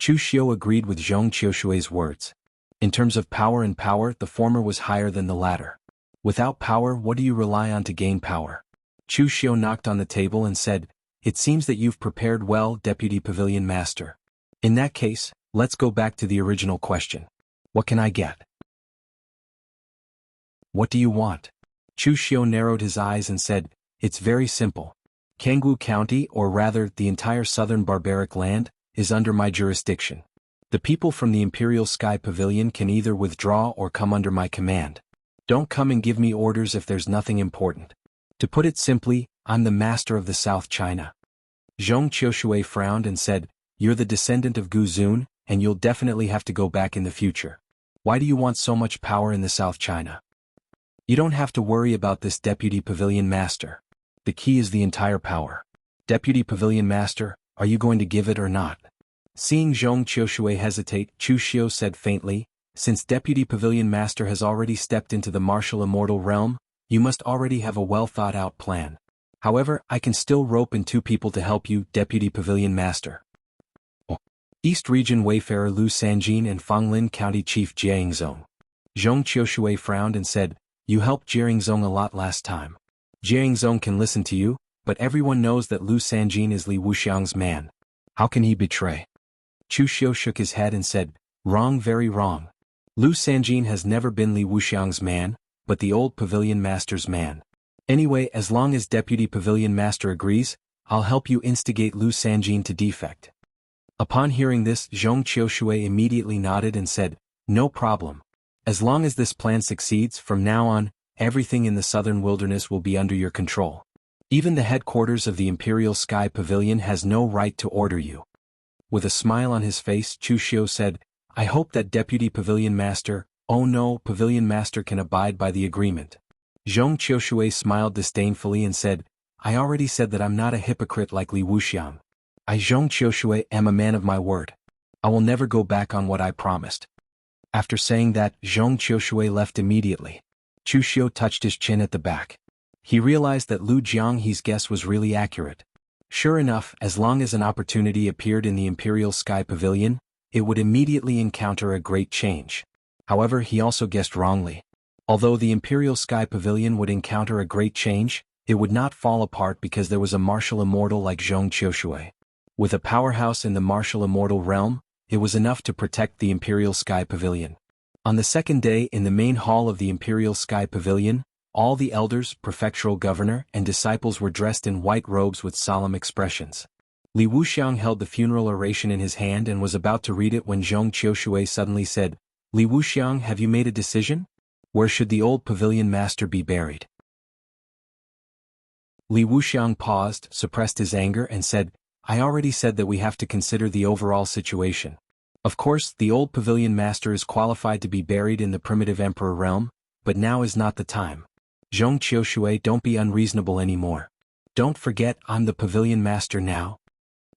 Chu Xiu agreed with Zhong Qiushui's words. In terms of power, the former was higher than the latter. Without power, what do you rely on to gain power? Chu Xiu knocked on the table and said, It seems that you've prepared well, Deputy Pavilion Master. In that case, let's go back to the original question. What can I get? What do you want? Chu Xiu narrowed his eyes and said, It's very simple. Kangwu County, or rather, the entire southern barbaric land, is under my jurisdiction. The people from the Imperial Sky Pavilion can either withdraw or come under my command. Don't come and give me orders if there's nothing important. To put it simply, I'm the master of the South China. Zhong Qiushui frowned and said, You're the descendant of Gu Zun, and you'll definitely have to go back in the future. Why do you want so much power in the South China? You don't have to worry about this, Deputy Pavilion Master. The key is the entire power. Deputy Pavilion Master, are you going to give it or not? Seeing Zhong Qiushui hesitate, Chu Xiu said faintly, Since Deputy Pavilion Master has already stepped into the martial immortal realm, you must already have a well-thought-out plan. However, I can still rope in 2 people to help you, Deputy Pavilion Master. East Region Wayfarer Lu Sanjin and Fanglin County Chief Jiangzong. Zhong Qiushui frowned and said, You helped Jiangzong a lot last time. Jiangzong can listen to you, but everyone knows that Lu Sanjin is Li Wuxiang's man. How can he betray? Chu Xiu shook his head and said, Wrong, very wrong. Lu Sanjin has never been Li Wuxiang's man, but the old Pavilion Master's man. Anyway, as long as Deputy Pavilion Master agrees, I'll help you instigate Lu Sanjin to defect. Upon hearing this, Zhong Qiushui immediately nodded and said, No problem. As long as this plan succeeds, from now on, everything in the southern wilderness will be under your control. Even the headquarters of the Imperial Sky Pavilion has no right to order you. With a smile on his face, Chu Xiu said, I hope that Deputy Pavilion Master, oh no, Pavilion Master can abide by the agreement. Zhong Qiushui smiled disdainfully and said, I already said that I'm not a hypocrite like Li Wuxiang. I, Zhong Qiushui, am a man of my word. I will never go back on what I promised. After saying that, Zhong Qiushui left immediately. Chu Xiu touched his chin at the back. He realized that Lu Jianghe's guess was really accurate. Sure enough, as long as an opportunity appeared in the Imperial Sky Pavilion, it would immediately encounter a great change. However, he also guessed wrongly. Although the Imperial Sky Pavilion would encounter a great change, it would not fall apart because there was a martial immortal like Zhong Qiushui. With a powerhouse in the martial immortal realm, it was enough to protect the Imperial Sky Pavilion. On the second day in the main hall of the Imperial Sky Pavilion, All the elders, prefectural governor, and disciples were dressed in white robes with solemn expressions. Li Wuxiang held the funeral oration in his hand and was about to read it when Zhong Qiushui suddenly said, "Li Wuxiang, have you made a decision? Where should the old pavilion master be buried?" Li Wuxiang paused, suppressed his anger and said, "I already said that we have to consider the overall situation. Of course, the old pavilion master is qualified to be buried in the primitive emperor realm, but now is not the time. Zhong Qiushui, don't be unreasonable anymore. Don't forget I'm the pavilion master now."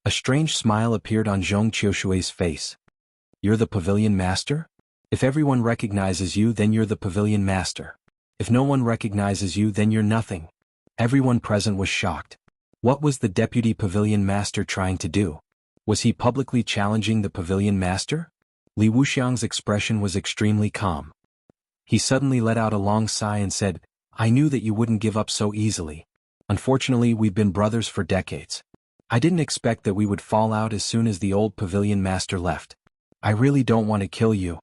A strange smile appeared on Zhong Qiushui's face. "You're the pavilion master? If everyone recognizes you, then you're the pavilion master. If no one recognizes you, then you're nothing." Everyone present was shocked. What was the deputy pavilion master trying to do? Was he publicly challenging the pavilion master? Li Wuxiang's expression was extremely calm. He suddenly let out a long sigh and said, "I knew that you wouldn't give up so easily. Unfortunately, we've been brothers for decades. I didn't expect that we would fall out as soon as the old pavilion master left. I really don't want to kill you."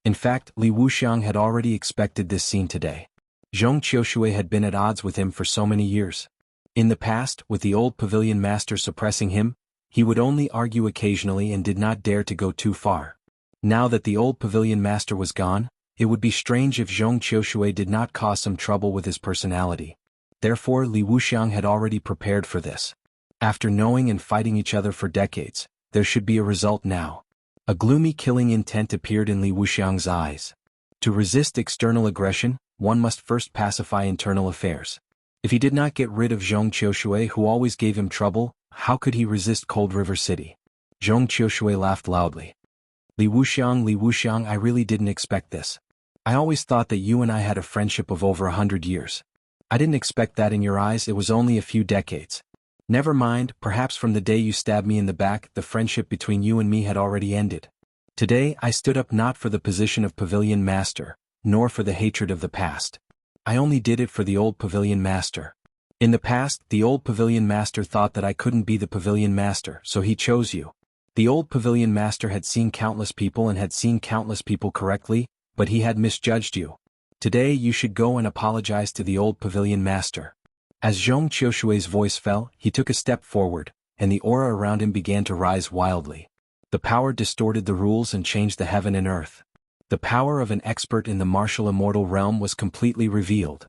In fact, Li Wuxiang had already expected this scene today. Zhong Qiushui had been at odds with him for so many years. In the past, with the old pavilion master suppressing him, he would only argue occasionally and did not dare to go too far. Now that the old pavilion master was gone, it would be strange if Zhong Qiushui did not cause some trouble with his personality. Therefore, Li Wuxiang had already prepared for this. After knowing and fighting each other for decades, there should be a result now. A gloomy killing intent appeared in Li Wuxiang's eyes. To resist external aggression, one must first pacify internal affairs. If he did not get rid of Zhong Qiushui, who always gave him trouble, how could he resist Cold River City? Zhong Qiushui laughed loudly. Li Wuxiang, I really didn't expect this. I always thought that you and I had a friendship of over 100 years. I didn't expect that in your eyes it was only a few decades. Never mind, perhaps from the day you stabbed me in the back, the friendship between you and me had already ended. Today I stood up not for the position of pavilion master, nor for the hatred of the past. I only did it for the old pavilion master. In the past, the old pavilion master thought that I couldn't be the pavilion master, so he chose you. The old pavilion master had seen countless people and had seen countless people correctly, but he had misjudged you. Today you should go and apologize to the old pavilion master. As Zhong Qiushui's voice fell, he took a step forward, and the aura around him began to rise wildly. The power distorted the rules and changed the heaven and earth. The power of an expert in the martial immortal realm was completely revealed.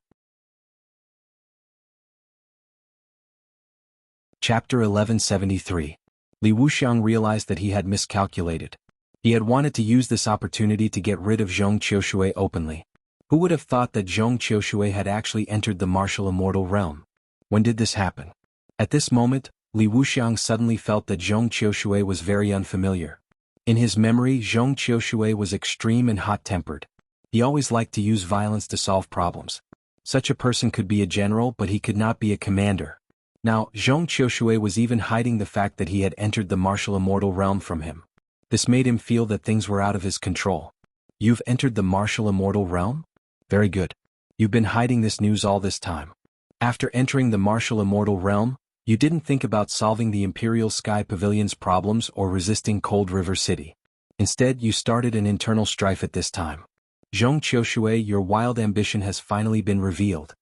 Chapter 1173. Li Wuxiang realized that he had miscalculated. He had wanted to use this opportunity to get rid of Zhong Qiushui openly. Who would have thought that Zhong Qiushui had actually entered the martial immortal realm? When did this happen? At this moment, Li Wuxiang suddenly felt that Zhong Qiushui was very unfamiliar. In his memory, Zhong Qiushui was extreme and hot-tempered. He always liked to use violence to solve problems. Such a person could be a general, but he could not be a commander. Now, Zhong Qiushui was even hiding the fact that he had entered the martial immortal realm from him. This made him feel that things were out of his control. "You've entered the martial immortal realm? Very good. You've been hiding this news all this time. After entering the martial immortal realm, you didn't think about solving the Imperial Sky Pavilion's problems or resisting Cold River City. Instead, you started an internal strife at this time. Zhong Qiushui, your wild ambition has finally been revealed."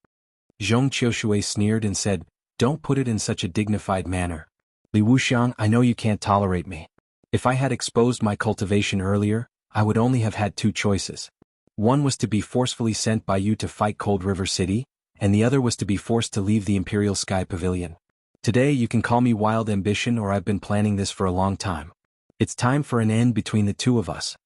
Zhong Qiushui sneered and said, "Don't put it in such a dignified manner. Li Wuxiang, I know you can't tolerate me. If I had exposed my cultivation earlier, I would only have had two choices. One was to be forcefully sent by you to fight Cold River City, and the other was to be forced to leave the Imperial Sky Pavilion. Today you can call me wild ambition, or I've been planning this for a long time. It's time for an end between the two of us."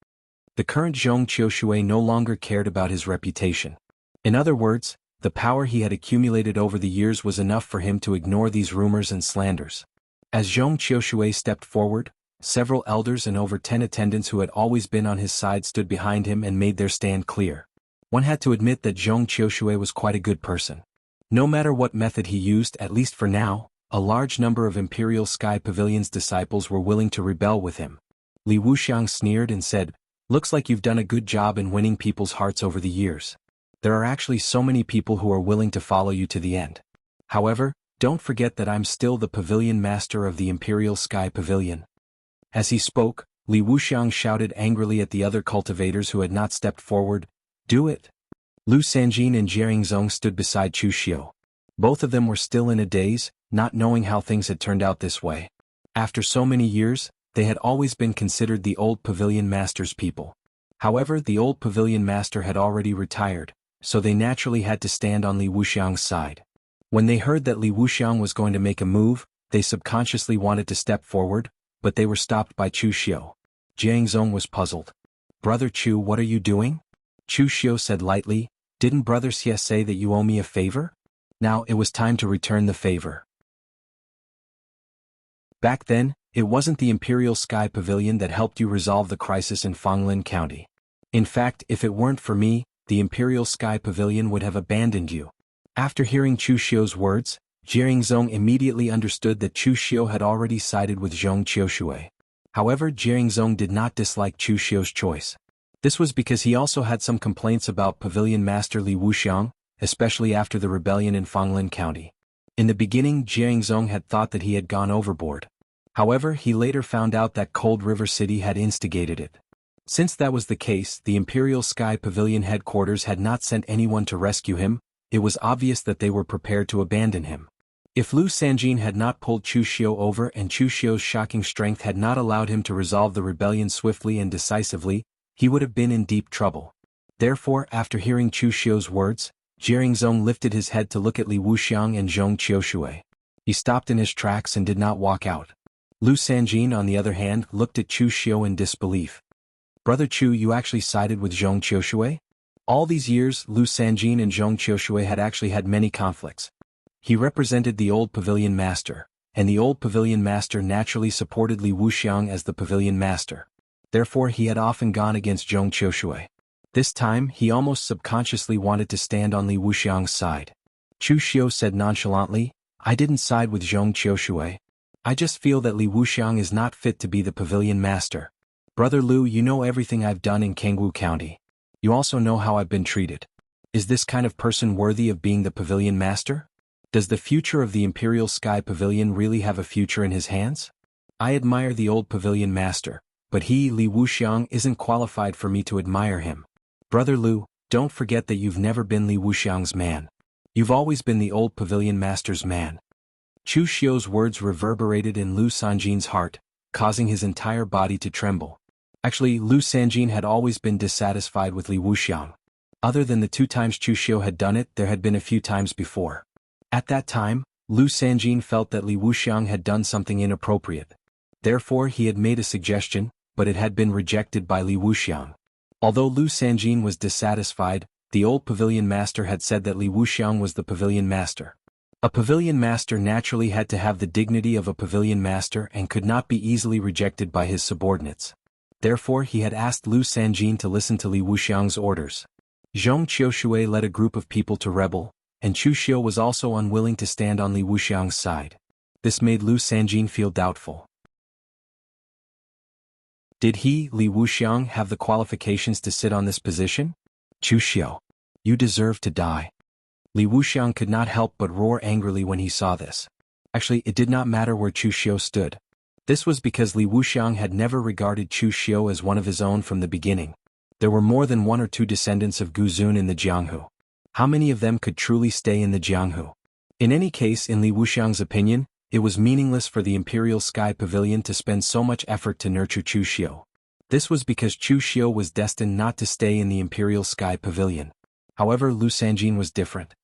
The current Zhong Qiushui no longer cared about his reputation. In other words, the power he had accumulated over the years was enough for him to ignore these rumors and slanders. As Zhong Qiushui stepped forward, several elders and over 10 attendants who had always been on his side stood behind him and made their stand clear. One had to admit that Zhong Qiushui was quite a good person. No matter what method he used, at least for now, a large number of Imperial Sky Pavilion's disciples were willing to rebel with him. Li Wuxiang sneered and said, "Looks like you've done a good job in winning people's hearts over the years. There are actually so many people who are willing to follow you to the end. However, don't forget that I'm still the pavilion master of the Imperial Sky Pavilion." As he spoke, Li Wuxiang shouted angrily at the other cultivators who had not stepped forward, "Do it! Lu Sanjin and Zong stood beside Chu Xiu. Both of them were still in a daze, not knowing how things had turned out this way. After so many years, they had always been considered the old pavilion master's people. However, the old pavilion master had already retired, so they naturally had to stand on Li Wuxiang's side. When they heard that Li Wuxiang was going to make a move, they subconsciously wanted to step forward, but they were stopped by Chu Xiu. Zong was puzzled. "Brother Chu, what are you doing?" Chu Xiu said lightly, "Didn't Brother Xie say that you owe me a favor? Now it was time to return the favor." Back then, it wasn't the Imperial Sky Pavilion that helped you resolve the crisis in Fanglin County. In fact, if it weren't for me, the Imperial Sky Pavilion would have abandoned you. After hearing Chu Xiu's words, Zong immediately understood that Chu Xiu had already sided with Zhong Qiushui. However, Zong did not dislike Chu Xiu's choice. This was because he also had some complaints about Pavilion Master Li Wuxiang, especially after the rebellion in Fanglin County. In the beginning, Zong had thought that he had gone overboard. However, he later found out that Cold River City had instigated it. Since that was the case, the Imperial Sky Pavilion headquarters had not sent anyone to rescue him. It was obvious that they were prepared to abandon him. If Lu Sanjin had not pulled Chu Xiu over and Chu Xiu's shocking strength had not allowed him to resolve the rebellion swiftly and decisively, he would have been in deep trouble. Therefore, after hearing Chu Xiu's words, Zong lifted his head to look at Li Wuxiang and Zhong Qiushui. He stopped in his tracks and did not walk out. Lu Sanjin, on the other hand, looked at Chu Xiu in disbelief. "Brother Chu, you actually sided with Zhong Qiushui?" All these years, Lu Sanjin and Zhong Qiushui had actually had many conflicts. He represented the old pavilion master, and the old pavilion master naturally supported Li Wuxiang as the pavilion master. Therefore he had often gone against Zhong Qiushui. This time, he almost subconsciously wanted to stand on Li Wuxiang's side. Chu Xiu said nonchalantly, "I didn't side with Zhong Qiushui. I just feel that Li Wuxiang is not fit to be the pavilion master. Brother Lu, you know everything I've done in Kangwu County. You also know how I've been treated. Is this kind of person worthy of being the pavilion master? Does the future of the Imperial Sky Pavilion really have a future in his hands? I admire the old pavilion master, but he, Li Wuxiang, isn't qualified for me to admire him. Brother Lu, don't forget that you've never been Li Wuxiang's man. You've always been the old pavilion master's man." Chu Xiu's words reverberated in Lu Sanjin's heart, causing his entire body to tremble. Actually, Lu Sanjin had always been dissatisfied with Li Wuxiang. Other than the 2 times Chu Xiu had done it, there had been a few times before. At that time, Lu Sanjin felt that Li Wuxiang had done something inappropriate. Therefore he had made a suggestion, but it had been rejected by Li Wuxiang. Although Lu Sanjin was dissatisfied, the old pavilion master had said that Li Wuxiang was the pavilion master. A pavilion master naturally had to have the dignity of a pavilion master and could not be easily rejected by his subordinates. Therefore he had asked Lu Sanjin to listen to Li Wuxiang's orders. Zhong Qiushui led a group of people to rebel, and Chu Xiu was also unwilling to stand on Li Wuxiang's side. This made Lu Sanjin feel doubtful. Did he, Li Wuxiang, have the qualifications to sit on this position? Chu Xiu, you deserve to die. Li Wuxiang could not help but roar angrily when he saw this. Actually, it did not matter where Chu Xiu stood. This was because Li Wuxiang had never regarded Chu Xiu as one of his own from the beginning. There were more than 1 or 2 descendants of Guzun in the Jianghu. How many of them could truly stay in the Jianghu? In any case, in Li Wuxiang's opinion, it was meaningless for the Imperial Sky Pavilion to spend so much effort to nurture Chu Xiu. This was because Chu Xiu was destined not to stay in the Imperial Sky Pavilion. However, Lu Sanjin was different.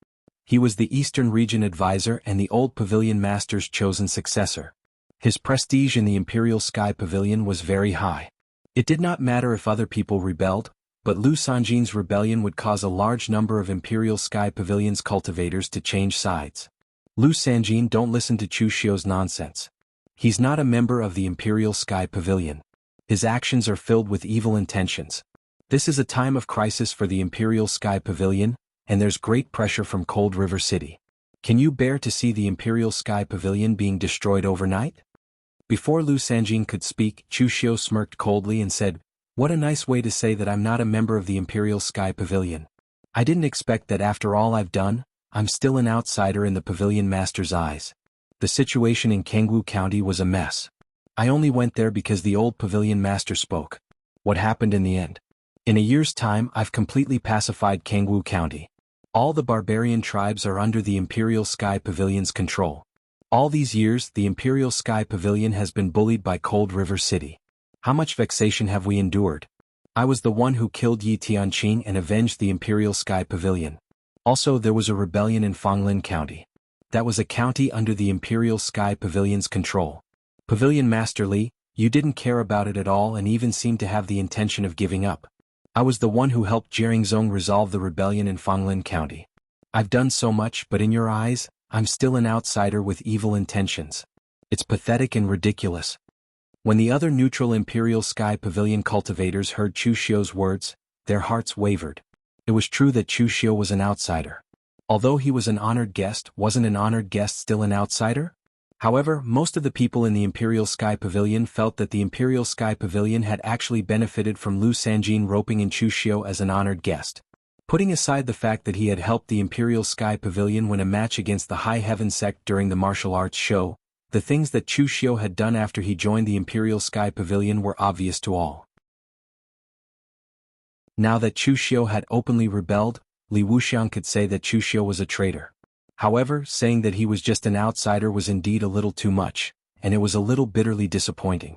He was the Eastern Region advisor and the old pavilion master's chosen successor. His prestige in the Imperial Sky Pavilion was very high. It did not matter if other people rebelled, but Lu Sanjin's rebellion would cause a large number of Imperial Sky Pavilion's cultivators to change sides. Lu Sanjin, don't listen to Chu Xiu's nonsense. He's not a member of the Imperial Sky Pavilion. His actions are filled with evil intentions. This is a time of crisis for the Imperial Sky Pavilion, and there's great pressure from Cold River City. Can you bear to see the Imperial Sky Pavilion being destroyed overnight? Before Lu Sanjin could speak, Chu Xiu smirked coldly and said, "What a nice way to say that I'm not a member of the Imperial Sky Pavilion. I didn't expect that after all I've done, I'm still an outsider in the Pavilion Master's eyes. The situation in Kangwu County was a mess. I only went there because the old Pavilion Master spoke. What happened in the end? In a year's time I've completely pacified Kangwu County. All the barbarian tribes are under the Imperial Sky Pavilion's control. All these years the Imperial Sky Pavilion has been bullied by Cold River City. How much vexation have we endured? I was the one who killed Yi Tianqing and avenged the Imperial Sky Pavilion. Also there was a rebellion in Fanglin County. That was a county under the Imperial Sky Pavilion's control. Pavilion Master Li, you didn't care about it at all and even seemed to have the intention of giving up. I was the one who helped Jiringzong resolve the rebellion in Fanglin County. I've done so much, but in your eyes, I'm still an outsider with evil intentions. It's pathetic and ridiculous. When the other neutral Imperial Sky Pavilion cultivators heard Chu Xiu's words, their hearts wavered. It was true that Chu Xiu was an outsider. Although he was an honored guest, wasn't an honored guest still an outsider? However, most of the people in the Imperial Sky Pavilion felt that the Imperial Sky Pavilion had actually benefited from Lu Sanjin roping in Chu Xiu as an honored guest. Putting aside the fact that he had helped the Imperial Sky Pavilion win a match against the High Heaven sect during the martial arts show, the things that Chu Xiu had done after he joined the Imperial Sky Pavilion were obvious to all. Now that Chu Xiu had openly rebelled, Li Wuxiang could say that Chu Xiu was a traitor. However, saying that he was just an outsider was indeed a little too much, and it was a little bitterly disappointing.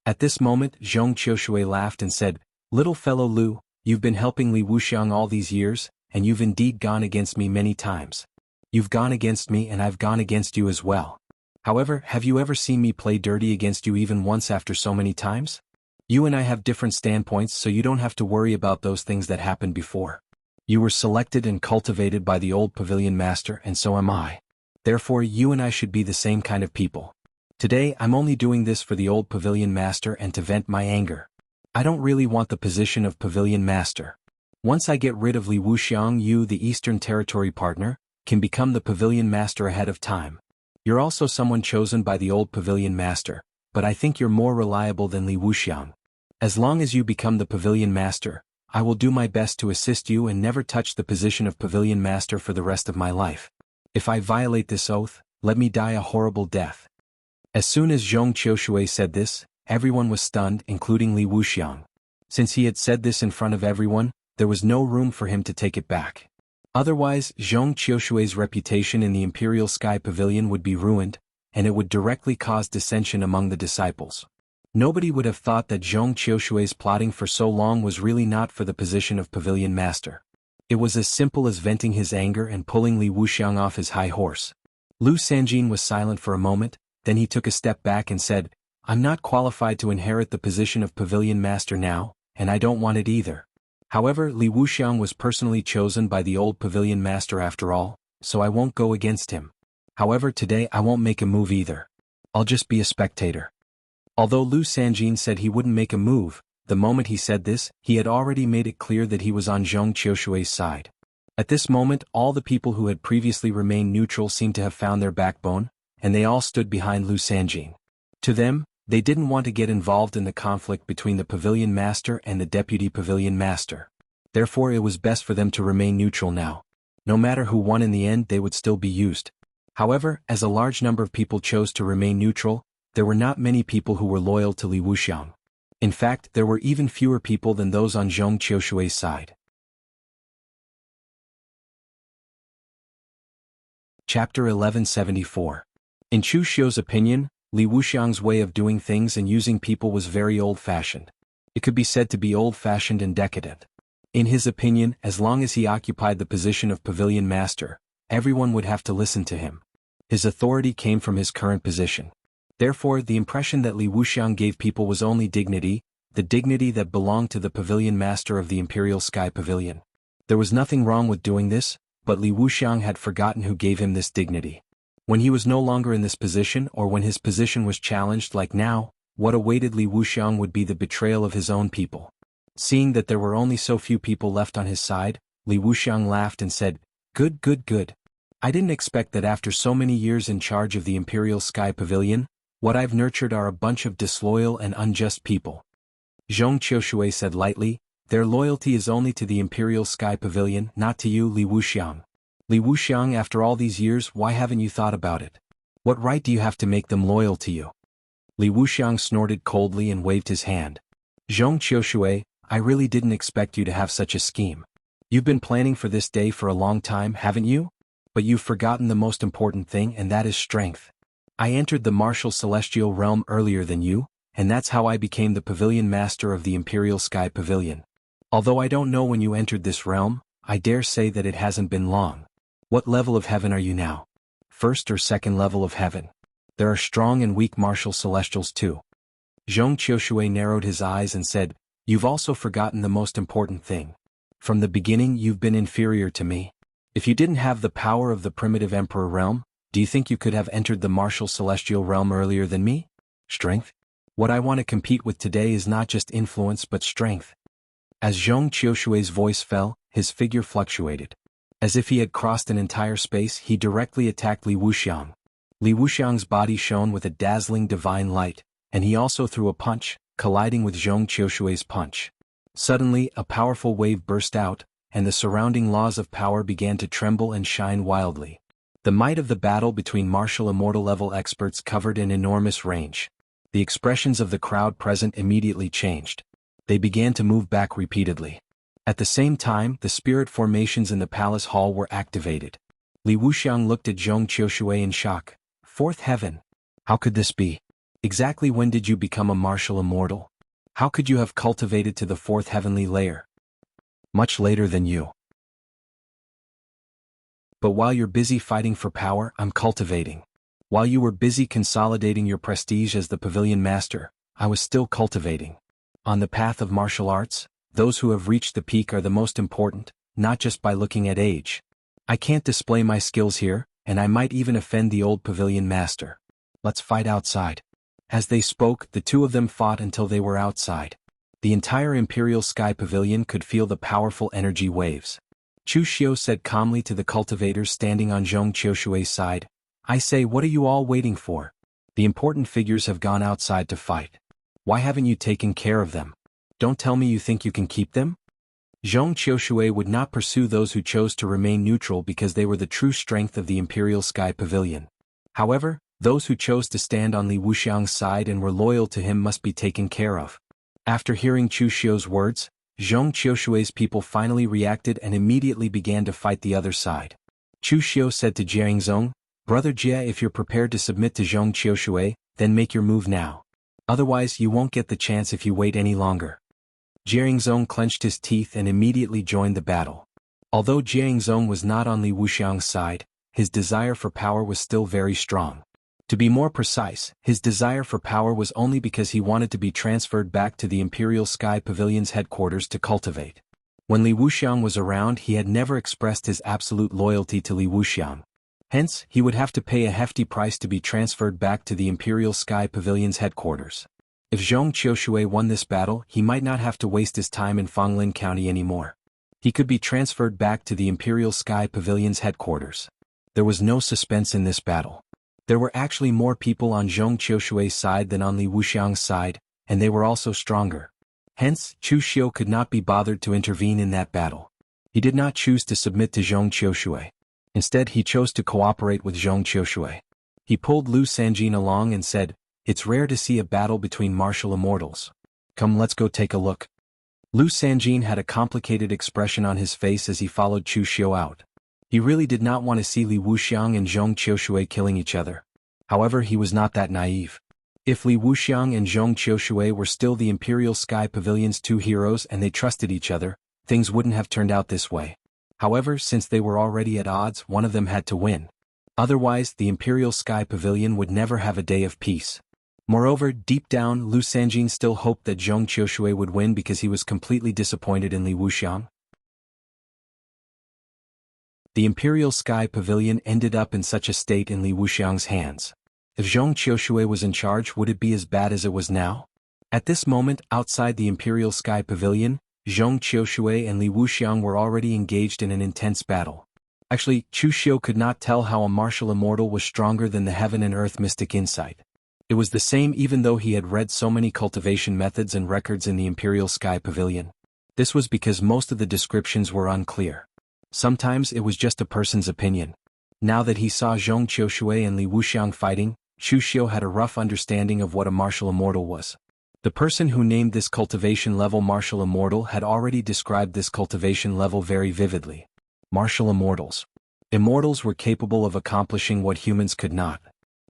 At this moment Zhong Qiushui laughed and said, "Little fellow Lu, you've been helping Li Wuxiang all these years, and you've indeed gone against me many times. You've gone against me and I've gone against you as well. However, have you ever seen me play dirty against you even once after so many times? You and I have different standpoints, so you don't have to worry about those things that happened before. You were selected and cultivated by the old Pavilion Master, and so am I. Therefore you and I should be the same kind of people. Today I'm only doing this for the old Pavilion Master and to vent my anger. I don't really want the position of Pavilion Master. Once I get rid of Li Wuxiang, you, the Eastern Territory partner, can become the Pavilion Master ahead of time. You're also someone chosen by the old Pavilion Master, but I think you're more reliable than Li Wuxiang. As long as you become the Pavilion Master, I will do my best to assist you and never touch the position of Pavilion Master for the rest of my life. If I violate this oath, let me die a horrible death." As soon as Zhong Qiushui said this, everyone was stunned, including Li Wuxiang. Since he had said this in front of everyone, there was no room for him to take it back. Otherwise, Zhong Qiushui's reputation in the Imperial Sky Pavilion would be ruined, and it would directly cause dissension among the disciples. Nobody would have thought that Zhong Qiushui's plotting for so long was really not for the position of Pavilion Master. It was as simple as venting his anger and pulling Li Wuxiang off his high horse. Lu Sanjin was silent for a moment, then he took a step back and said, "I'm not qualified to inherit the position of Pavilion Master now, and I don't want it either. However, Li Wuxiang was personally chosen by the old Pavilion Master after all, so I won't go against him. However, today I won't make a move either. I'll just be a spectator." Although Lu Sanjin said he wouldn't make a move, the moment he said this, he had already made it clear that he was on Zhong Qiushui's side. At this moment all the people who had previously remained neutral seemed to have found their backbone, and they all stood behind Lu Sanjin. To them, they didn't want to get involved in the conflict between the Pavilion Master and the Deputy Pavilion Master. Therefore it was best for them to remain neutral now. No matter who won in the end, they would still be used. However, as a large number of people chose to remain neutral, there were not many people who were loyal to Li Wuxiang. In fact, there were even fewer people than those on Zhong Qiushui's side. Chapter 1174. In Chu Xiu's opinion, Li Wuxiang's way of doing things and using people was very old-fashioned. It could be said to be old-fashioned and decadent. In his opinion, as long as he occupied the position of Pavilion Master, everyone would have to listen to him. His authority came from his current position. Therefore, the impression that Li Wuxiang gave people was only dignity, the dignity that belonged to the Pavilion Master of the Imperial Sky Pavilion. There was nothing wrong with doing this, but Li Wuxiang had forgotten who gave him this dignity. When he was no longer in this position, or when his position was challenged like now, what awaited Li Wuxiang would be the betrayal of his own people. Seeing that there were only so few people left on his side, Li Wuxiang laughed and said, "Good, good, good. I didn't expect that after so many years in charge of the Imperial Sky Pavilion, what I've nurtured are a bunch of disloyal and unjust people." Zhong Qiushui said lightly, "Their loyalty is only to the Imperial Sky Pavilion, not to you, Li Wuxiang. Li Wuxiang, after all these years, why haven't you thought about it? What right do you have to make them loyal to you?" Li Wuxiang snorted coldly and waved his hand. "Zhong Qiushui, I really didn't expect you to have such a scheme. You've been planning for this day for a long time, haven't you? But you've forgotten the most important thing, and that is strength. I entered the martial celestial realm earlier than you, and that's how I became the pavilion master of the Imperial Sky Pavilion. Although I don't know when you entered this realm, I dare say that it hasn't been long. What level of heaven are you now? First or second level of heaven? There are strong and weak martial celestials too. Zhong Qiushui narrowed his eyes and said, "You've also forgotten the most important thing. From the beginning you've been inferior to me. If you didn't have the power of the primitive emperor realm, do you think you could have entered the martial celestial realm earlier than me? Strength? What I want to compete with today is not just influence but strength." As Zhong Qiushui's voice fell, his figure fluctuated. As if he had crossed an entire space, he directly attacked Li Wuxiang. Li Wuxiang's body shone with a dazzling divine light, and he also threw a punch, colliding with Zhong Qiushui's punch. Suddenly, a powerful wave burst out, and the surrounding laws of power began to tremble and shine wildly. The might of the battle between martial immortal level experts covered an enormous range. The expressions of the crowd present immediately changed. They began to move back repeatedly. At the same time, the spirit formations in the palace hall were activated. Li Wuxiang looked at Zhong Qiushui in shock. Fourth heaven? How could this be? Exactly when did you become a martial immortal? How could you have cultivated to the fourth heavenly layer? Much later than you. But while you're busy fighting for power, I'm cultivating. While you were busy consolidating your prestige as the pavilion master, I was still cultivating. On the path of martial arts, those who have reached the peak are the most important, not just by looking at age. I can't display my skills here, and I might even offend the old pavilion master. Let's fight outside. As they spoke, the two of them fought until they were outside. The entire Imperial Sky Pavilion could feel the powerful energy waves. Chu Xiu said calmly to the cultivators standing on Zhong Qiushui's side, "I say, what are you all waiting for? The important figures have gone outside to fight. Why haven't you taken care of them? Don't tell me you think you can keep them?" Zhong Qiushui would not pursue those who chose to remain neutral because they were the true strength of the Imperial Sky Pavilion. However, those who chose to stand on Li Wuxiang's side and were loyal to him must be taken care of. After hearing Chu Xiu's words, Zhong Qiushui's people finally reacted and immediately began to fight the other side. Chu Xiu said to Jiangzong, "Brother Jia, if you're prepared to submit to Zhong Qiushui, then make your move now. Otherwise you won't get the chance if you wait any longer." Jiangzong clenched his teeth and immediately joined the battle. Although Jiangzong was not on Li Wuxiang's side, his desire for power was still very strong. To be more precise, his desire for power was only because he wanted to be transferred back to the Imperial Sky Pavilion's headquarters to cultivate. When Li Wuxiang was around, he had never expressed his absolute loyalty to Li Wuxiang. Hence, he would have to pay a hefty price to be transferred back to the Imperial Sky Pavilion's headquarters. If Zhong Qiushui won this battle, he might not have to waste his time in Fanglin County anymore. He could be transferred back to the Imperial Sky Pavilion's headquarters. There was no suspense in this battle. There were actually more people on Zhong Qiushui's side than on Li Wuxiang's side, and they were also stronger. Hence, Chu Xiu could not be bothered to intervene in that battle. He did not choose to submit to Zhong Qiushui. Instead, he chose to cooperate with Zhong Qiushui. He pulled Lu Sanjin along and said, "It's rare to see a battle between martial immortals. Come, let's go take a look." Lu Sanjin had a complicated expression on his face as he followed Chu Xiu out. He really did not want to see Li Wuxiang and Zhong Qiushui killing each other. However, he was not that naive. If Li Wuxiang and Zhong Qiushui were still the Imperial Sky Pavilion's two heroes and they trusted each other, things wouldn't have turned out this way. However, since they were already at odds, one of them had to win. Otherwise, the Imperial Sky Pavilion would never have a day of peace. Moreover, deep down, Lu Sanjin still hoped that Zhong Qiushui would win because he was completely disappointed in Li Wuxiang. The Imperial Sky Pavilion ended up in such a state in Li Wuxiang's hands. If Zhong Qiushui was in charge, would it be as bad as it was now? At this moment, outside the Imperial Sky Pavilion, Zhong Qiushui and Li Wuxiang were already engaged in an intense battle. Actually, Chu Xiu could not tell how a martial immortal was stronger than the heaven and earth mystic insight. It was the same even though he had read so many cultivation methods and records in the Imperial Sky Pavilion. This was because most of the descriptions were unclear. Sometimes it was just a person's opinion. Now that he saw Zhong Qiushui and Li Wuxiang fighting, Chu Xiu had a rough understanding of what a martial immortal was. The person who named this cultivation level martial immortal had already described this cultivation level very vividly. Martial immortals. Immortals were capable of accomplishing what humans could not.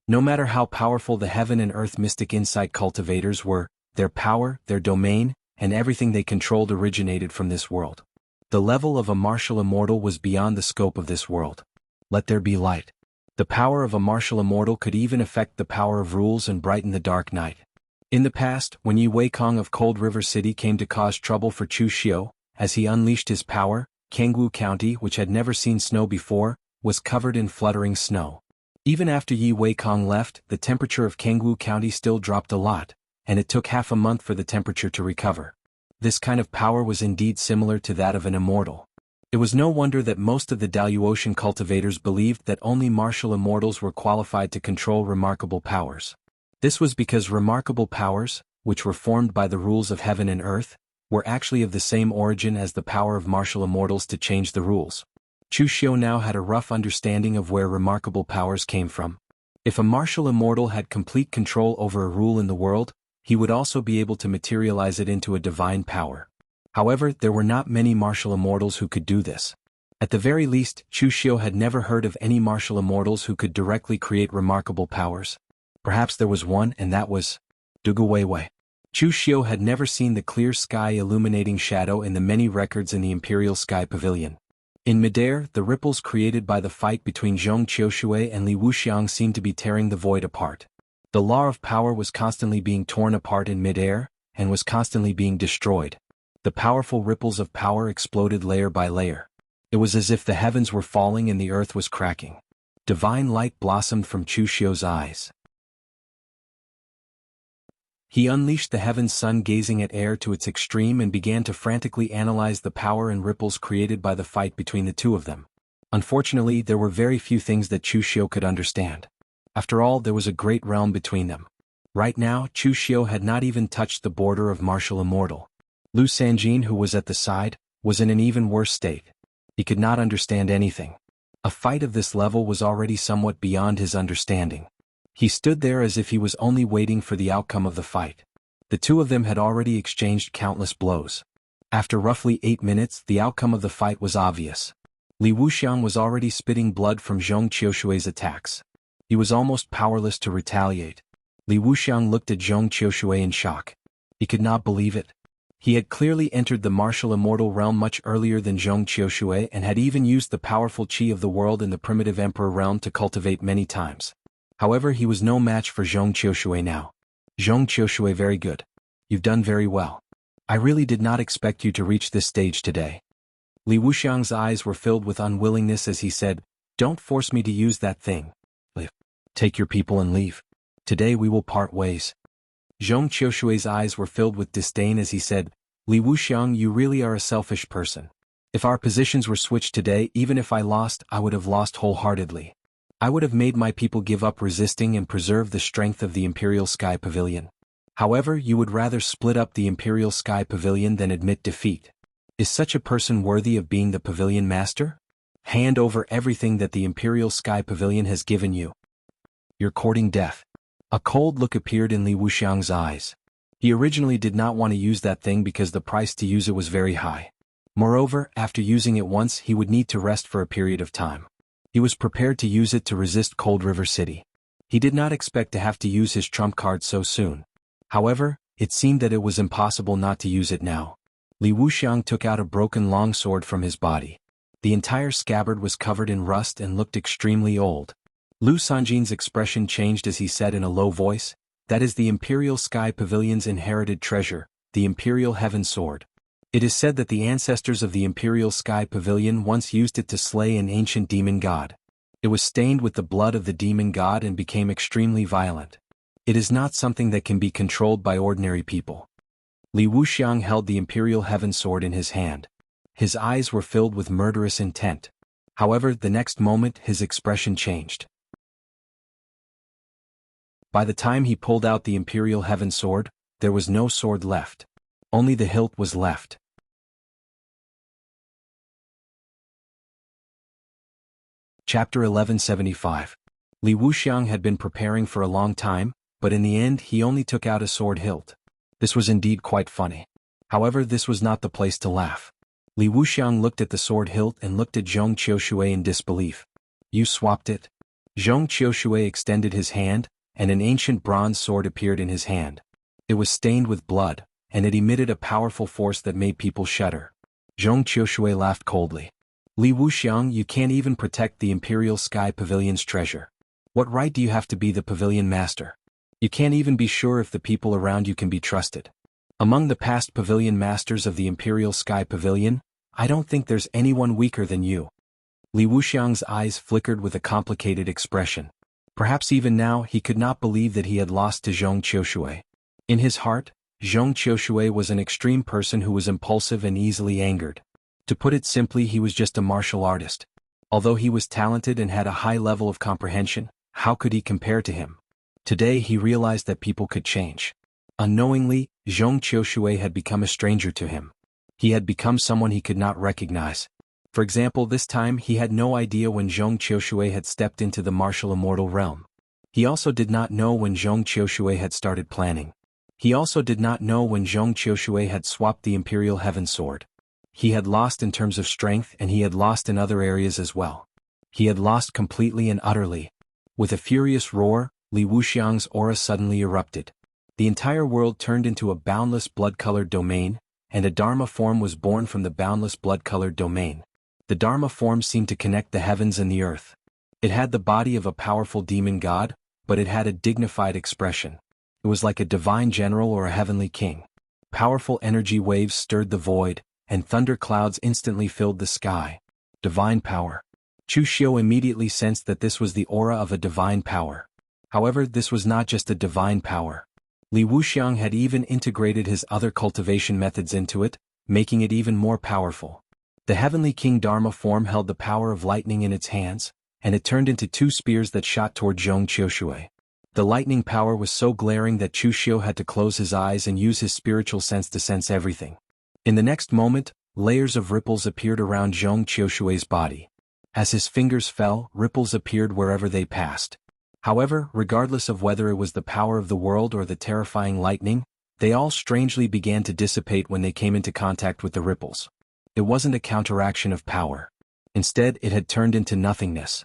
No matter how powerful the heaven and earth mystic insight cultivators were, their power, their domain, and everything they controlled originated from this world. The level of a martial immortal was beyond the scope of this world. Let there be light. The power of a martial immortal could even affect the power of rules and brighten the dark night. In the past, when Yi Weikong of Cold River City came to cause trouble for Chu Xiu, as he unleashed his power, Kangwu County, which had never seen snow before, was covered in fluttering snow. Even after Yi Weikong left, the temperature of Kangwu County still dropped a lot, and it took half a month for the temperature to recover. This kind of power was indeed similar to that of an immortal. It was no wonder that most of the Daluotian cultivators believed that only martial immortals were qualified to control remarkable powers. This was because remarkable powers, which were formed by the rules of heaven and earth, were actually of the same origin as the power of martial immortals to change the rules. Chu Xiu now had a rough understanding of where remarkable powers came from. If a martial immortal had complete control over a rule in the world, he would also be able to materialize it into a divine power. However, there were not many martial immortals who could do this. At the very least, Chu Xiu had never heard of any martial immortals who could directly create remarkable powers. Perhaps there was one, and that was Dugu Weiwei. Chu Xiu had never seen the clear sky illuminating shadow in the many records in the Imperial Sky Pavilion. In midair, the ripples created by the fight between Zhong Qiushui and Li Wuxiang seemed to be tearing the void apart. The law of power was constantly being torn apart in midair, and was constantly being destroyed. The powerful ripples of power exploded layer by layer. It was as if the heavens were falling and the earth was cracking. Divine light blossomed from Chu Xiu's eyes. He unleashed the heaven's sun gazing at air to its extreme and began to frantically analyze the power and ripples created by the fight between the two of them. Unfortunately, there were very few things that Chu Xiu could understand. After all, there was a great realm between them. Right now, Chu Xiu had not even touched the border of martial immortal. Lu Sanjin, who was at the side, was in an even worse state. He could not understand anything. A fight of this level was already somewhat beyond his understanding. He stood there as if he was only waiting for the outcome of the fight. The two of them had already exchanged countless blows. After roughly 8 minutes, the outcome of the fight was obvious. Li Wuxiang was already spitting blood from Zhong Qiushui's attacks. He was almost powerless to retaliate. Li Wuxiang looked at Zhong Qiushui in shock. He could not believe it. He had clearly entered the martial immortal realm much earlier than Zhong Qiushui and had even used the powerful qi of the world in the primitive emperor realm to cultivate many times. However, he was no match for Zhong Qiushui now. Zhong Qiushui, very good. You've done very well. I really did not expect you to reach this stage today. Li Wuxiang's eyes were filled with unwillingness as he said, "Don't force me to use that thing. Take your people and leave. Today we will part ways." Zhong Qiushui's eyes were filled with disdain as he said, "Li Wuxiang, you really are a selfish person. If our positions were switched today, even if I lost, I would have lost wholeheartedly. I would have made my people give up resisting and preserve the strength of the Imperial Sky Pavilion. However, you would rather split up the Imperial Sky Pavilion than admit defeat. Is such a person worthy of being the Pavilion Master? Hand over everything that the Imperial Sky Pavilion has given you. You're courting death." A cold look appeared in Li Wuxiang's eyes. He originally did not want to use that thing because the price to use it was very high. Moreover, after using it once, he would need to rest for a period of time. He was prepared to use it to resist Cold River City. He did not expect to have to use his trump card so soon. However, it seemed that it was impossible not to use it now. Li Wuxiang took out a broken longsword from his body. The entire scabbard was covered in rust and looked extremely old. Lu Sanjin's expression changed as he said in a low voice, "That is the Imperial Sky Pavilion's inherited treasure, the Imperial Heaven Sword. It is said that the ancestors of the Imperial Sky Pavilion once used it to slay an ancient demon god. It was stained with the blood of the demon god and became extremely violent. It is not something that can be controlled by ordinary people." Li Wuxiang held the Imperial Heaven Sword in his hand. His eyes were filled with murderous intent. However, the next moment his expression changed. By the time he pulled out the Imperial Heaven Sword, there was no sword left. Only the hilt was left. Chapter 1175. Li Wuxiang had been preparing for a long time, but in the end he only took out a sword hilt. This was indeed quite funny. However, this was not the place to laugh. Li Wuxiang looked at the sword hilt and looked at Zhong Qiushui in disbelief. You swapped it? Zhong Qiushui extended his hand, and an ancient bronze sword appeared in his hand. It was stained with blood, and it emitted a powerful force that made people shudder. Zhong Qiushui laughed coldly. Li Wuxiang, you can't even protect the Imperial Sky Pavilion's treasure. What right do you have to be the pavilion master? You can't even be sure if the people around you can be trusted. Among the past pavilion masters of the Imperial Sky Pavilion, I don't think there's anyone weaker than you. Li Wuxiang's eyes flickered with a complicated expression. Perhaps even now he could not believe that he had lost to Zhong Qiushui. In his heart, Zhong Qiushui was an extreme person who was impulsive and easily angered. To put it simply, he was just a martial artist. Although he was talented and had a high level of comprehension, how could he compare to him? Today he realized that people could change. Unknowingly, Zhong Qiushui had become a stranger to him. He had become someone he could not recognize. For example, this time he had no idea when Zhong Qiushui had stepped into the martial immortal realm. He also did not know when Zhong Qiushui had started planning. He also did not know when Zhong Qiushui had swapped the Imperial Heaven Sword. He had lost in terms of strength, and he had lost in other areas as well. He had lost completely and utterly. With a furious roar, Li Wuxiang's aura suddenly erupted. The entire world turned into a boundless blood-colored domain, and a Dharma form was born from the boundless blood-colored domain. The Dharma form seemed to connect the heavens and the earth. It had the body of a powerful demon god, but it had a dignified expression. It was like a divine general or a heavenly king. Powerful energy waves stirred the void, and thunder clouds instantly filled the sky. Divine power. Chu Xiu immediately sensed that this was the aura of a divine power. However, this was not just a divine power. Li Wuxiang had even integrated his other cultivation methods into it, making it even more powerful. The Heavenly King Dharma form held the power of lightning in its hands, and it turned into two spears that shot toward Zhong Qiushui. The lightning power was so glaring that Chu Xiu had to close his eyes and use his spiritual sense to sense everything. In the next moment, layers of ripples appeared around Zhong Qiushui's body. As his fingers fell, ripples appeared wherever they passed. However, regardless of whether it was the power of the world or the terrifying lightning, they all strangely began to dissipate when they came into contact with the ripples. It wasn't a counteraction of power. Instead, it had turned into nothingness.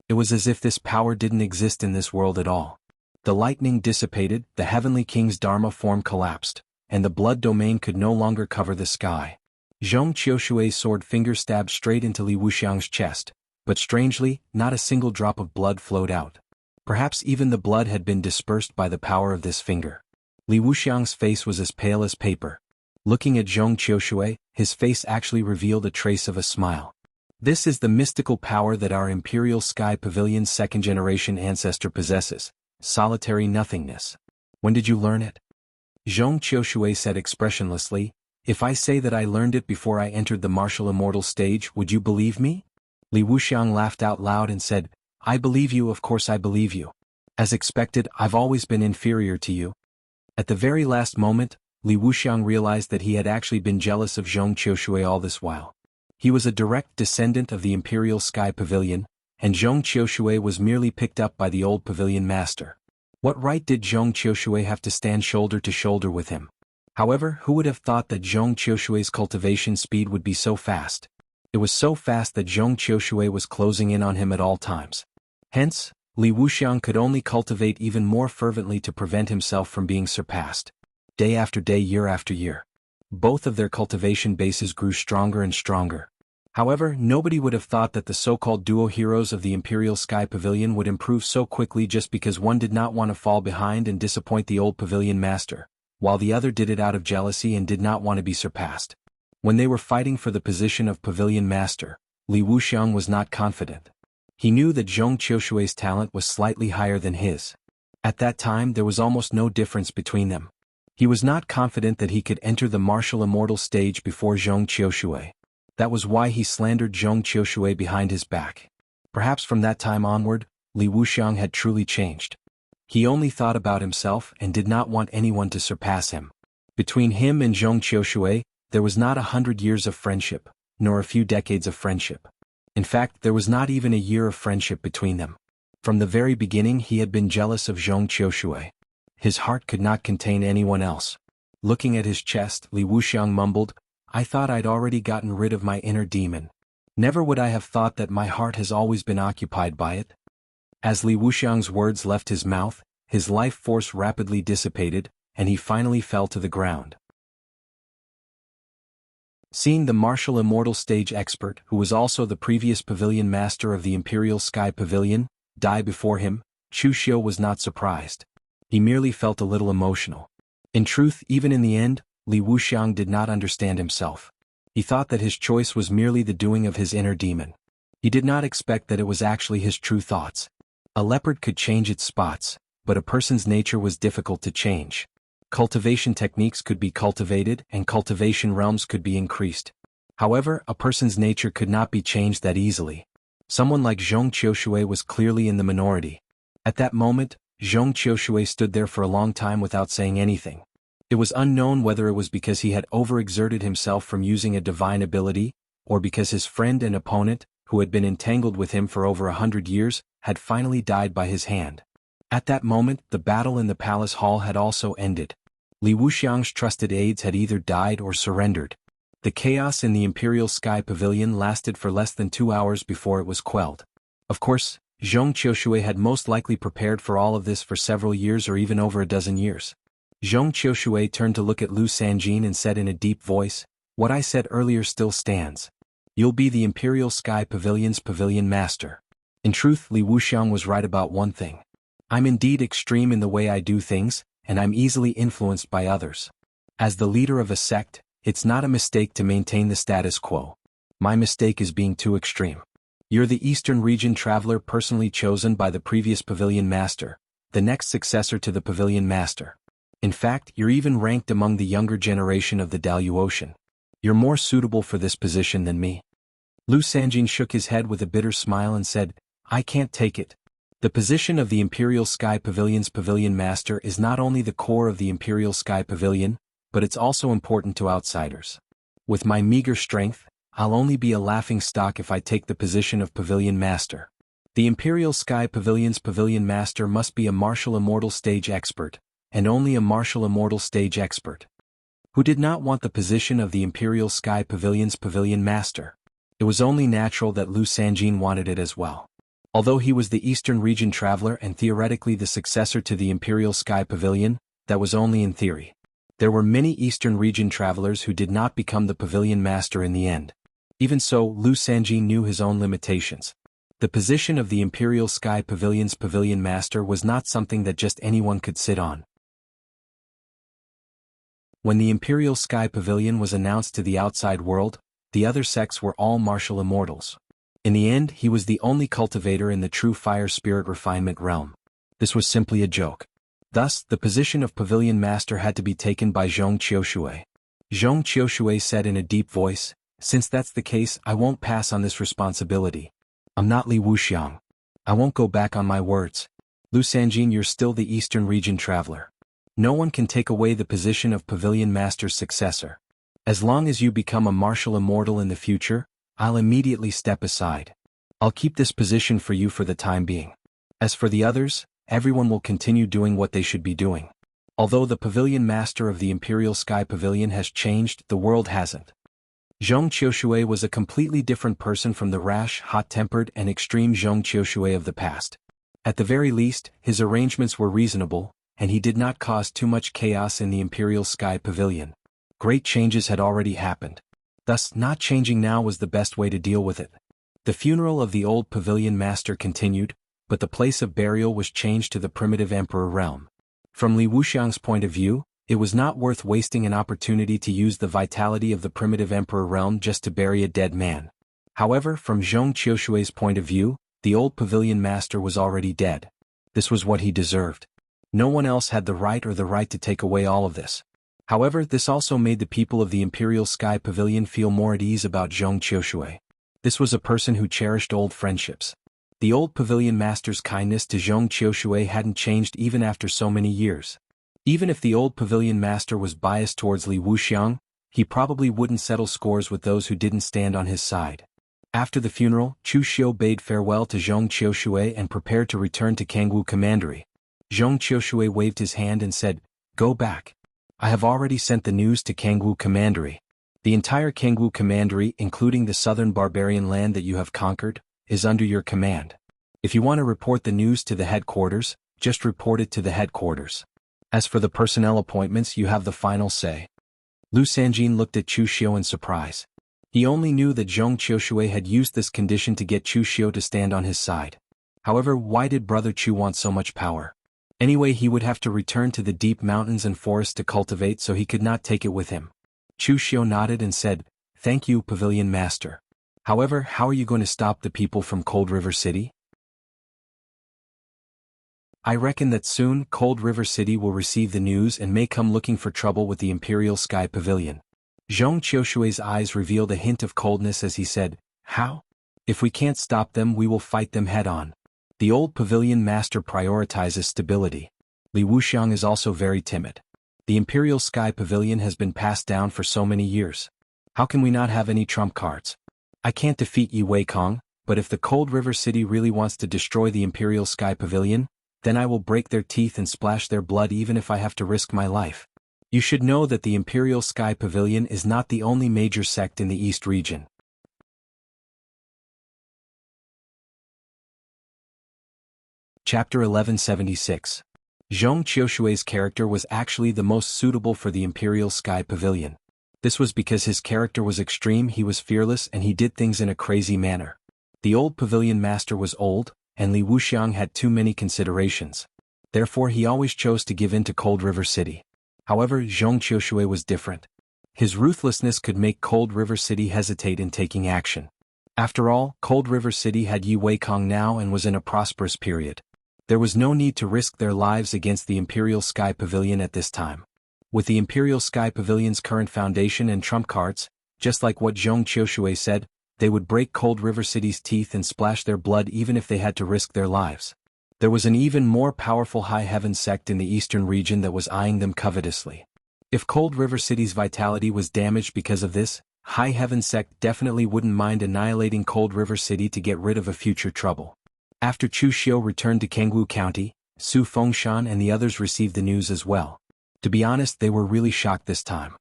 It was as if this power didn't exist in this world at all. The lightning dissipated, the Heavenly King's Dharma form collapsed, and the blood domain could no longer cover the sky. Zhong Qiushui's sword finger stabbed straight into Li Wuxiang's chest, but strangely, not a single drop of blood flowed out. Perhaps even the blood had been dispersed by the power of this finger. Li Wuxiang's face was as pale as paper. Looking at Zhong Qiushui, his face actually revealed a trace of a smile. This is the mystical power that our Imperial Sky Pavilion's second-generation ancestor possesses, solitary nothingness. When did you learn it? Zhong Qiushui said expressionlessly, if I say that I learned it before I entered the martial immortal stage, would you believe me? Li Wuxiang laughed out loud and said, I believe you, of course I believe you. As expected, I've always been inferior to you. At the very last moment, Li Wuxiang realized that he had actually been jealous of Zhong Qiushui all this while. He was a direct descendant of the Imperial Sky Pavilion, and Zhong Qiushui was merely picked up by the old pavilion master. What right did Zhong Qiushui have to stand shoulder to shoulder with him? However, who would have thought that Zhong Qiushui's cultivation speed would be so fast? It was so fast that Zhong Qiushui was closing in on him at all times. Hence, Li Wuxiang could only cultivate even more fervently to prevent himself from being surpassed. Day after day, year after year. Both of their cultivation bases grew stronger and stronger. However, nobody would have thought that the so-called duo heroes of the Imperial Sky Pavilion would improve so quickly just because one did not want to fall behind and disappoint the old pavilion master, while the other did it out of jealousy and did not want to be surpassed. When they were fighting for the position of pavilion master, Li Wuxiang was not confident. He knew that Zhong Qiushui's talent was slightly higher than his. At that time there was almost no difference between them. He was not confident that he could enter the martial immortal stage before Zhong Qiushui. That was why he slandered Zhong Qiushui behind his back. Perhaps from that time onward, Li Wuxiang had truly changed. He only thought about himself and did not want anyone to surpass him. Between him and Zhong Qiushui, there was not 100 years of friendship, nor a few decades of friendship. In fact, there was not even a year of friendship between them. From the very beginning he had been jealous of Zhong Qiushui. his heart could not contain anyone else. Looking at his chest, Li Wuxiang mumbled, "I thought I'd already gotten rid of my inner demon. Never would I have thought that my heart has always been occupied by it." As Li Wuxiang's words left his mouth, his life force rapidly dissipated, and he finally fell to the ground. Seeing the martial immortal stage expert, who was also the previous pavilion master of the Imperial Sky Pavilion, die before him, Chu Xiu was not surprised. He merely felt a little emotional. In truth, even in the end, Li Wuxiang did not understand himself. He thought that his choice was merely the doing of his inner demon. He did not expect that it was actually his true thoughts. A leopard could change its spots, but a person's nature was difficult to change. Cultivation techniques could be cultivated and cultivation realms could be increased. However, a person's nature could not be changed that easily. Someone like Zhong Qiushui was clearly in the minority. At that moment, Zhong Qiushui stood there for a long time without saying anything. It was unknown whether it was because he had overexerted himself from using a divine ability, or because his friend and opponent, who had been entangled with him for over 100 years, had finally died by his hand. At that moment, the battle in the palace hall had also ended. Li Wuxiang's trusted aides had either died or surrendered. The chaos in the Imperial Sky Pavilion lasted for less than 2 hours before it was quelled. Of course, Zhong Qiushui had most likely prepared for all of this for several years or even over a dozen years. Zhong Qiushui turned to look at Lu Sanjin and said in a deep voice, "What I said earlier still stands. You'll be the Imperial Sky Pavilion's pavilion master." In truth, Li Wuxiang was right about one thing. I'm indeed extreme in the way I do things, and I'm easily influenced by others. As the leader of a sect, it's not a mistake to maintain the status quo. My mistake is being too extreme. You're the Eastern Region traveler personally chosen by the previous pavilion master, the next successor to the pavilion master. In fact, you're even ranked among the younger generation of the Daluotian. You're more suitable for this position than me. Lu Sanjin shook his head with a bitter smile and said, "I can't take it. The position of the Imperial Sky Pavilion's pavilion master is not only the core of the Imperial Sky Pavilion, but it's also important to outsiders. With my meager strength, I'll only be a laughing stock if I take the position of pavilion master. The Imperial Sky Pavilion's pavilion master must be a martial immortal stage expert, and only a martial immortal stage expert. Who did not want the position of the Imperial Sky Pavilion's pavilion master? It was only natural that Lu Sanjin wanted it as well. Although he was the Eastern Region traveler and theoretically the successor to the Imperial Sky Pavilion, that was only in theory. There were many Eastern Region travelers who did not become the pavilion master in the end. Even so, Lu Sanjin knew his own limitations. The position of the Imperial Sky Pavilion's pavilion master was not something that just anyone could sit on. When the Imperial Sky Pavilion was announced to the outside world, the other sects were all martial immortals. In the end, he was the only cultivator in the true fire spirit refinement realm. This was simply a joke. Thus, the position of pavilion master had to be taken by Zhong Qiushui. Zhong Qiushui said in a deep voice, "Since that's the case, I won't pass on this responsibility. I'm not Li Wuxiang. I won't go back on my words. Lu Sanjin, you're still the Eastern Region traveler. No one can take away the position of pavilion master's successor. As long as you become a martial immortal in the future, I'll immediately step aside. I'll keep this position for you for the time being. As for the others, everyone will continue doing what they should be doing. Although the pavilion master of the Imperial Sky Pavilion has changed, the world hasn't." Zhong Qiushui was a completely different person from the rash, hot-tempered and extreme Zhong Qiushui of the past. At the very least, his arrangements were reasonable, and he did not cause too much chaos in the Imperial Sky Pavilion. Great changes had already happened. Thus, not changing now was the best way to deal with it. The funeral of the old pavilion master continued, but the place of burial was changed to the primitive emperor realm. From Li Wuxiang's point of view, it was not worth wasting an opportunity to use the vitality of the primitive emperor realm just to bury a dead man. However, from Zhong Qiushui's point of view, the old pavilion master was already dead. This was what he deserved. No one else had the right to take away all of this. However, this also made the people of the Imperial Sky Pavilion feel more at ease about Zhong Qiushui. This was a person who cherished old friendships. The old pavilion master's kindness to Zhong Qiushui hadn't changed even after so many years. Even if the old pavilion master was biased towards Li Wuxiang, he probably wouldn't settle scores with those who didn't stand on his side. After the funeral, Chu Xiu bade farewell to Zhong Qiushui and prepared to return to Kangwu Commandery. Zhong Qiushui waved his hand and said, "Go back. I have already sent the news to Kangwu Commandery. The entire Kangwu Commandery, including the southern barbarian land that you have conquered, is under your command. If you want to report the news to the headquarters, just report it to the headquarters. As for the personnel appointments, you have the final say." Lu Sanjin looked at Chu Xiu in surprise. He only knew that Zhong Qiushui had used this condition to get Chu Xiu to stand on his side. However, why did Brother Chu want so much power? Anyway, he would have to return to the deep mountains and forests to cultivate, so he could not take it with him. Chu Xiu nodded and said, "Thank you, Pavilion Master. However, how are you going to stop the people from Cold River City?" "I reckon that soon Cold River City will receive the news and may come looking for trouble with the Imperial Sky Pavilion." Zhong Qiushui's eyes revealed a hint of coldness as he said, "How? If we can't stop them, we will fight them head-on. The old Pavilion Master prioritizes stability. Li Wuxiang is also very timid. The Imperial Sky Pavilion has been passed down for so many years. How can we not have any trump cards? I can't defeat Yi Weikong, but if the Cold River City really wants to destroy the Imperial Sky Pavilion, then I will break their teeth and splash their blood even if I have to risk my life. You should know that the Imperial Sky Pavilion is not the only major sect in the East region." Chapter 1176. Zhong Qiushui's character was actually the most suitable for the Imperial Sky Pavilion. This was because his character was extreme, he was fearless, and he did things in a crazy manner. The old Pavilion Master was old, and Li Wuxiang had too many considerations. Therefore he always chose to give in to Cold River City. However, Zhong Qiushui was different. His ruthlessness could make Cold River City hesitate in taking action. After all, Cold River City had Yi Weikong now and was in a prosperous period. There was no need to risk their lives against the Imperial Sky Pavilion at this time. With the Imperial Sky Pavilion's current foundation and trump cards, just like what Zhong Qiushui said, they would break Cold River City's teeth and splash their blood even if they had to risk their lives. There was an even more powerful High Heaven sect in the eastern region that was eyeing them covetously. If Cold River City's vitality was damaged because of this, High Heaven sect definitely wouldn't mind annihilating Cold River City to get rid of a future trouble. After Chu Xiu returned to Kangwu County, Su Fengshan and the others received the news as well. To be honest, they were really shocked this time.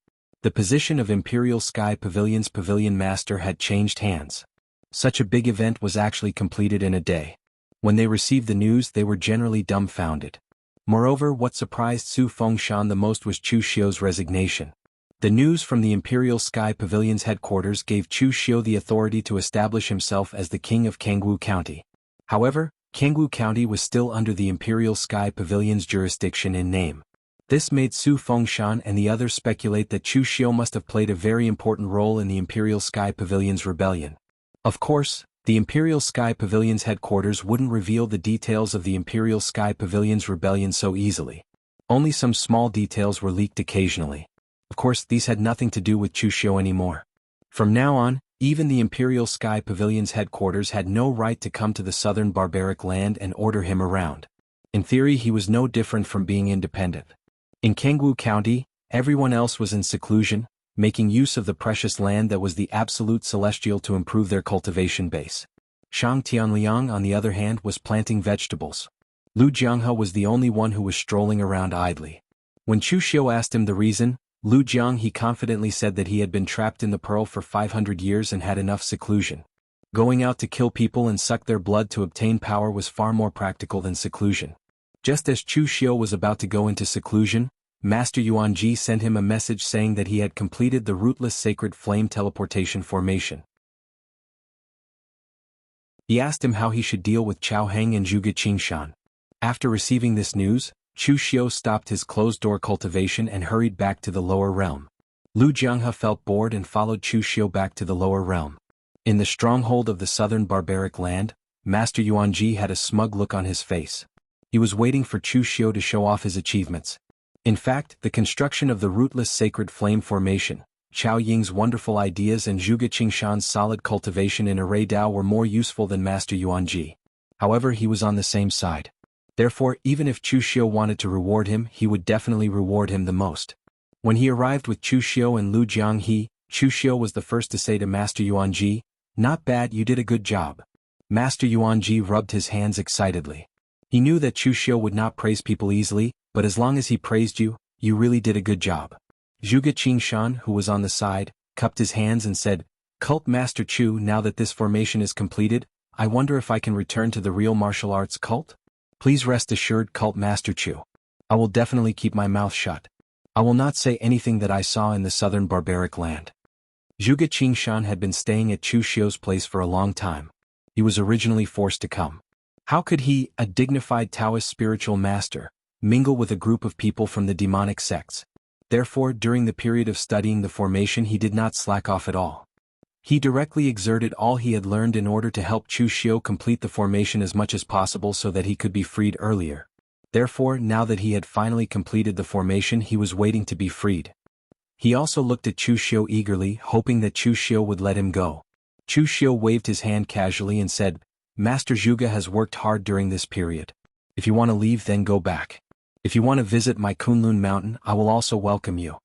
The position of Imperial Sky Pavilion's Pavilion Master had changed hands. Such a big event was actually completed in a day. When they received the news, they were generally dumbfounded. Moreover, what surprised Su Fengshan the most was Chu Xiu's resignation. The news from the Imperial Sky Pavilion's headquarters gave Chu Xiu the authority to establish himself as the king of Kangwu County. However, Kangwu County was still under the Imperial Sky Pavilion's jurisdiction in name. This made Su Fengshan and the others speculate that Chu Xiu must have played a very important role in the Imperial Sky Pavilion's rebellion. Of course, the Imperial Sky Pavilion's headquarters wouldn't reveal the details of the Imperial Sky Pavilion's rebellion so easily. Only some small details were leaked occasionally. Of course, these had nothing to do with Chu Xiu anymore. From now on, even the Imperial Sky Pavilion's headquarters had no right to come to the southern barbaric land and order him around. In theory, he was no different from being independent. In Kangwu County, everyone else was in seclusion, making use of the precious land that was the absolute celestial to improve their cultivation base. Shang Tianliang, on the other hand, was planting vegetables. Lu Jianghe was the only one who was strolling around idly. When Chu Xiu asked him the reason, Lu Jianghe confidently said that he had been trapped in the pearl for 500 years and had enough seclusion. Going out to kill people and suck their blood to obtain power was far more practical than seclusion. Just as Chu Xiu was about to go into seclusion, Master Yuanji sent him a message saying that he had completed the rootless sacred flame teleportation formation. He asked him how he should deal with Chao Heng and Zhuge Qingshan. After receiving this news, Chu Xiu stopped his closed-door cultivation and hurried back to the lower realm. Lu Jianghe felt bored and followed Chu Xiu back to the lower realm. In the stronghold of the southern barbaric land, Master Yuanji had a smug look on his face. He was waiting for Chu Xiu to show off his achievements. In fact, the construction of the rootless sacred flame formation, Chao Ying's wonderful ideas and Zhuge Qingshan's solid cultivation in Array Dao were more useful than Master Yuanji. However, he was on the same side. Therefore, even if Chu Xiu wanted to reward him, he would definitely reward him the most. When he arrived with Chu Xiu and Lu Jianghe, Chu Xiu was the first to say to Master Yuanji, "Not bad, you did a good job." Master Yuanji rubbed his hands excitedly. He knew that Chu Xiu would not praise people easily, but as long as he praised you, you really did a good job. Zhuge Qingshan, who was on the side, cupped his hands and said, Cult Master Chu, now that this formation is completed, I wonder if I can return to the real martial arts cult? Please rest assured, Cult Master Chu. I will definitely keep my mouth shut. I will not say anything that I saw in the southern barbaric land. Zhuge Qingshan had been staying at Chu Xiu's place for a long time. He was originally forced to come. How could he, a dignified Taoist spiritual master, mingle with a group of people from the demonic sects? Therefore, during the period of studying the formation, he did not slack off at all. He directly exerted all he had learned in order to help Chu Xiu complete the formation as much as possible so that he could be freed earlier. Therefore, now that he had finally completed the formation, he was waiting to be freed. He also looked at Chu Xiu eagerly, hoping that Chu Xiu would let him go. Chu Xiu waved his hand casually and said, Master Zhuge has worked hard during this period. If you want to leave, then go back. If you want to visit my Kunlun mountain, I will also welcome you.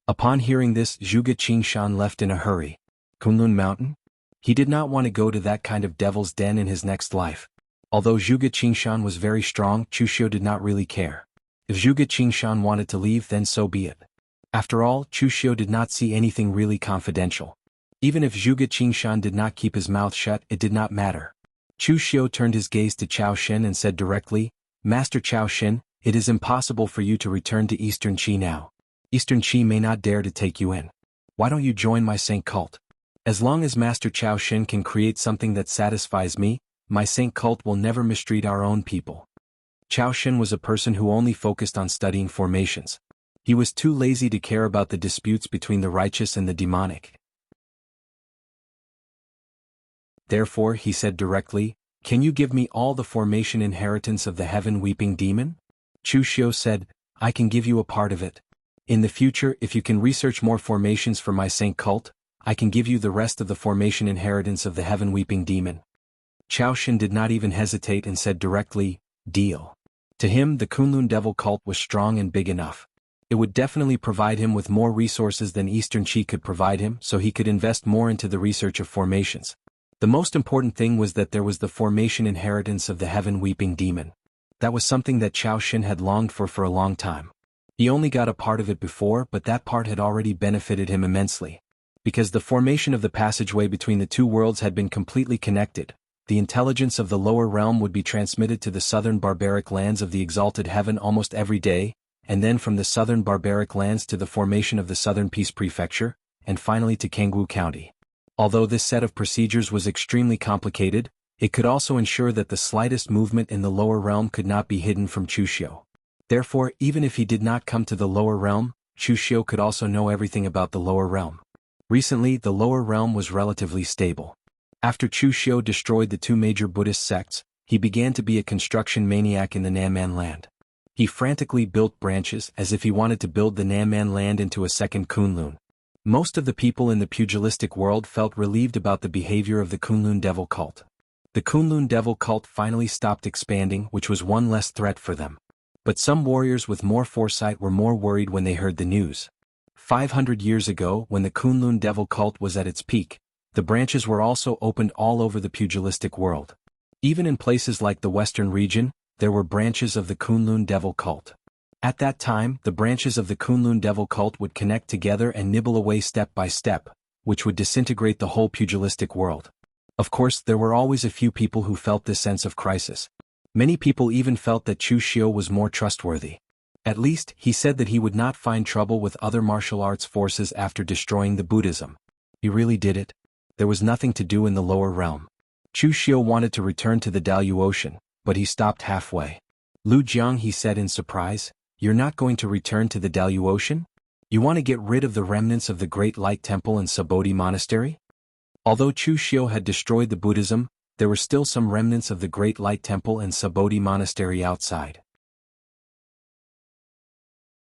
Upon hearing this, Zhuge Qingshan left in a hurry. Kunlun mountain? He did not want to go to that kind of devil's den in his next life. Although Zhuge Qingshan was very strong, Chu Xiu did not really care. If Zhuge Qingshan wanted to leave, then so be it. After all, Chu Xiu did not see anything really confidential. Even if Zhuge Qingshan did not keep his mouth shut, it did not matter. Chu Xiu turned his gaze to Cao Shen and said directly, Master Cao Shen, it is impossible for you to return to Eastern Qi now. Eastern Qi may not dare to take you in. Why don't you join my Saint cult? As long as Master Cao Shen can create something that satisfies me, my Saint cult will never mistreat our own people. Cao Shen was a person who only focused on studying formations. He was too lazy to care about the disputes between the righteous and the demonic. Therefore, he said directly, Can you give me all the formation inheritance of the heaven-weeping demon? Chu Xiu said, I can give you a part of it. In the future, if you can research more formations for my Saint cult, I can give you the rest of the formation inheritance of the heaven-weeping demon. Cao Shen did not even hesitate and said directly, Deal. To him, the Kunlun devil cult was strong and big enough. It would definitely provide him with more resources than Eastern Qi could provide him, so he could invest more into the research of formations. The most important thing was that there was the formation inheritance of the heaven-weeping demon. That was something that Cao Shen had longed for a long time. He only got a part of it before, but that part had already benefited him immensely. Because the formation of the passageway between the two worlds had been completely connected, the intelligence of the lower realm would be transmitted to the southern barbaric lands of the exalted heaven almost every day, and then from the southern barbaric lands to the formation of the Southern Peace Prefecture, and finally to Kangwu County. Although this set of procedures was extremely complicated, it could also ensure that the slightest movement in the lower realm could not be hidden from Chu Xiu. Therefore, even if he did not come to the lower realm, Chu Xiu could also know everything about the lower realm. Recently, the lower realm was relatively stable. After Chu Xiu destroyed the two major Buddhist sects, he began to be a construction maniac in the Nanman land. He frantically built branches as if he wanted to build the Nanman land into a second Kunlun. Most of the people in the pugilistic world felt relieved about the behavior of the Kunlun devil cult. The Kunlun devil cult finally stopped expanding, which was one less threat for them. But some warriors with more foresight were more worried when they heard the news. 500 years ago, when the Kunlun devil cult was at its peak, the branches were also opened all over the pugilistic world. Even in places like the Western region, there were branches of the Kunlun devil cult. At that time, the branches of the Kunlun devil cult would connect together and nibble away step by step, which would disintegrate the whole pugilistic world. Of course, there were always a few people who felt this sense of crisis. Many people even felt that Chu Xiu was more trustworthy. At least, he said that he would not find trouble with other martial arts forces after destroying the Buddhism. He really did it. There was nothing to do in the lower realm. Chu Xiu wanted to return to the Dalu Ocean, but he stopped halfway. Lu Jiang, he said in surprise, You're not going to return to the Dalu Ocean? You want to get rid of the remnants of the Great Light Temple and Sabodhi Monastery? Although Chu Xiu had destroyed the Buddhism, there were still some remnants of the Great Light Temple and Sabodhi Monastery outside.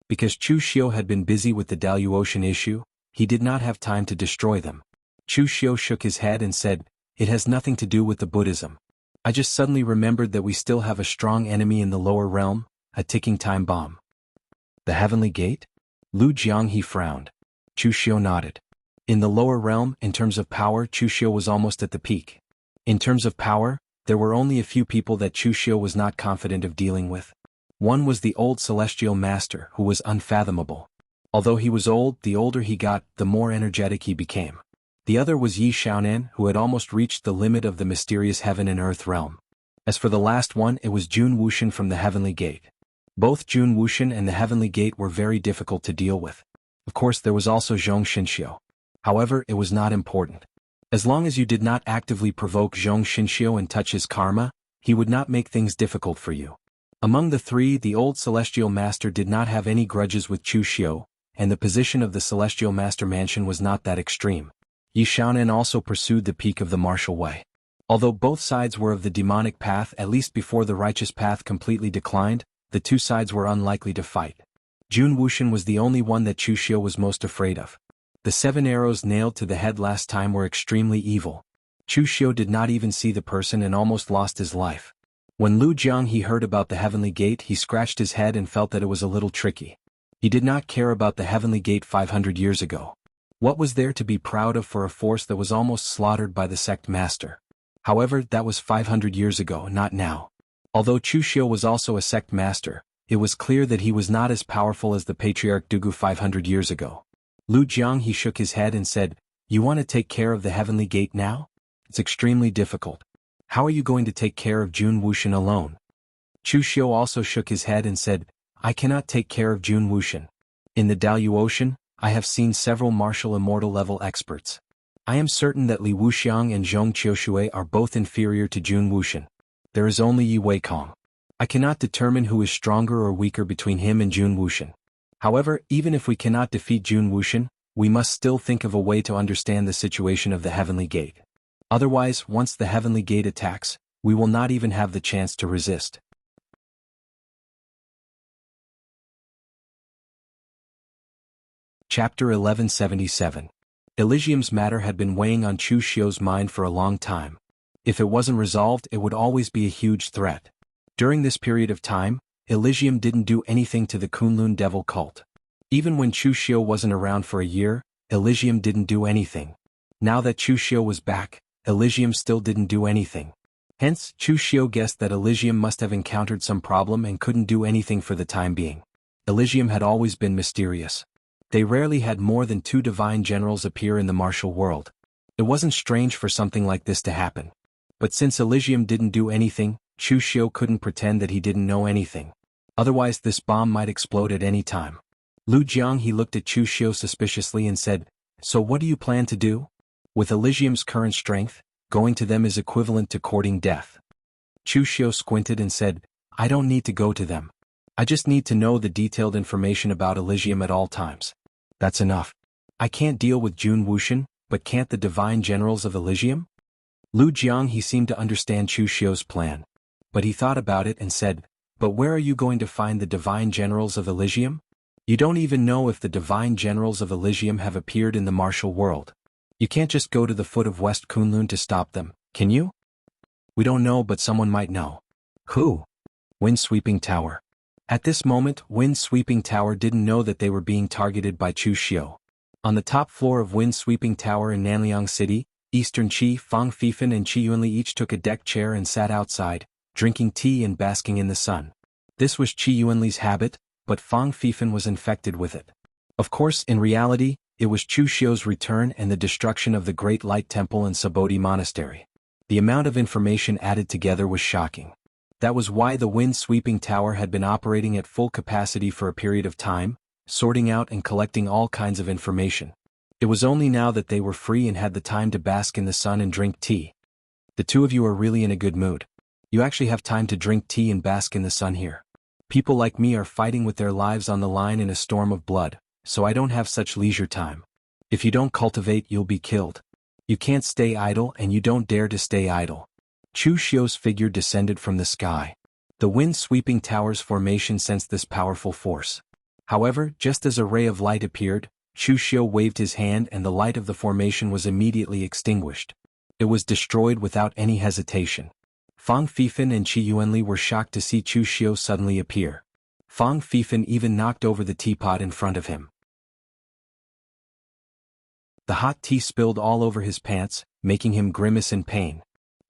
Because Chu Xiu had been busy with the Dalu Ocean issue, he did not have time to destroy them. Chu Xiu shook his head and said, It has nothing to do with the Buddhism. I just suddenly remembered that we still have a strong enemy in the lower realm, a ticking time bomb. The Heavenly Gate? Lu Jiang, he frowned. Chu Xiu nodded. In the lower realm, in terms of power, Chu Xiu was almost at the peak. In terms of power, there were only a few people that Chu Xiu was not confident of dealing with. One was the old celestial master, who was unfathomable. Although he was old, the older he got, the more energetic he became. The other was Yi Xiaonan, who had almost reached the limit of the mysterious heaven and earth realm. As for the last one, it was Jun Wuxian from the Heavenly Gate. Both Jun Wuxian and the Heavenly Gate were very difficult to deal with. Of course, there was also Zhong Xinxiu. However, it was not important. As long as you did not actively provoke Zhong Xinxiu and touch his karma, he would not make things difficult for you. Among the three, the old celestial master did not have any grudges with Chu Xiu, and the position of the celestial master mansion was not that extreme. Yi Xiaonan also pursued the peak of the martial way. Although both sides were of the demonic path, at least before the righteous path completely declined, the two sides were unlikely to fight. Jun Wuxian was the only one that Chu Xiu was most afraid of. The 7 arrows nailed to the head last time were extremely evil. Chu Xiu did not even see the person and almost lost his life. When Lu Jiang heard about the Heavenly Gate, he scratched his head and felt that it was a little tricky. He did not care about the Heavenly Gate 500 years ago. What was there to be proud of for a force that was almost slaughtered by the sect master? However, that was 500 years ago, not now. Although Chu Xiu was also a sect master, it was clear that he was not as powerful as the Patriarch Dugu 500 years ago. Lu Jiang shook his head and said, "You want to take care of the Heavenly Gate now? It's extremely difficult. How are you going to take care of Jun Wuxian alone?" Chu Xiu also shook his head and said, "I cannot take care of Jun Wuxian. In the Dalyu Ocean, I have seen several martial immortal level experts. I am certain that Li Wuxiang and Zhong Qiushui are both inferior to Jun Wuxian. There is only Yi Weikong. I cannot determine who is stronger or weaker between him and Jun Wuxian. However, even if we cannot defeat Jun Wuxian, we must still think of a way to understand the situation of the Heavenly Gate. Otherwise, once the Heavenly Gate attacks, we will not even have the chance to resist." Chapter 1177. Elysium's matter had been weighing on Chu Xiu's mind for a long time. If it wasn't resolved, it would always be a huge threat. During this period of time, Elysium didn't do anything to the Kunlun devil cult. Even when Chu Xiu wasn't around for a year, Elysium didn't do anything. Now that Chu Xiu was back, Elysium still didn't do anything. Hence, Chu Xiu guessed that Elysium must have encountered some problem and couldn't do anything for the time being. Elysium had always been mysterious. They rarely had more than 2 divine generals appear in the martial world. It wasn't strange for something like this to happen. But since Elysium didn't do anything, Chu Xiu couldn't pretend that he didn't know anything. Otherwise this bomb might explode at any time. Lu Jiang looked at Chu Xiu suspiciously and said, "So what do you plan to do? With Elysium's current strength, going to them is equivalent to courting death." Chu Xiu squinted and said, "I don't need to go to them. I just need to know the detailed information about Elysium at all times. That's enough. I can't deal with Jun Wuxian, but can't the divine generals of Elysium?" Lu Jiang seemed to understand Chu Xiu's plan. But he thought about it and said, "But where are you going to find the divine generals of Elysium? You don't even know if the divine generals of Elysium have appeared in the martial world. You can't just go to the foot of West Kunlun to stop them, can you?" "We don't know, but someone might know." "Who?" "Wind-sweeping tower." At this moment, Wind-sweeping tower didn't know that they were being targeted by Chu Xiu. On the top floor of Wind-sweeping tower in Nanliang City, Eastern Qi, Fang Fifan and Qi Yunli each took a deck chair and sat outside, drinking tea and basking in the sun. This was Qi Yunli's habit, but Fang Fifan was infected with it. Of course, in reality, it was Chu Xiu's return and the destruction of the Great Light Temple and Sabodhi Monastery. The amount of information added together was shocking. That was why the wind-sweeping tower had been operating at full capacity for a period of time, sorting out and collecting all kinds of information. It was only now that they were free and had the time to bask in the sun and drink tea. "The two of you are really in a good mood. You actually have time to drink tea and bask in the sun here. People like me are fighting with their lives on the line in a storm of blood, so I don't have such leisure time. If you don't cultivate, you'll be killed. You can't stay idle and you don't dare to stay idle." Chu Xiu's figure descended from the sky. The wind-sweeping tower's formation sensed this powerful force. However, just as a ray of light appeared, Chu Xiu waved his hand and the light of the formation was immediately extinguished. It was destroyed without any hesitation. Fang Fifan and Qi Yuanli were shocked to see Chu Xiu suddenly appear. Fang Fifan even knocked over the teapot in front of him. The hot tea spilled all over his pants, making him grimace in pain.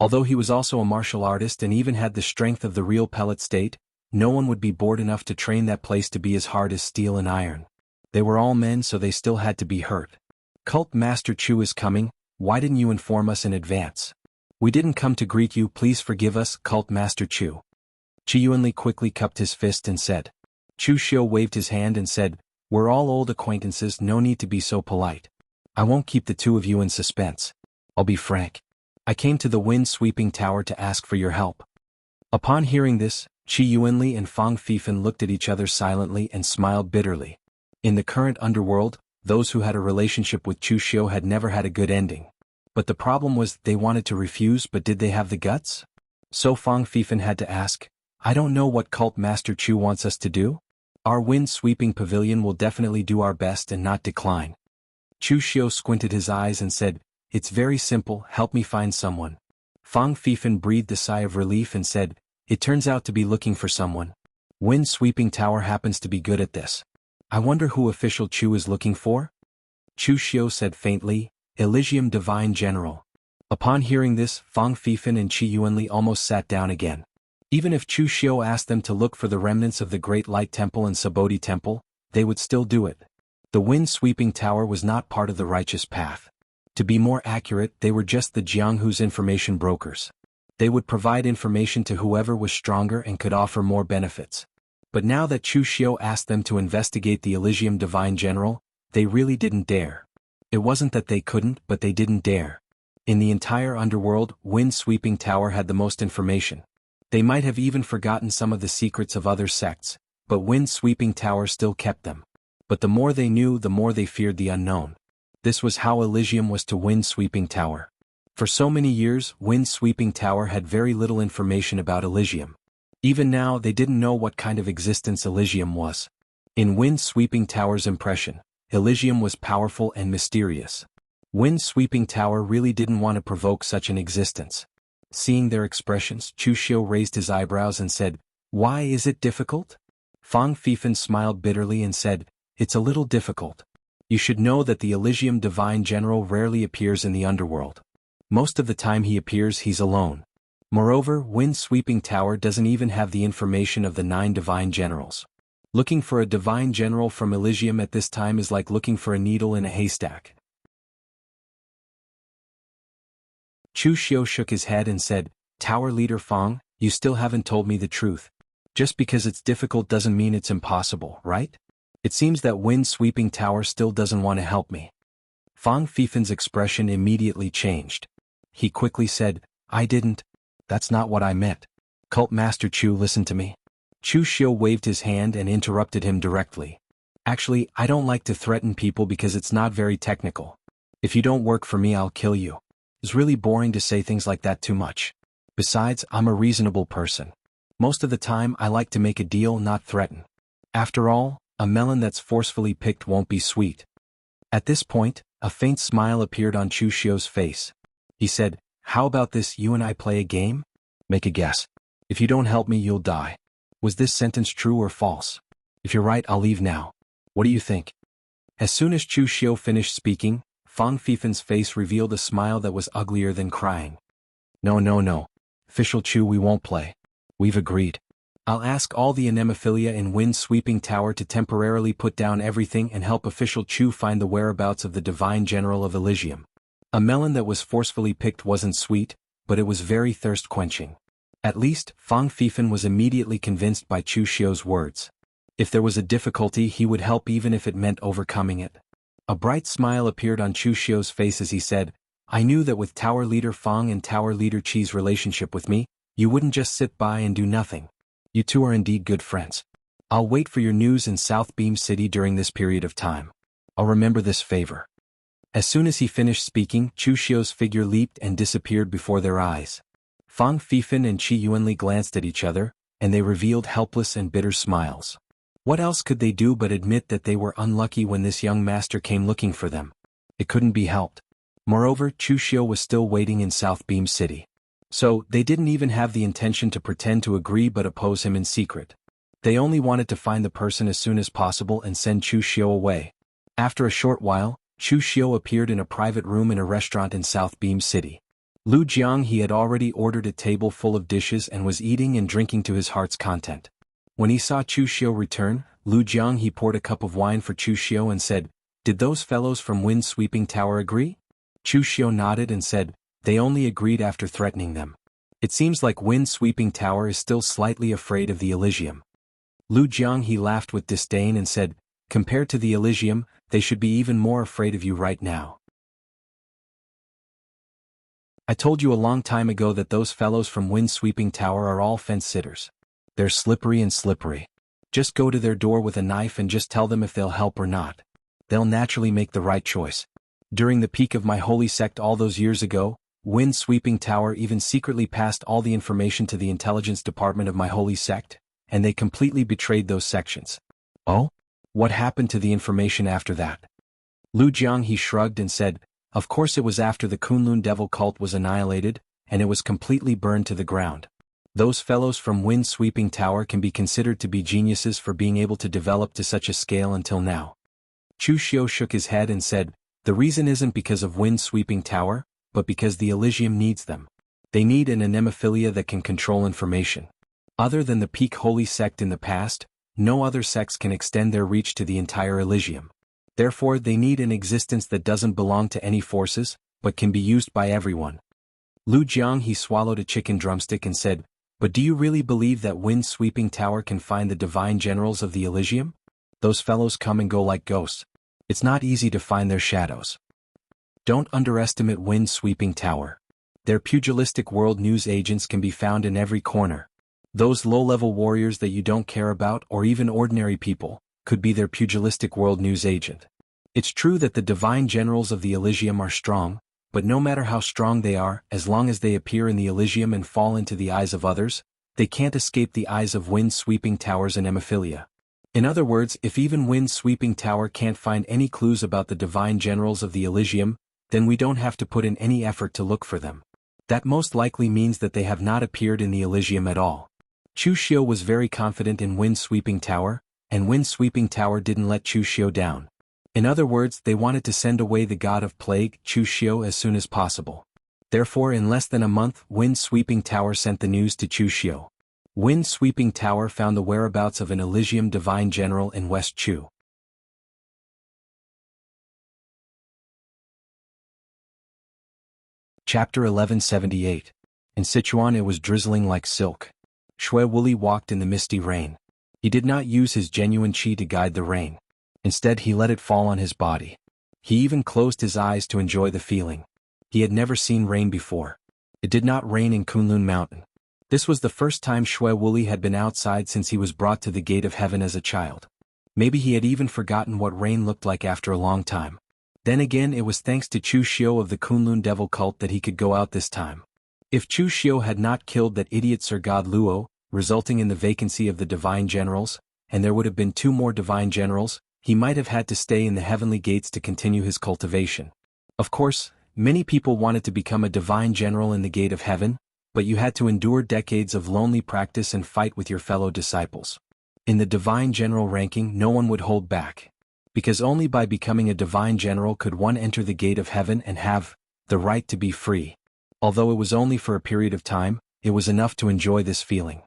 Although he was also a martial artist and even had the strength of the real pellet state, no one would be bored enough to train that place to be as hard as steel and iron. They were all men, so they still had to be hurt. Cult Master Chu is coming. Why didn't you inform us in advance? We didn't come to greet you, please forgive us, Cult Master Chu. Qi Yuanli quickly cupped his fist and said. Chu Xiu waved his hand and said, we're all old acquaintances, no need to be so polite. I won't keep the two of you in suspense. I'll be frank. I came to the wind-sweeping tower to ask for your help. Upon hearing this, Qi Yuanli and Fang Fifan looked at each other silently and smiled bitterly. In the current underworld, those who had a relationship with Chu Xiu had never had a good ending. But the problem was they wanted to refuse, but did they have the guts? So Fang Fifan had to ask, I don't know what Cult Master Chu wants us to do. Our wind-sweeping pavilion will definitely do our best and not decline. Chu Xiu squinted his eyes and said, it's very simple, help me find someone. Fang Fifan breathed a sigh of relief and said, it turns out to be looking for someone. Wind-sweeping tower happens to be good at this. I wonder who official Chu is looking for? Chu Xiu said faintly, Elysium Divine General. Upon hearing this, Fang Fifan and Qi Yuanli almost sat down again. Even if Chu Xiu asked them to look for the remnants of the Great Light Temple and Sabodhi Temple, they would still do it. The wind-sweeping tower was not part of the righteous path. To be more accurate, they were just the Jianghu's information brokers. They would provide information to whoever was stronger and could offer more benefits. But now that Chu Xiu asked them to investigate the Elysium Divine General, they really didn't dare. It wasn't that they couldn't, but they didn't dare. In the entire underworld, Wind-Sweeping Tower had the most information. They might have even forgotten some of the secrets of other sects, but Wind-Sweeping Tower still kept them. But the more they knew, the more they feared the unknown. This was how Elysium was to Wind-Sweeping Tower. For so many years, Wind-Sweeping Tower had very little information about Elysium. Even now, they didn't know what kind of existence Elysium was. In Wind-Sweeping Tower's impression, Elysium was powerful and mysterious. Wind-Sweeping Tower really didn't want to provoke such an existence. Seeing their expressions, Chu Xiu raised his eyebrows and said, why is it difficult? Fang Fifan smiled bitterly and said, it's a little difficult. You should know that the Elysium Divine General rarely appears in the underworld. Most of the time he appears, he's alone. Moreover, Wind-Sweeping Tower doesn't even have the information of the 9 Divine Generals. Looking for a Divine General from Elysium at this time is like looking for a needle in a haystack. Chu Xiu shook his head and said, Tower Leader Fang, you still haven't told me the truth. Just because it's difficult doesn't mean it's impossible, right? It seems that Wind-Sweeping Tower still doesn't want to help me. Fang Fifan's expression immediately changed. He quickly said, I didn't. That's not what I meant. Cult Master Chu, listen to me. Chu Xiu waved his hand and interrupted him directly. Actually, I don't like to threaten people because it's not very technical. If you don't work for me, I'll kill you. It's really boring to say things like that too much. Besides, I'm a reasonable person. Most of the time, I like to make a deal, not threaten. After all, a melon that's forcefully picked won't be sweet. At this point, a faint smile appeared on Chu Xiu's face. He said, how about this, you and I play a game? Make a guess. If you don't help me, you'll die. Was this sentence true or false? If you're right, I'll leave now. What do you think? As soon as Chu Xiu finished speaking, Fang Fifan's face revealed a smile that was uglier than crying. No. Official Chu, we won't play. We've agreed. I'll ask all the anemophilia in Wind-Sweeping Tower to temporarily put down everything and help official Chu find the whereabouts of the Divine General of Elysium. A melon that was forcefully picked wasn't sweet, but it was very thirst-quenching. At least, Fang Fifan was immediately convinced by Chu Xiu's words. If there was a difficulty, he would help even if it meant overcoming it. A bright smile appeared on Chu Xiu's face as he said, I knew that with Tower Leader Fang and Tower Leader Qi's relationship with me, you wouldn't just sit by and do nothing. You two are indeed good friends. I'll wait for your news in South Beam City during this period of time. I'll remember this favor. As soon as he finished speaking, Chu Xiu's figure leaped and disappeared before their eyes. Fang Fifan and Qi Yuanli glanced at each other, and they revealed helpless and bitter smiles. What else could they do but admit that they were unlucky when this young master came looking for them? It couldn't be helped. Moreover, Chu Xiu was still waiting in South Beam City. So, they didn't even have the intention to pretend to agree but oppose him in secret. They only wanted to find the person as soon as possible and send Chu Xiu away. After a short while, Chu Xiu appeared in a private room in a restaurant in South Beam City. Lu Jiang he had already ordered a table full of dishes and was eating and drinking to his heart's content. When he saw Chu Xiu return, Lu Jiang he poured a cup of wine for Chu Xiu and said, "Did those fellows from Wind Sweeping Tower agree?" Chu Xiu nodded and said, "They only agreed after threatening them. It seems like Wind Sweeping Tower is still slightly afraid of the Elysium." Lu Jiang he laughed with disdain and said, "Compared to the Elysium, they should be even more afraid of you right now. I told you a long time ago that those fellows from Wind Sweeping Tower are all fence-sitters. They're slippery and slippery. Just go to their door with a knife and just tell them if they'll help or not. They'll naturally make the right choice. During the peak of my holy sect all those years ago, Wind Sweeping Tower even secretly passed all the information to the intelligence department of my holy sect, and they completely betrayed those sections." "Oh? What happened to the information after that?" Lu Jiang he shrugged and said, "Of course it was after the Kunlun devil cult was annihilated, and it was completely burned to the ground. Those fellows from Wind Sweeping Tower can be considered to be geniuses for being able to develop to such a scale until now." Chu Xiu shook his head and said, "The reason isn't because of Wind Sweeping Tower, but because the Elysium needs them. They need an anemophilia that can control information. Other than the peak holy sect in the past, no other sects can extend their reach to the entire Elysium. Therefore they need an existence that doesn't belong to any forces, but can be used by everyone." Lu Jiang he swallowed a chicken drumstick and said, "But do you really believe that Wind Sweeping Tower can find the divine generals of the Elysium? Those fellows come and go like ghosts. It's not easy to find their shadows. Don't underestimate Wind Sweeping Tower. Their pugilistic world news agents can be found in every corner. Those low-level warriors that you don't care about or even ordinary people, could be their pugilistic world news agent. It's true that the divine generals of the Elysium are strong, but no matter how strong they are, as long as they appear in the Elysium and fall into the eyes of others, they can't escape the eyes of Wind Sweeping Tower's anemophilia. In other words, if even Wind Sweeping Tower can't find any clues about the divine generals of the Elysium, then we don't have to put in any effort to look for them. That most likely means that they have not appeared in the Elysium at all." Chu Xiu was very confident in Wind Sweeping Tower, and Wind Sweeping Tower didn't let Chu Xiu down. In other words, they wanted to send away the god of plague, Chu Xiu, as soon as possible. Therefore in less than a month, Wind Sweeping Tower sent the news to Chu Xiu. Wind Sweeping Tower found the whereabouts of an Elysium divine general in West Chu. Chapter 1178. In Sichuan it was drizzling like silk. Shui Wuli walked in the misty rain. He did not use his genuine qi to guide the rain. Instead he let it fall on his body. He even closed his eyes to enjoy the feeling. He had never seen rain before. It did not rain in Kunlun Mountain. This was the first time Shui Wuli had been outside since he was brought to the gate of heaven as a child. Maybe he had even forgotten what rain looked like after a long time. Then again it was thanks to Chu Xiu of the Kunlun devil cult that he could go out this time. If Chu Xiu had not killed that idiot Sir God Luo, resulting in the vacancy of the divine generals, and there would have been 2 more divine generals, he might have had to stay in the heavenly gates to continue his cultivation. Of course, many people wanted to become a divine general in the gate of heaven, but you had to endure decades of lonely practice and fight with your fellow disciples. In the divine general ranking no one would hold back. Because only by becoming a divine general could one enter the gate of heaven and have the right to be free. Although it was only for a period of time, it was enough to enjoy this feeling.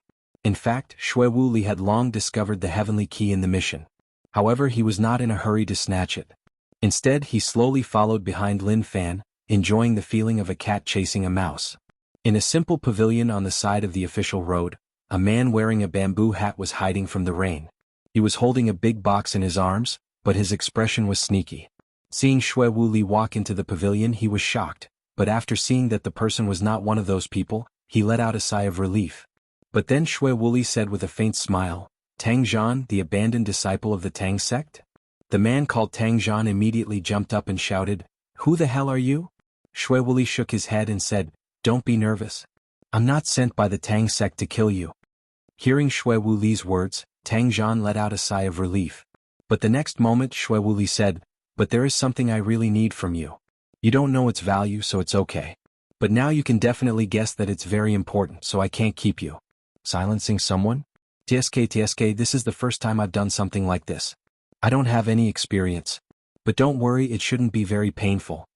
In fact, Shui Wuli had long discovered the heavenly key in the mission. However, he was not in a hurry to snatch it. Instead, he slowly followed behind Lin Fan, enjoying the feeling of a cat chasing a mouse. In a simple pavilion on the side of the official road, a man wearing a bamboo hat was hiding from the rain. He was holding a big box in his arms, but his expression was sneaky. Seeing Shui Wuli walk into the pavilion he was shocked, but after seeing that the person was not one of those people, he let out a sigh of relief. But then Shui Wuli said with a faint smile, "Tang Zhan, the abandoned disciple of the Tang sect?" The man called Tang Zhan immediately jumped up and shouted, "Who the hell are you?" Shui Wuli shook his head and said, "Don't be nervous. I'm not sent by the Tang sect to kill you." Hearing Shui Wuli's words, Tang Zhan let out a sigh of relief. But the next moment Shui Wuli said, "But there is something I really need from you. You don't know its value, so it's okay. But now you can definitely guess that it's very important, so I can't keep you." Silencing someone? TSK, this is the first time I've done something like this. I don't have any experience. But don't worry, it shouldn't be very painful.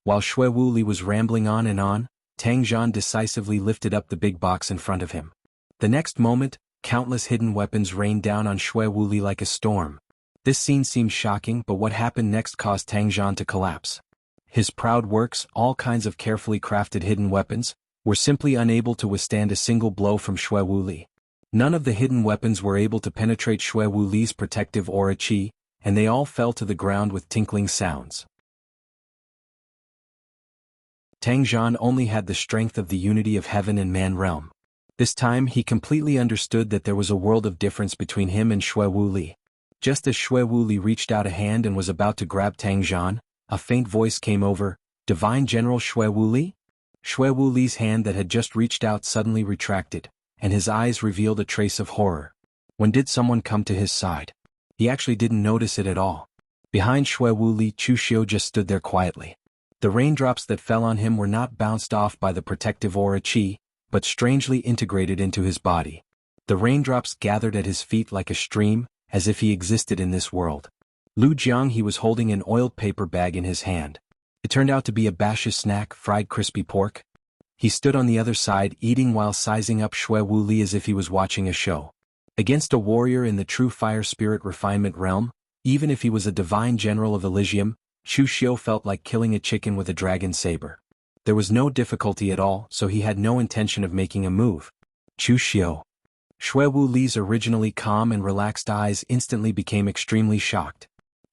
While Shui Wuli was rambling on and on, Tang Jian decisively lifted up the big box in front of him. The next moment, countless hidden weapons rained down on Xue Wuli like a storm. This scene seemed shocking, but what happened next caused Tang Jian to collapse. His proud works, all kinds of carefully crafted hidden weapons, were simply unable to withstand a single blow from Xue Wuli. None of the hidden weapons were able to penetrate Xue Wuli's protective aura qi, and they all fell to the ground with tinkling sounds. Tang Jian only had the strength of the unity of heaven and man realm. This time he completely understood that there was a world of difference between him and Xue Wuli. Just as Xue Wuli reached out a hand and was about to grab Tang Jian, a faint voice came over, "Divine General Xue Wuli?" Xue Wuli's hand that had just reached out suddenly retracted, and his eyes revealed a trace of horror. When did someone come to his side? He actually didn't notice it at all. Behind Xue Wuli, Chu Xiu just stood there quietly. The raindrops that fell on him were not bounced off by the protective aura qi, but strangely integrated into his body. The raindrops gathered at his feet like a stream, as if he existed in this world. Lu Jiang, he was holding an oiled paper bag in his hand. It turned out to be a Basha's snack, fried crispy pork. He stood on the other side eating while sizing up Xue Wuli as if he was watching a show. Against a warrior in the true fire spirit refinement realm, even if he was a divine general of Elysium, Chu Xiu felt like killing a chicken with a dragon saber. There was no difficulty at all, so he had no intention of making a move. Chu Xiu. Xue Wuli's originally calm and relaxed eyes instantly became extremely shocked.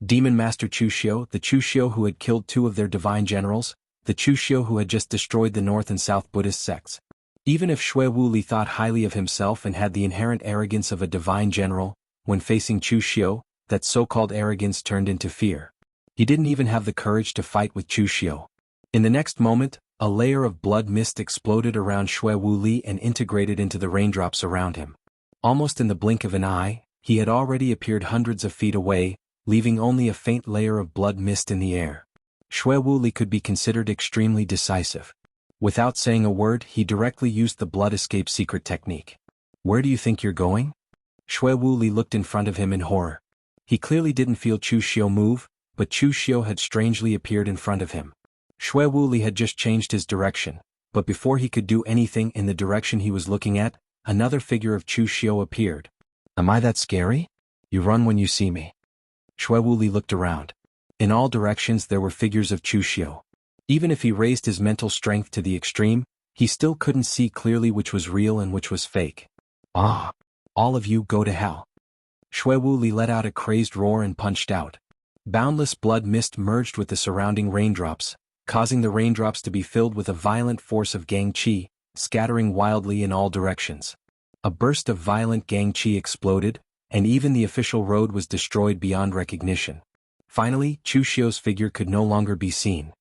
Demon Master Chu Xiu, the Chu Xiu who had killed two of their divine generals, the Chu Xiu who had just destroyed the North and South Buddhist sects. Even if Xue Wuli thought highly of himself and had the inherent arrogance of a divine general, when facing Chu Xiu, that so-called arrogance turned into fear. He didn't even have the courage to fight with Chu Xiu. In the next moment, a layer of blood mist exploded around Xue Wuli and integrated into the raindrops around him. Almost in the blink of an eye, he had already appeared hundreds of feet away, leaving only a faint layer of blood mist in the air. Xue Wuli could be considered extremely decisive. Without saying a word, he directly used the blood escape secret technique. "Where do you think you're going?" Xue Wuli looked in front of him in horror. He clearly didn't feel Chu Xiu move, but Chu Xiu had strangely appeared in front of him. Xue Wuli had just changed his direction, but before he could do anything in the direction he was looking at, another figure of Chu Xiu appeared. "Am I that scary? You run when you see me." Xue Wuli looked around. In all directions there were figures of Chu Xiu. Even if he raised his mental strength to the extreme, he still couldn't see clearly which was real and which was fake. "Ah! All of you go to hell." Xue Wuli let out a crazed roar and punched out. Boundless blood mist merged with the surrounding raindrops, causing the raindrops to be filled with a violent force of gang qi, scattering wildly in all directions. A burst of violent gang qi exploded, and even the official road was destroyed beyond recognition. Finally, Chu Xiu's figure could no longer be seen.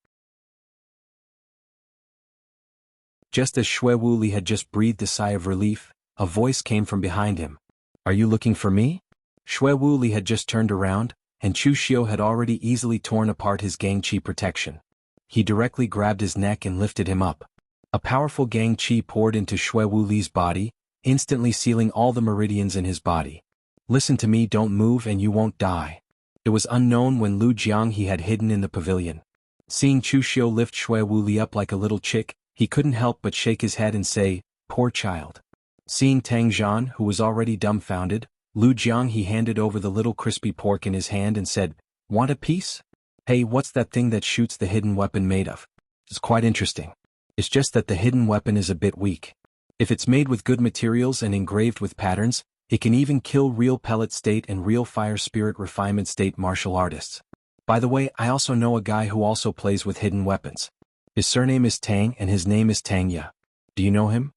Just as Xue Wuli had just breathed a sigh of relief, a voice came from behind him. "Are you looking for me?" Xue Wuli had just turned around, and Chu Xiu had already easily torn apart his gang qi protection. He directly grabbed his neck and lifted him up. A powerful gang qi poured into Xue Wuli's body, instantly sealing all the meridians in his body. "Listen to me, don't move and you won't die." It was unknown when Lu Jiang he had hidden in the pavilion. Seeing Chu Xiu lift Xue Wuli up like a little chick, he couldn't help but shake his head and say, "Poor child." Seeing Tang Jian, who was already dumbfounded, Lu Jiang he handed over the little crispy pork in his hand and said, "Want a piece? Hey, what's that thing that shoots the hidden weapon made of? It's quite interesting. It's just that the hidden weapon is a bit weak. If it's made with good materials and engraved with patterns, it can even kill real pellet state and real fire spirit refinement state martial artists. By the way, I also know a guy who also plays with hidden weapons. His surname is Tang and his name is Tang Ya. Do you know him?"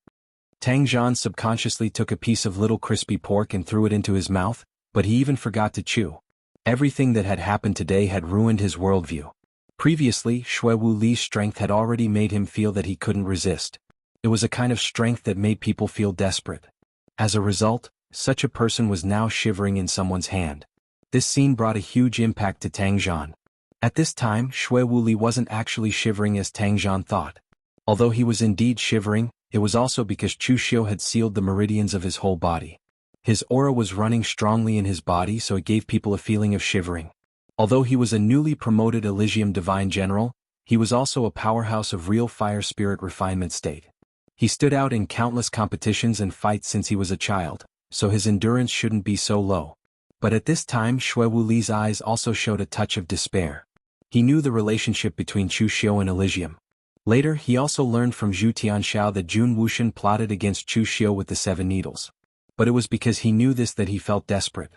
Tang Jian subconsciously took a piece of little crispy pork and threw it into his mouth, but he even forgot to chew. Everything that had happened today had ruined his worldview. Previously, Xue Wuli's strength had already made him feel that he couldn't resist. It was a kind of strength that made people feel desperate. As a result, such a person was now shivering in someone's hand. This scene brought a huge impact to Tang Jian. At this time, Xue Wuli wasn't actually shivering as Tang Jian thought. Although he was indeed shivering, it was also because Chu Xiu had sealed the meridians of his whole body. His aura was running strongly in his body, so it gave people a feeling of shivering. Although he was a newly promoted Elysium Divine General, He was also a powerhouse of real fire spirit refinement state. He stood out in countless competitions and fights since he was a child, so his endurance shouldn't be so low. But at this time Xue Wuli's eyes also showed a touch of despair. He knew the relationship between Chu Xiu and Elysium. Later he also learned from Zhu Tianxiao that Jun Wuxian plotted against Chu Xiu with the 7 needles. But it was because he knew this that he felt desperate.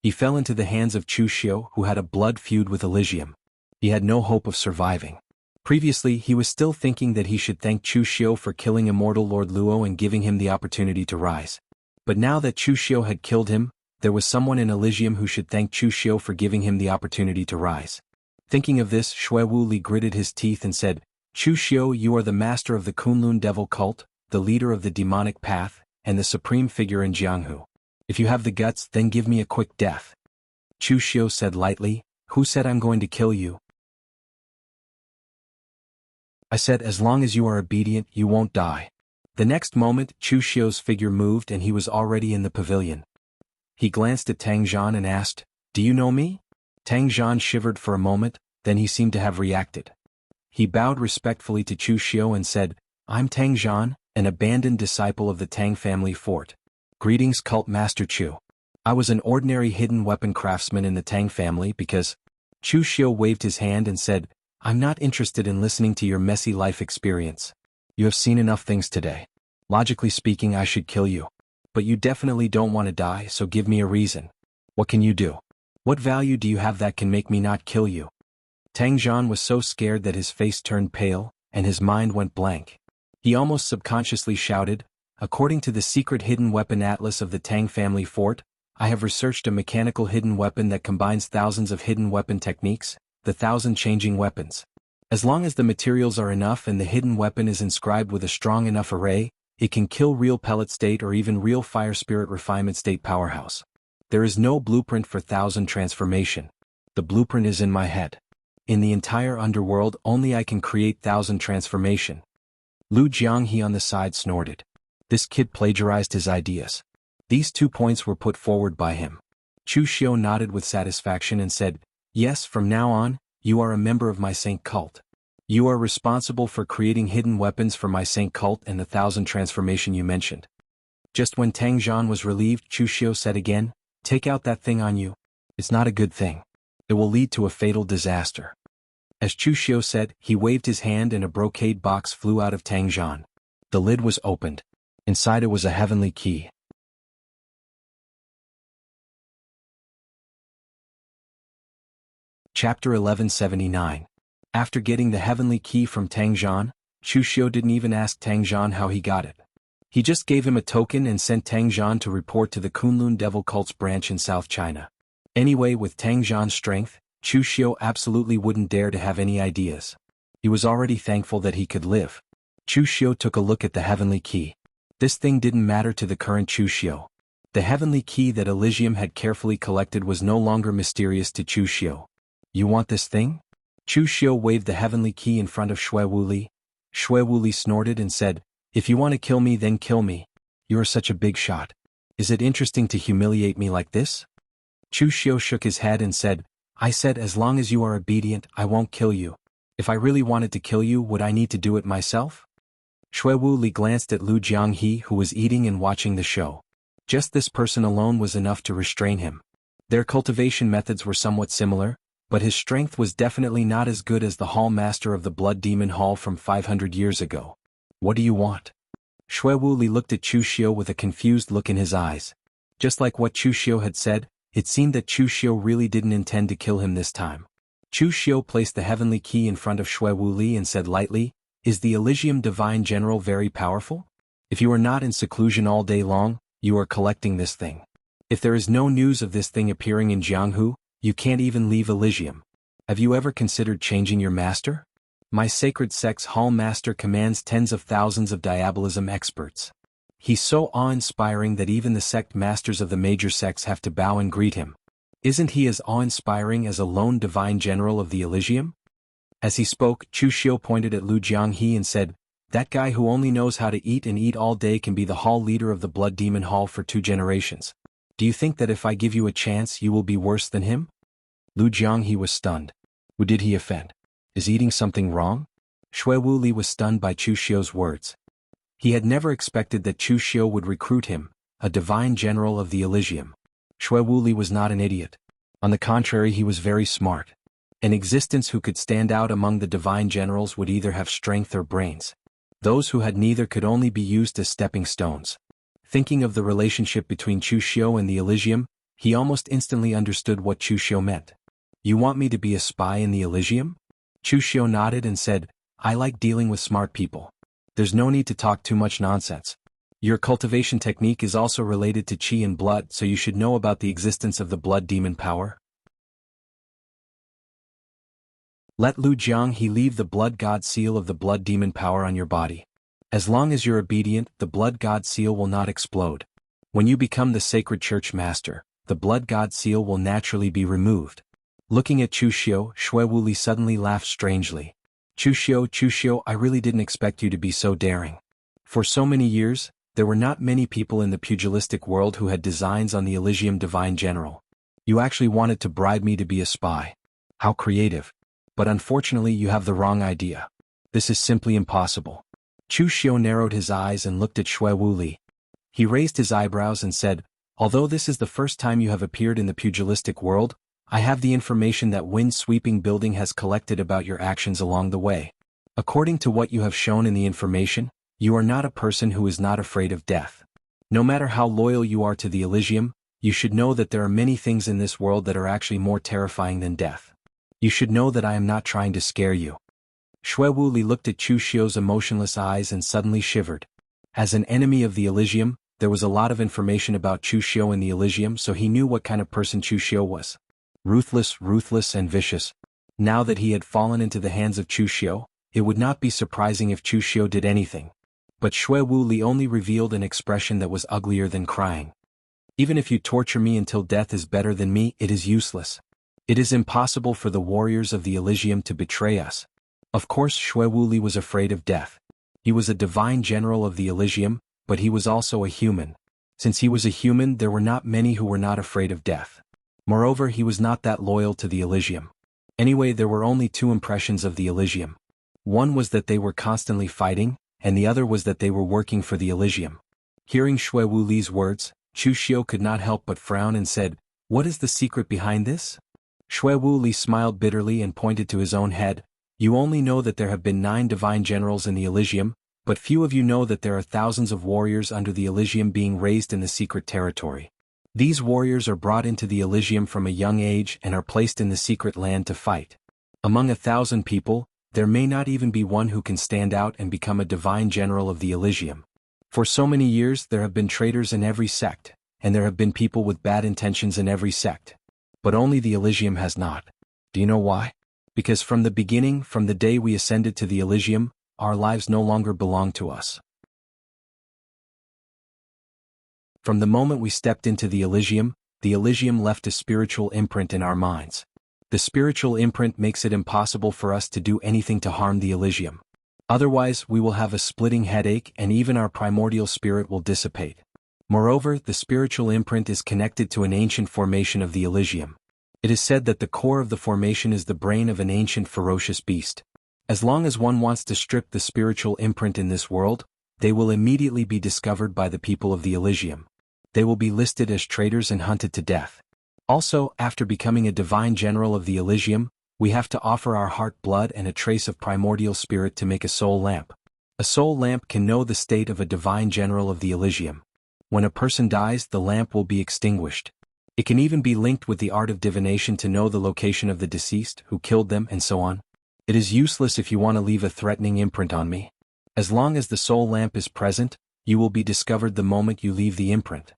He fell into the hands of Chu Xiu, who had a blood feud with Elysium. He had no hope of surviving. Previously he was still thinking that he should thank Chu Xiu for killing immortal Lord Luo and giving him the opportunity to rise. But now that Chu Xiu had killed him, there was someone in Elysium who should thank Chu Xiu for giving him the opportunity to rise. Thinking of this, Xue Wuli gritted his teeth and said, "Chu Xiu, you are the master of the Kunlun devil cult, the leader of the demonic path, and the supreme figure in Jianghu. If you have the guts, then give me a quick death." Chu Xiu said lightly, "Who said I'm going to kill you?" "I said as long as you are obedient, you won't die." The next moment, Chu Xiu's figure moved and he was already in the pavilion. He glanced at Tang Zhan and asked, "Do you know me?" Tang Zhan shivered for a moment, then he seemed to have reacted. He bowed respectfully to Chu Xiu and said, "I'm Tang Zhan, an abandoned disciple of the Tang family fort. Greetings, Cult Master Chu. I was an ordinary hidden weapon craftsman in the Tang family because..." Chu Xiu waved his hand and said, "I'm not interested in listening to your messy life experience. You have seen enough things today. Logically speaking, I should kill you. But you definitely don't want to die, so give me a reason. What can you do? What value do you have that can make me not kill you?" Tang Zhan was so scared that his face turned pale, and his mind went blank. He almost subconsciously shouted, "According to the secret hidden weapon atlas of the Tang family fort, I have researched a mechanical hidden weapon that combines thousands of hidden weapon techniques, the 1,000 changing weapons. As long as the materials are enough and the hidden weapon is inscribed with a strong enough array, it can kill real pellet state or even real fire spirit refinement state powerhouse. There is no blueprint for 1,000 transformation. The blueprint is in my head. In the entire underworld, only I can create 1,000 transformation." Lu Jianghe on the side snorted. This kid plagiarized his ideas. These 2 points were put forward by him. Chu Xiu nodded with satisfaction and said, "Yes, from now on, you are a member of my Saint cult. You are responsible for creating hidden weapons for my Saint cult and the 1,000 transformation you mentioned." Just when Tang Zhan was relieved, Chu Xiu said again, "Take out that thing on you. It's not a good thing. It will lead to a fatal disaster." As Chu Xiu said, he waved his hand and a brocade box flew out of Tang Zhan. The lid was opened. Inside it was a heavenly key. Chapter 1179. After getting the heavenly key from Tang Zhan, Chu Xiu didn't even ask Tang Zhan how he got it. He just gave him a token and sent Tang Zhan to report to the Kunlun Devil Cult's branch in South China. Anyway, with Tang Zhan's strength, Chu Xiu absolutely wouldn't dare to have any ideas. He was already thankful that he could live. Chu Xiu took a look at the heavenly key. This thing didn't matter to the current Chu Xiu. The heavenly key that Elysium had carefully collected was no longer mysterious to Chu Xiu. "You want this thing?" Chu Xiu waved the heavenly key in front of Xue Wuli. Xue Wuli snorted and said, "If you want to kill me, then kill me. You are such a big shot. Is it interesting to humiliate me like this?" Chu Xiu shook his head and said, "I said as long as you are obedient, I won't kill you. If I really wanted to kill you, would I need to do it myself?" Xue Wuli glanced at Lu Jianghe, who was eating and watching the show. Just this person alone was enough to restrain him. Their cultivation methods were somewhat similar, but his strength was definitely not as good as the Hall Master of the Blood Demon Hall from 500 years ago. "What do you want?" Xue Wuli looked at Chu Xiu with a confused look in his eyes. Just like what Chu Xiu had said, it seemed that Chu Xiu really didn't intend to kill him this time. Chu Xiu placed the heavenly key in front of Xue Wuli and said lightly, "Is the Elysium Divine General very powerful? If you are not in seclusion all day long, you are collecting this thing. If there is no news of this thing appearing in Jianghu, you can't even leave Elysium. Have you ever considered changing your master? My sacred sect's Hall Master commands tens of thousands of diabolism experts. He's so awe-inspiring that even the sect masters of the major sects have to bow and greet him. Isn't he as awe-inspiring as a lone divine general of the Elysium?" As he spoke, Chu Xiu pointed at Lu Jianghe and said, "That guy who only knows how to eat and eat all day can be the hall leader of the Blood Demon Hall for 2 generations. Do you think that if I give you a chance you will be worse than him?" Lu Jianghe was stunned. Who did he offend? Is eating something wrong? Xue Wuli was stunned by Chu Xiu's words. He had never expected that Chu Xiu would recruit him, a divine general of the Elysium. Xue Wuli was not an idiot. On the contrary, he was very smart. An existence who could stand out among the divine generals would either have strength or brains. Those who had neither could only be used as stepping stones. Thinking of the relationship between Chu Xiu and the Elysium, he almost instantly understood what Chu Xiu meant. You want me to be a spy in the Elysium? Chu Xiu nodded and said, I like dealing with smart people. There's no need to talk too much nonsense. Your cultivation technique is also related to qi and blood, so you should know about the existence of the blood demon power. Let Lu Jianghe leave the blood god seal of the blood demon power on your body. As long as you're obedient, the blood god seal will not explode. When you become the sacred church master, the blood god seal will naturally be removed. Looking at Chu Xiu, Xue Wuli suddenly laughed strangely. Chu Xiu, I really didn't expect you to be so daring. For so many years, there were not many people in the pugilistic world who had designs on the Elysium Divine General. You actually wanted to bribe me to be a spy. How creative. But unfortunately you have the wrong idea. This is simply impossible. Chu Xiu narrowed his eyes and looked at Xue Wuli. He raised his eyebrows and said, although this is the first time you have appeared in the pugilistic world, I have the information that Wind-Sweeping Building has collected about your actions along the way. According to what you have shown in the information, you are not a person who is not afraid of death. No matter how loyal you are to the Elysium, you should know that there are many things in this world that are actually more terrifying than death. You should know that I am not trying to scare you. Xue Wuli looked at Chu Xiu's emotionless eyes and suddenly shivered. As an enemy of the Elysium, there was a lot of information about Chu Xiu in the Elysium, so he knew what kind of person Chu Xiu was. Ruthless, and vicious. Now that he had fallen into the hands of Chu Xiu, it would not be surprising if Chu Xiu did anything. But Xue Wuli only revealed an expression that was uglier than crying. Even if you torture me until death is better than me, it is useless. It is impossible for the warriors of the Elysium to betray us. Of course Xue Wuli was afraid of death. He was a divine general of the Elysium, but he was also a human. Since he was a human, there were not many who were not afraid of death. Moreover, he was not that loyal to the Elysium. Anyway, there were only two impressions of the Elysium. One was that they were constantly fighting, and the other was that they were working for the Elysium. Hearing Xue Wuli's words, Chu Xiu could not help but frown and said, what is the secret behind this? Xue Wuli smiled bitterly and pointed to his own head. You only know that there have been 9 divine generals in the Elysium, but few of you know that there are thousands of warriors under the Elysium being raised in the secret territory. These warriors are brought into the Elysium from a young age and are placed in the secret land to fight. Among 1,000 people, there may not even be one who can stand out and become a divine general of the Elysium. For so many years there have been traitors in every sect, and there have been people with bad intentions in every sect. But only the Elysium has not. Do you know why? Because from the beginning, from the day we ascended to the Elysium, our lives no longer belong to us. From the moment we stepped into the Elysium left a spiritual imprint in our minds. The spiritual imprint makes it impossible for us to do anything to harm the Elysium. Otherwise, we will have a splitting headache and even our primordial spirit will dissipate. Moreover, the spiritual imprint is connected to an ancient formation of the Elysium. It is said that the core of the formation is the brain of an ancient ferocious beast. As long as one wants to strip the spiritual imprint in this world, they will immediately be discovered by the people of the Elysium. They will be listed as traitors and hunted to death. Also, after becoming a divine general of the Elysium, we have to offer our heart blood and a trace of primordial spirit to make a soul lamp. A soul lamp can know the state of a divine general of the Elysium. When a person dies, the lamp will be extinguished. It can even be linked with the art of divination to know the location of the deceased, who killed them, and so on. It is useless if you want to leave a threatening imprint on me. As long as the soul lamp is present, you will be discovered the moment you leave the imprint.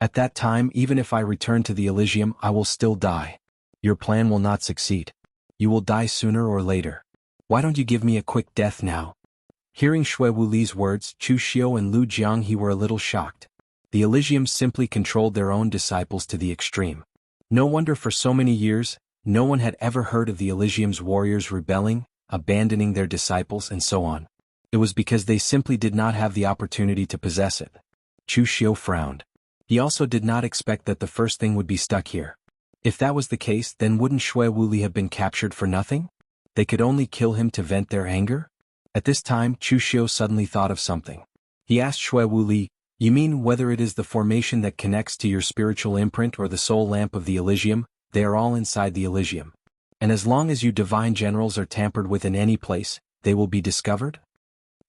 At that time, even if I return to the Elysium, I will still die. Your plan will not succeed. You will die sooner or later. Why don't you give me a quick death now? Hearing Xue Wuli's words, Chu Xiu and Lu Jianghe were a little shocked. The Elysium simply controlled their own disciples to the extreme. No wonder for so many years, no one had ever heard of the Elysium's warriors rebelling, abandoning their disciples, and so on. It was because they simply did not have the opportunity to possess it. Chu Xiu frowned. He also did not expect that the first thing would be stuck here. If that was the case, then wouldn't Xue Wuli have been captured for nothing? They could only kill him to vent their anger? At this time, Chu Xiu suddenly thought of something. He asked Xue Wu Li, "You mean whether it is the formation that connects to your spiritual imprint or the soul lamp of the Elysium? They are all inside the Elysium. And as long as you divine generals are tampered with in any place, they will be discovered?"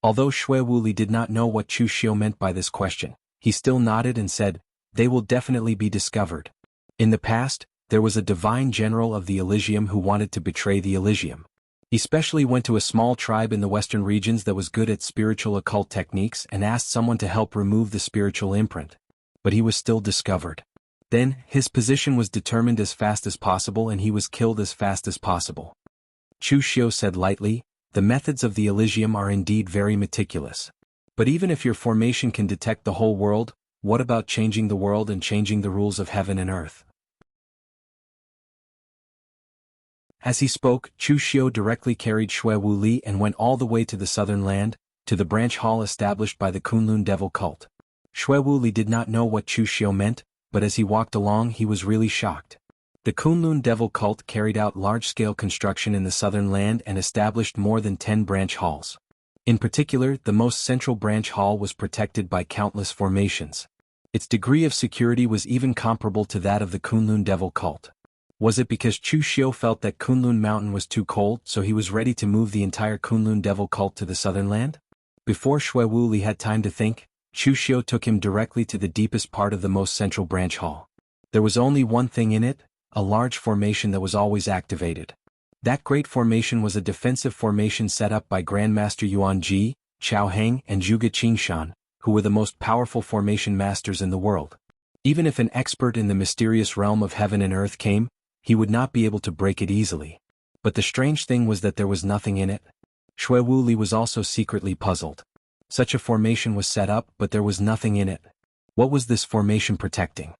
Although Xue Wu Li did not know what Chu Xiu meant by this question, he still nodded and said, "They will definitely be discovered. In the past, there was a divine general of the Elysium who wanted to betray the Elysium. He specially went to a small tribe in the western regions that was good at spiritual occult techniques and asked someone to help remove the spiritual imprint. But he was still discovered. Then, his position was determined as fast as possible and he was killed as fast as possible." Chu Xiu said lightly, "The methods of the Elysium are indeed very meticulous. But even if your formation can detect the whole world, what about changing the world and changing the rules of heaven and earth?" As he spoke, Chu Xiu directly carried Xue Wu Li and went all the way to the southern land, to the branch hall established by the Kunlun devil cult. Xue Wu Li did not know what Chu Xiu meant, but as he walked along he was really shocked. The Kunlun devil cult carried out large-scale construction in the southern land and established more than 10 branch halls. In particular, the most central branch hall was protected by countless formations. Its degree of security was even comparable to that of the Kunlun devil cult. Was it because Chu Xiu felt that Kunlun Mountain was too cold so he was ready to move the entire Kunlun devil cult to the southern land? Before Xue Wu Li had time to think, Chu Xiu took him directly to the deepest part of the most central branch hall. There was only one thing in it, a large formation that was always activated. That great formation was a defensive formation set up by Grandmaster Yuan Ji, Chao Heng and Zhuge Qingshan, who were the most powerful formation masters in the world. Even if an expert in the mysterious realm of heaven and earth came, he would not be able to break it easily. But the strange thing was that there was nothing in it. Xue Wu Li was also secretly puzzled. Such a formation was set up but there was nothing in it. What was this formation protecting?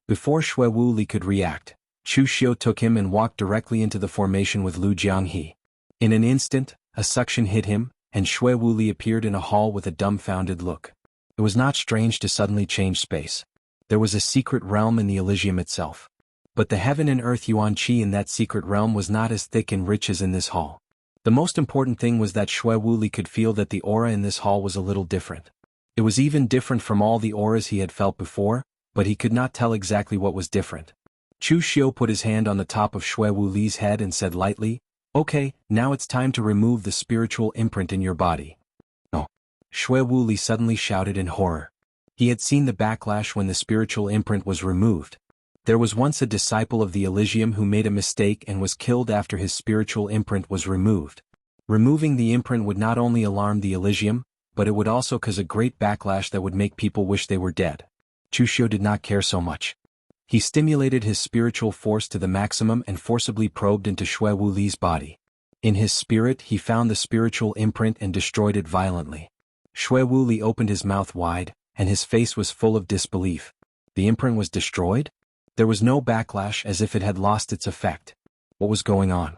Before Xue Wu Li could react, Chu Xiu took him and walked directly into the formation with Lu Jianghe. In an instant, a suction hit him, and Xue Wu Li appeared in a hall with a dumbfounded look. It was not strange to suddenly change space. There was a secret realm in the Elysium itself. But the heaven and earth Yuan Qi in that secret realm was not as thick and rich as in this hall. The most important thing was that Xue Wu Li could feel that the aura in this hall was a little different. It was even different from all the auras he had felt before, but he could not tell exactly what was different. Chu Xiu put his hand on the top of Xue Wu Li's head and said lightly, "Okay, now it's time to remove the spiritual imprint in your body." "No!" Xue Wu Li suddenly shouted in horror. He had seen the backlash when the spiritual imprint was removed. There was once a disciple of the Elysium who made a mistake and was killed after his spiritual imprint was removed. Removing the imprint would not only alarm the Elysium, but it would also cause a great backlash that would make people wish they were dead. Chu Xiu did not care so much. He stimulated his spiritual force to the maximum and forcibly probed into Xue Wu Li's body. In his spirit he found the spiritual imprint and destroyed it violently. Xue Wu Li opened his mouth wide, and his face was full of disbelief. The imprint was destroyed? There was no backlash as if it had lost its effect. What was going on?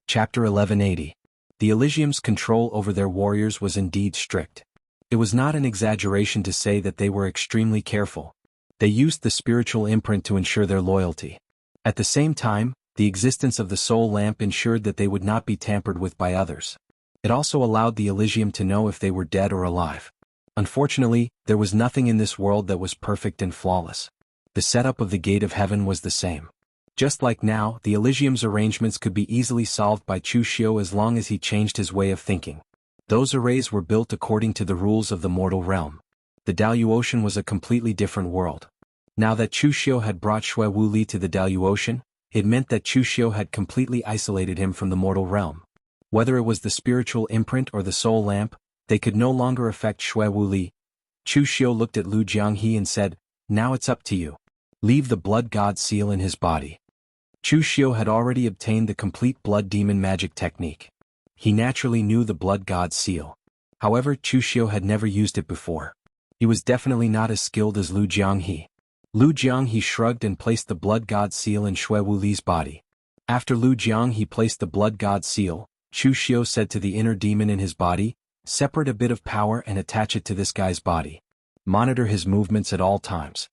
Chapter 1180. The Elysium's control over their warriors was indeed strict. It was not an exaggeration to say that they were extremely careful. They used the spiritual imprint to ensure their loyalty. At the same time, the existence of the soul lamp ensured that they would not be tampered with by others. It also allowed the Elysium to know if they were dead or alive. Unfortunately, there was nothing in this world that was perfect and flawless. The setup of the gate of heaven was the same. Just like now, the Elysium's arrangements could be easily solved by Chu Xiu as long as he changed his way of thinking. Those arrays were built according to the rules of the mortal realm. The Daluocean was a completely different world. Now that Chu Xiu had brought Xue Wu Li to the Daluocean, it meant that Chu Xiu had completely isolated him from the mortal realm. Whether it was the spiritual imprint or the soul lamp, they could no longer affect Xue Wu Li. Chu Xiu looked at Lu Jianghe and said, "Now it's up to you. Leave the blood god seal in his body." Chu Xiu had already obtained the complete blood demon magic technique. He naturally knew the blood god seal. However, Chu Xiu had never used it before. He was definitely not as skilled as Lu Jianghe. Lu Jianghe shrugged and placed the blood god seal in Xue Wu Li's body. After Lu Jianghe placed the blood god seal, Chu Xiu said to the inner demon in his body, "Separate a bit of power and attach it to this guy's body. Monitor his movements at all times."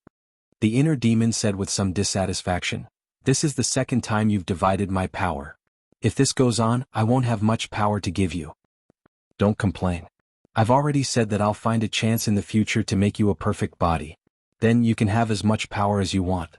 The inner demon said with some dissatisfaction. This is the second time you've divided my power. If this goes on, I won't have much power to give you. Don't complain. I've already said that I'll find a chance in the future to make you a perfect body. Then you can have as much power as you want.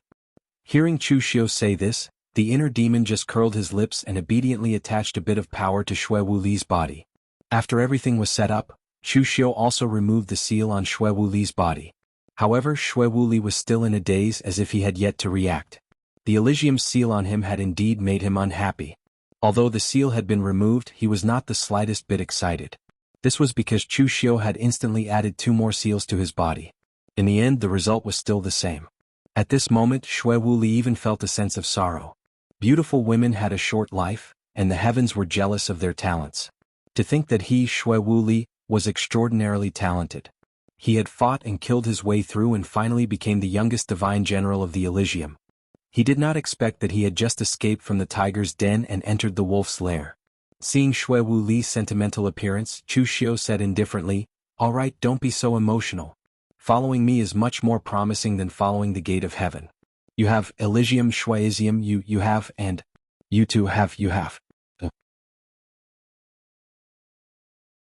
Hearing Chu Xiu say this, the inner demon just curled his lips and obediently attached a bit of power to Xue Wuli's body. After everything was set up, Chu Xiu also removed the seal on Xue Wuli's body. However, Xue Wuli was still in a daze as if he had yet to react. The Elysium seal on him had indeed made him unhappy. Although the seal had been removed, he was not the slightest bit excited. This was because Chu Xiu had instantly added 2 more seals to his body. In the end, the result was still the same. At this moment, Xue Wuli even felt a sense of sorrow. Beautiful women had a short life, and the heavens were jealous of their talents. To think that he, Xue Wuli, was extraordinarily talented. He had fought and killed his way through and finally became the youngest divine general of the Elysium. He did not expect that he had just escaped from the tiger's den and entered the wolf's lair. Seeing Xue Wuli's sentimental appearance, Chu Xiu said indifferently, "All right, don't be so emotional. Following me is much more promising than following the gate of heaven. You have Elysium, Shuaisium, you have, and you too have, you have.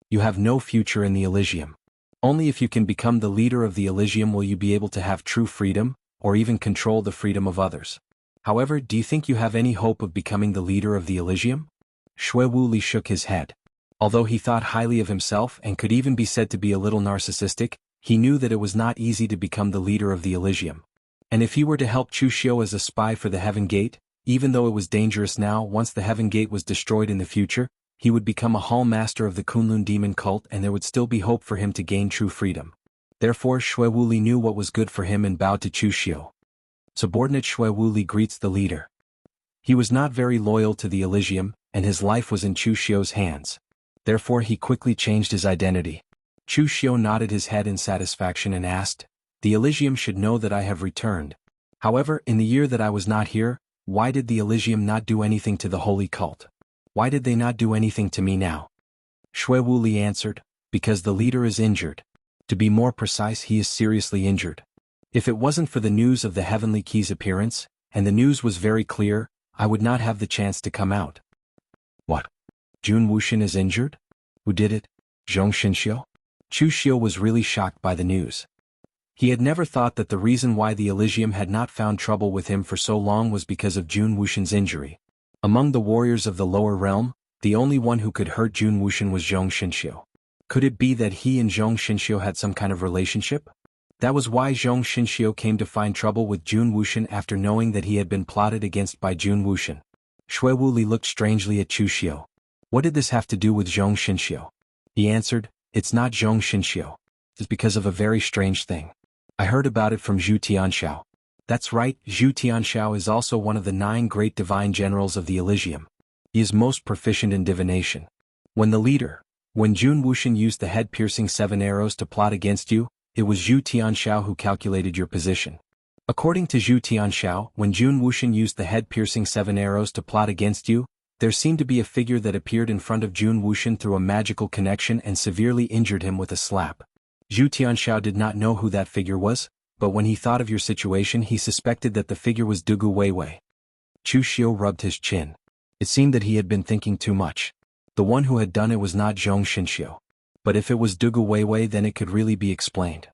You have no future in the Elysium. Only if you can become the leader of the Elysium will you be able to have true freedom, or even control the freedom of others. However, do you think you have any hope of becoming the leader of the Elysium?" Xue Wuli shook his head. Although he thought highly of himself and could even be said to be a little narcissistic, he knew that it was not easy to become the leader of the Elysium. And if he were to help Chu Xiu as a spy for the Heaven Gate, even though it was dangerous now, once the Heaven Gate was destroyed in the future, he would become a hall master of the Kunlun demon cult and there would still be hope for him to gain true freedom. Therefore Xue Wuli knew what was good for him and bowed to Chu Xiu. Subordinate Xue Wuli greets the leader. He was not very loyal to the Elysium, and his life was in Chu Xiu's hands. Therefore he quickly changed his identity. Chu Xiu nodded his head in satisfaction and asked, "The Elysium should know that I have returned. However, in the year that I was not here, why did the Elysium not do anything to the holy cult? Why did they not do anything to me now?" Xue Wuli answered, "Because the leader is injured. To be more precise, he is seriously injured. If it wasn't for the news of the Heavenly Key's appearance, and the news was very clear, I would not have the chance to come out." "What? Jun Wuxian is injured? Who did it? Zhong Xinxiu?" Chu Xiu was really shocked by the news. He had never thought that the reason why the Elysium had not found trouble with him for so long was because of Jun Wuxian's injury. Among the warriors of the lower realm, the only one who could hurt Jun Wuxian was Zhong Xinxiu. Could it be that he and Zhong Xinxiu had some kind of relationship? That was why Zhong Xinxiu came to find trouble with Jun Wuxian after knowing that he had been plotted against by Jun Wuxian. Xue Wuli looked strangely at Chu Xiu. What did this have to do with Zhong Xinxiu? He answered, "It's not Zhong Xinxiu. It's because of a very strange thing. I heard about it from Zhu Tianxiao." That's right, Zhu Tianxiao is also one of the 9 great divine generals of the Elysium. He is most proficient in divination. When Jun Wuxian used the head-piercing 7 arrows to plot against you, it was Zhu Tianxiao who calculated your position. According to Zhu Tianxiao, when Jun Wuxian used the head-piercing 7 arrows to plot against you, there seemed to be a figure that appeared in front of Jun Wuxian through a magical connection and severely injured him with a slap. Zhu Tianxiao did not know who that figure was, but when he thought of your situation he suspected that the figure was Dugu Weiwei. Chu Xiu rubbed his chin. It seemed that he had been thinking too much. The one who had done it was not Zhong Xinxiu. But if it was Dugu Weiwei, then it could really be explained.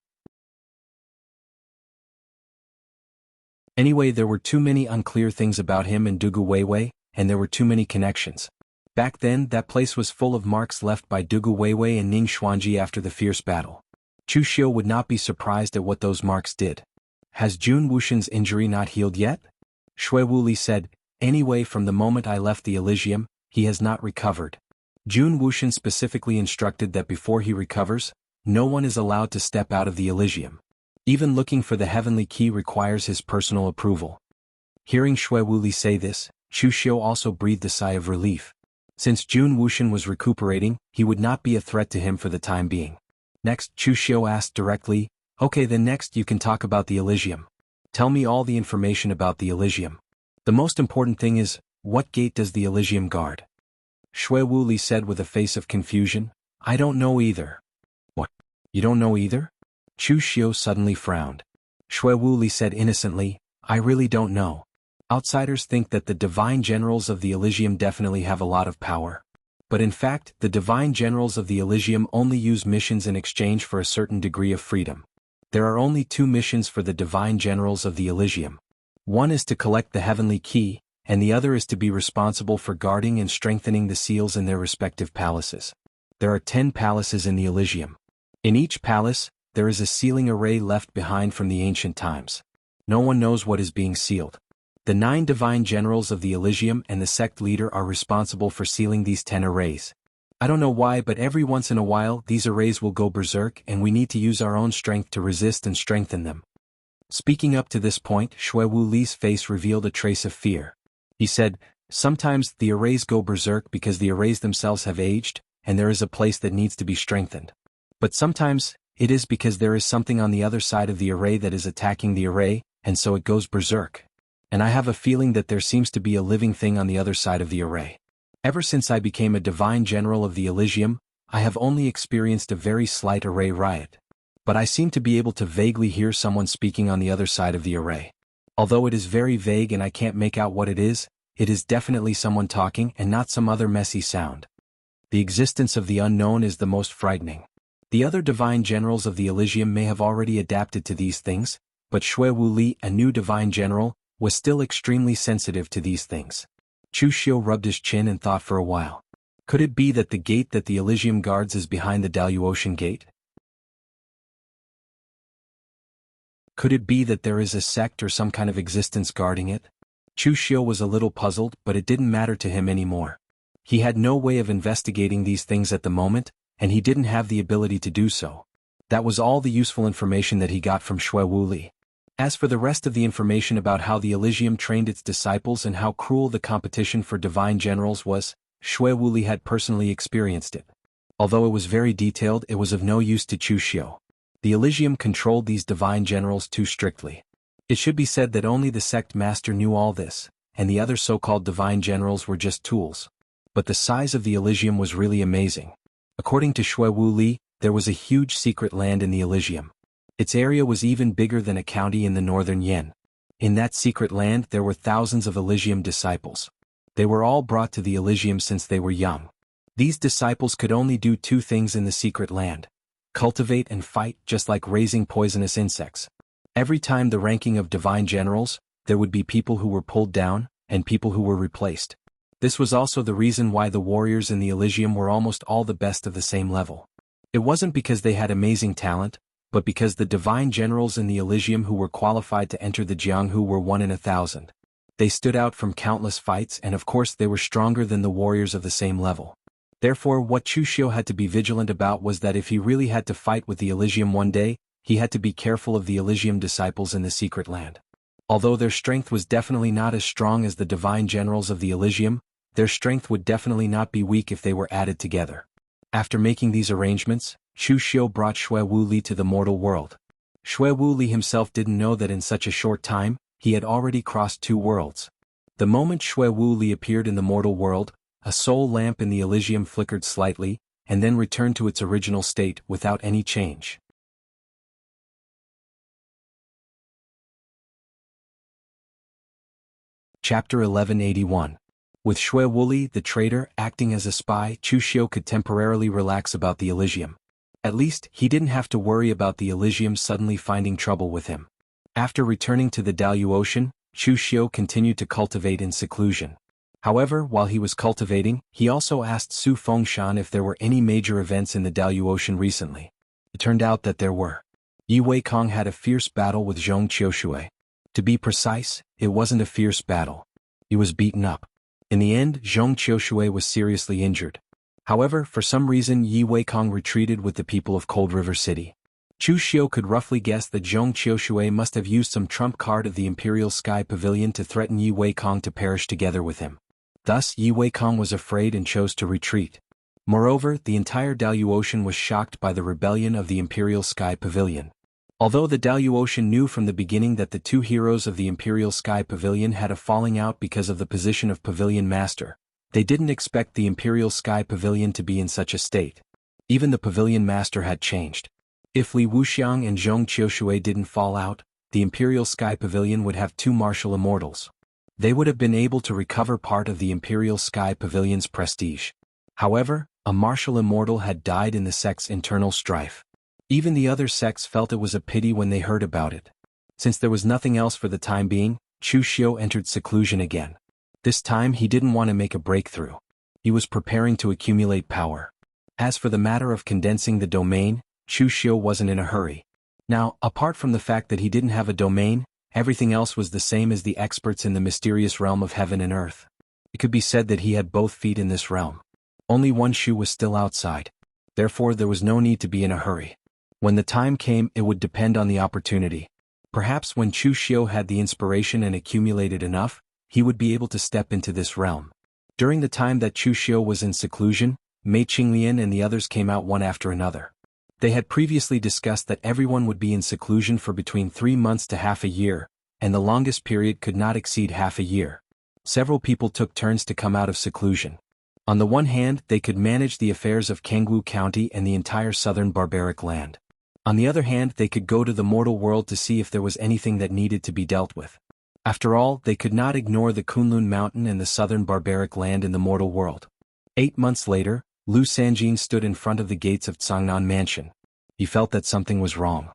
Anyway, there were too many unclear things about him and Dugu Weiwei, and there were too many connections. Back then, that place was full of marks left by Dugu Weiwei and Ning Xuanji after the fierce battle. Chu Xiu would not be surprised at what those marks did. Has Jun Wuxian's injury not healed yet? Xue Wuli said, "Anyway, from the moment I left the Elysium, he has not recovered. Jun Wuxian specifically instructed that before he recovers, no one is allowed to step out of the Elysium. Even looking for the Heavenly Key requires his personal approval." Hearing Xue Wuli say this, Chu Xiu also breathed a sigh of relief. Since Jun Wuxian was recuperating, he would not be a threat to him for the time being. Next, Chu Xiu asked directly, "Okay, then next you can talk about the Elysium. Tell me all the information about the Elysium. The most important thing is, what gate does the Elysium guard?" Xue Wuli said with a face of confusion, "I don't know either." "What? You don't know either?" Chu Xiu suddenly frowned. Shui Wuli said innocently, I really don't know. Outsiders think that the divine generals of the Elysium definitely have a lot of power. But in fact, the divine generals of the Elysium only use missions in exchange for a certain degree of freedom. There are only two missions for the divine generals of the Elysium. One is to collect the heavenly key, and the other is to be responsible for guarding and strengthening the seals in their respective palaces. There are 10 palaces in the Elysium. In each palace, there is a sealing array left behind from the ancient times. No one knows what is being sealed. The 9 divine generals of the Elysium and the sect leader are responsible for sealing these 10 arrays. I don't know why, but every once in a while these arrays will go berserk and we need to use our own strength to resist and strengthen them. Speaking up to this point, Shui Wuli's face revealed a trace of fear. He said, sometimes the arrays go berserk because the arrays themselves have aged, and there is a place that needs to be strengthened. But sometimes, it is because there is something on the other side of the array that is attacking the array, and so it goes berserk. And I have a feeling that there seems to be a living thing on the other side of the array. Ever since I became a divine general of the Elysium, I have only experienced a very slight array riot. But I seem to be able to vaguely hear someone speaking on the other side of the array. Although it is very vague and I can't make out what it is definitely someone talking and not some other messy sound. The existence of the unknown is the most frightening. The other divine generals of the Elysium may have already adapted to these things, but Shui Wuli, a new divine general, was still extremely sensitive to these things. Chu Xiu rubbed his chin and thought for a while. Could it be that the gate that the Elysium guards is behind the Daluotian gate? Could it be that there is a sect or some kind of existence guarding it? Chu Xiu was a little puzzled, but it didn't matter to him anymore. He had no way of investigating these things at the moment, and he didn't have the ability to do so. That was all the useful information that he got from Shui Wuli. As for the rest of the information about how the Elysium trained its disciples and how cruel the competition for divine generals was, Shui Wuli had personally experienced it. Although it was very detailed, it was of no use to Chu Xiu. The Elysium controlled these divine generals too strictly. It should be said that only the sect master knew all this, and the other so-called divine generals were just tools. But the size of the Elysium was really amazing. According to Shui Wuli, there was a huge secret land in the Elysium. Its area was even bigger than a county in the northern Yen. In that secret land there were thousands of Elysium disciples. They were all brought to the Elysium since they were young. These disciples could only do 2 things in the secret land: cultivate and fight, just like raising poisonous insects. Every time the ranking of divine generals, there would be people who were pulled down, and people who were replaced. This was also the reason why the warriors in the Elysium were almost all the best of the same level. It wasn't because they had amazing talent, but because the divine generals in the Elysium who were qualified to enter the Jianghu were 1 in 1,000. They stood out from countless fights, and of course they were stronger than the warriors of the same level. Therefore, what Chu Xiu had to be vigilant about was that if he really had to fight with the Elysium one day, he had to be careful of the Elysium disciples in the secret land. Although their strength was definitely not as strong as the divine generals of the Elysium, their strength would definitely not be weak if they were added together. After making these arrangements, Chu Xiu brought Shui Wuli to the mortal world. Shui Wuli himself didn't know that in such a short time, he had already crossed 2 worlds. The moment Shui Wuli appeared in the mortal world, a soul lamp in the Elysium flickered slightly, and then returned to its original state without any change. Chapter 1181. With Shui Wuli, the traitor, acting as a spy, Chu Xiu could temporarily relax about the Elysium. At least, he didn't have to worry about the Elysium suddenly finding trouble with him. After returning to the Daluotian, Chu Xiu continued to cultivate in seclusion. However, while he was cultivating, he also asked Su Fengshan if there were any major events in the Daluotian recently. It turned out that there were. Yi Weikong had a fierce battle with Zhong Qiushui. To be precise, it wasn't a fierce battle. He was beaten up. In the end, Zhong Qiushui was seriously injured. However, for some reason Yi Weikong retreated with the people of Cold River City. Chu Xiu could roughly guess that Zhong Qiushui must have used some trump card of the Imperial Sky Pavilion to threaten Yi Weikong to perish together with him. Thus, Yi Weikong was afraid and chose to retreat. Moreover, the entire Daluotian was shocked by the rebellion of the Imperial Sky Pavilion. Although the Daluotian knew from the beginning that the 2 heroes of the Imperial Sky Pavilion had a falling out because of the position of Pavilion Master, they didn't expect the Imperial Sky Pavilion to be in such a state. Even the Pavilion Master had changed. If Li Wuxiang and Zhong Qiushui didn't fall out, the Imperial Sky Pavilion would have 2 martial immortals. They would have been able to recover part of the Imperial Sky Pavilion's prestige. However, a martial immortal had died in the sect's internal strife. Even the other sects felt it was a pity when they heard about it. Since there was nothing else for the time being, Chu Xiu entered seclusion again. This time he didn't want to make a breakthrough. He was preparing to accumulate power. As for the matter of condensing the domain, Chu Xiu wasn't in a hurry. Now, apart from the fact that he didn't have a domain, everything else was the same as the experts in the mysterious realm of heaven and earth. It could be said that he had both feet in this realm. Only one shoe was still outside. Therefore there was no need to be in a hurry. When the time came, it would depend on the opportunity. Perhaps when Chu Xiu had the inspiration and accumulated enough, he would be able to step into this realm. During the time that Chu Xiu was in seclusion, Mei Qinglian and the others came out one after another. They had previously discussed that everyone would be in seclusion for between 3 months to half a year, and the longest period could not exceed half a year. Several people took turns to come out of seclusion. On the one hand, they could manage the affairs of Kangwu County and the entire southern barbaric land. On the other hand, they could go to the mortal world to see if there was anything that needed to be dealt with. After all, they could not ignore the Kunlun Mountain and the southern barbaric land in the mortal world. 8 months later, Lu Sanjin stood in front of the gates of Cangnan Mansion. He felt that something was wrong.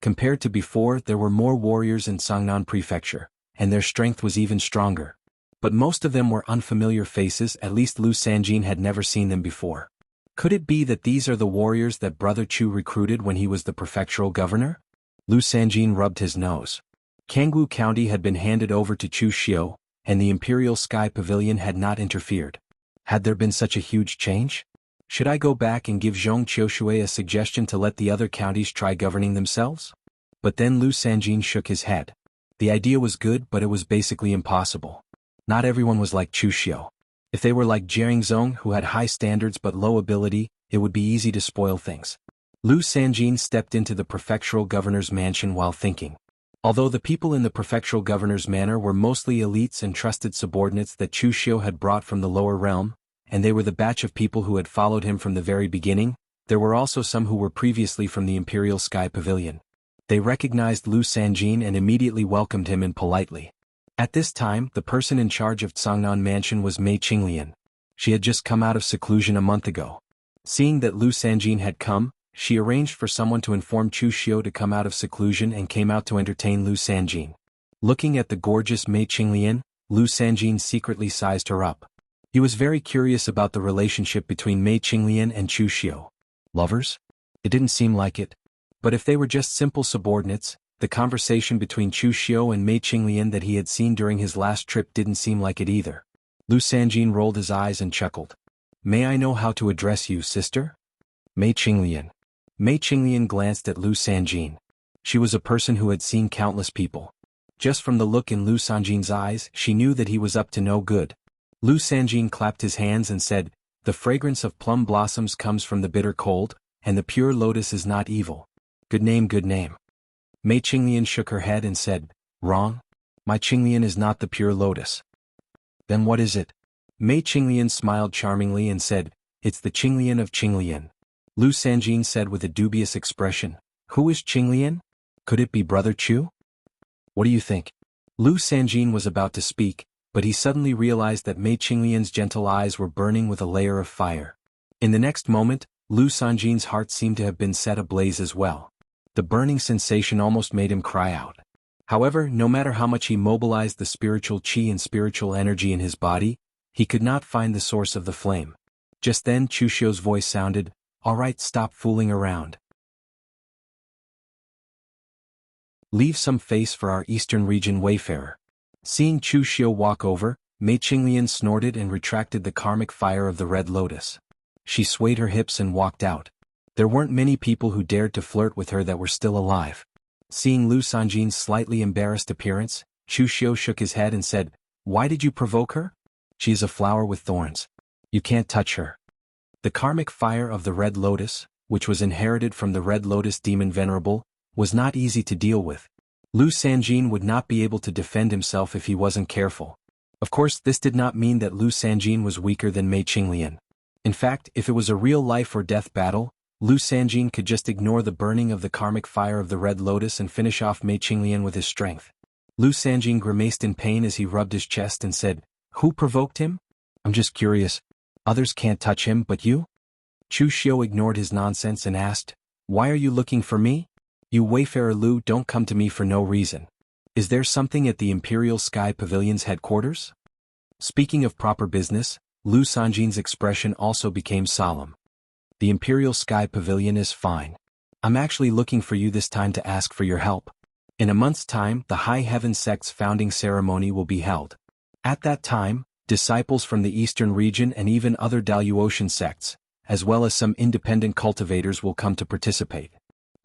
Compared to before, there were more warriors in Cangnan Prefecture, and their strength was even stronger. But most of them were unfamiliar faces, at least Lu Sanjin had never seen them before. Could it be that these are the warriors that Brother Chu recruited when he was the prefectural governor? Lu Sanjin rubbed his nose. Kangwu County had been handed over to Chu Xiu, and the Imperial Sky Pavilion had not interfered. Had there been such a huge change? Should I go back and give Zhong Qiushui a suggestion to let the other counties try governing themselves? But then Lu Sanjin shook his head. The idea was good, but it was basically impossible. Not everyone was like Chu Xiu. If they were like Jiangzong, who had high standards but low ability, it would be easy to spoil things. Lu Sanjin stepped into the prefectural governor's mansion while thinking. Although the people in the prefectural governor's manor were mostly elites and trusted subordinates that Chu Xiu had brought from the lower realm, and they were the batch of people who had followed him from the very beginning, there were also some who were previously from the Imperial Sky Pavilion. They recognized Lu Sanjin and immediately welcomed him in politely. At this time, the person in charge of Cangnan Mansion was Mei Qinglian. She had just come out of seclusion a month ago. Seeing that Lu Sanjin had come, she arranged for someone to inform Chu Xiu to come out of seclusion and came out to entertain Lu Sanjin. Looking at the gorgeous Mei Qinglian, Lu Sanjin secretly sized her up. He was very curious about the relationship between Mei Qinglian and Chu Xiu. Lovers? It didn't seem like it. But if they were just simple subordinates, the conversation between Chu Xiu and Mei Qinglian that he had seen during his last trip didn't seem like it either. Lu Sanjin rolled his eyes and chuckled. May I know how to address you, sister? Mei Qinglian. Mei Qinglian glanced at Lu Sanjin. She was a person who had seen countless people. Just from the look in Lu Sanjin's eyes, she knew that he was up to no good. Lu Sanjin clapped his hands and said, "The fragrance of plum blossoms comes from the bitter cold, and the pure lotus is not evil. Good name, good name." Mei Qinglian shook her head and said, "Wrong. My Qinglian is not the pure lotus." "Then what is it?" Mei Qinglian smiled charmingly and said, "It's the Qinglian of Qinglian." Lu Sanjin said with a dubious expression, "Who is Qinglian? Could it be Brother Chu?" "What do you think?" Lu Sanjin was about to speak, but he suddenly realized that Mei Qinglian's gentle eyes were burning with a layer of fire. In the next moment, Lu Sanjin's heart seemed to have been set ablaze as well. The burning sensation almost made him cry out. However, no matter how much he mobilized the spiritual qi and spiritual energy in his body, he could not find the source of the flame. Just then Chu Xiu's voice sounded, "All right, stop fooling around. Leave some face for our eastern region wayfarer." Seeing Chu Xiu walk over, Mei Qinglian snorted and retracted the karmic fire of the red lotus. She swayed her hips and walked out. There weren't many people who dared to flirt with her that were still alive. Seeing Lu Sanjin's slightly embarrassed appearance, Chu Xiu shook his head and said, "Why did you provoke her? She is a flower with thorns. You can't touch her." The karmic fire of the red lotus, which was inherited from the red lotus demon venerable, was not easy to deal with. Lu Sanjin would not be able to defend himself if he wasn't careful. Of course, this did not mean that Lu Sanjin was weaker than Mei Qinglian. In fact, if it was a real life or death battle, Lu Sanjin could just ignore the burning of the karmic fire of the Red Lotus and finish off Mei Qinglian with his strength. Lu Sanjin grimaced in pain as he rubbed his chest and said, "Who provoked him? I'm just curious. Others can't touch him but you?" Chu Xiu ignored his nonsense and asked, "Why are you looking for me? You wayfarer Lu, don't come to me for no reason. Is there something at the Imperial Sky Pavilion's headquarters?" Speaking of proper business, Lu Sanjin's expression also became solemn. "The Imperial Sky Pavilion is fine. I'm actually looking for you this time to ask for your help. In a month's time, the High Heaven Sect's founding ceremony will be held. At that time, disciples from the Eastern region and even other Daluotian sects, as well as some independent cultivators will come to participate.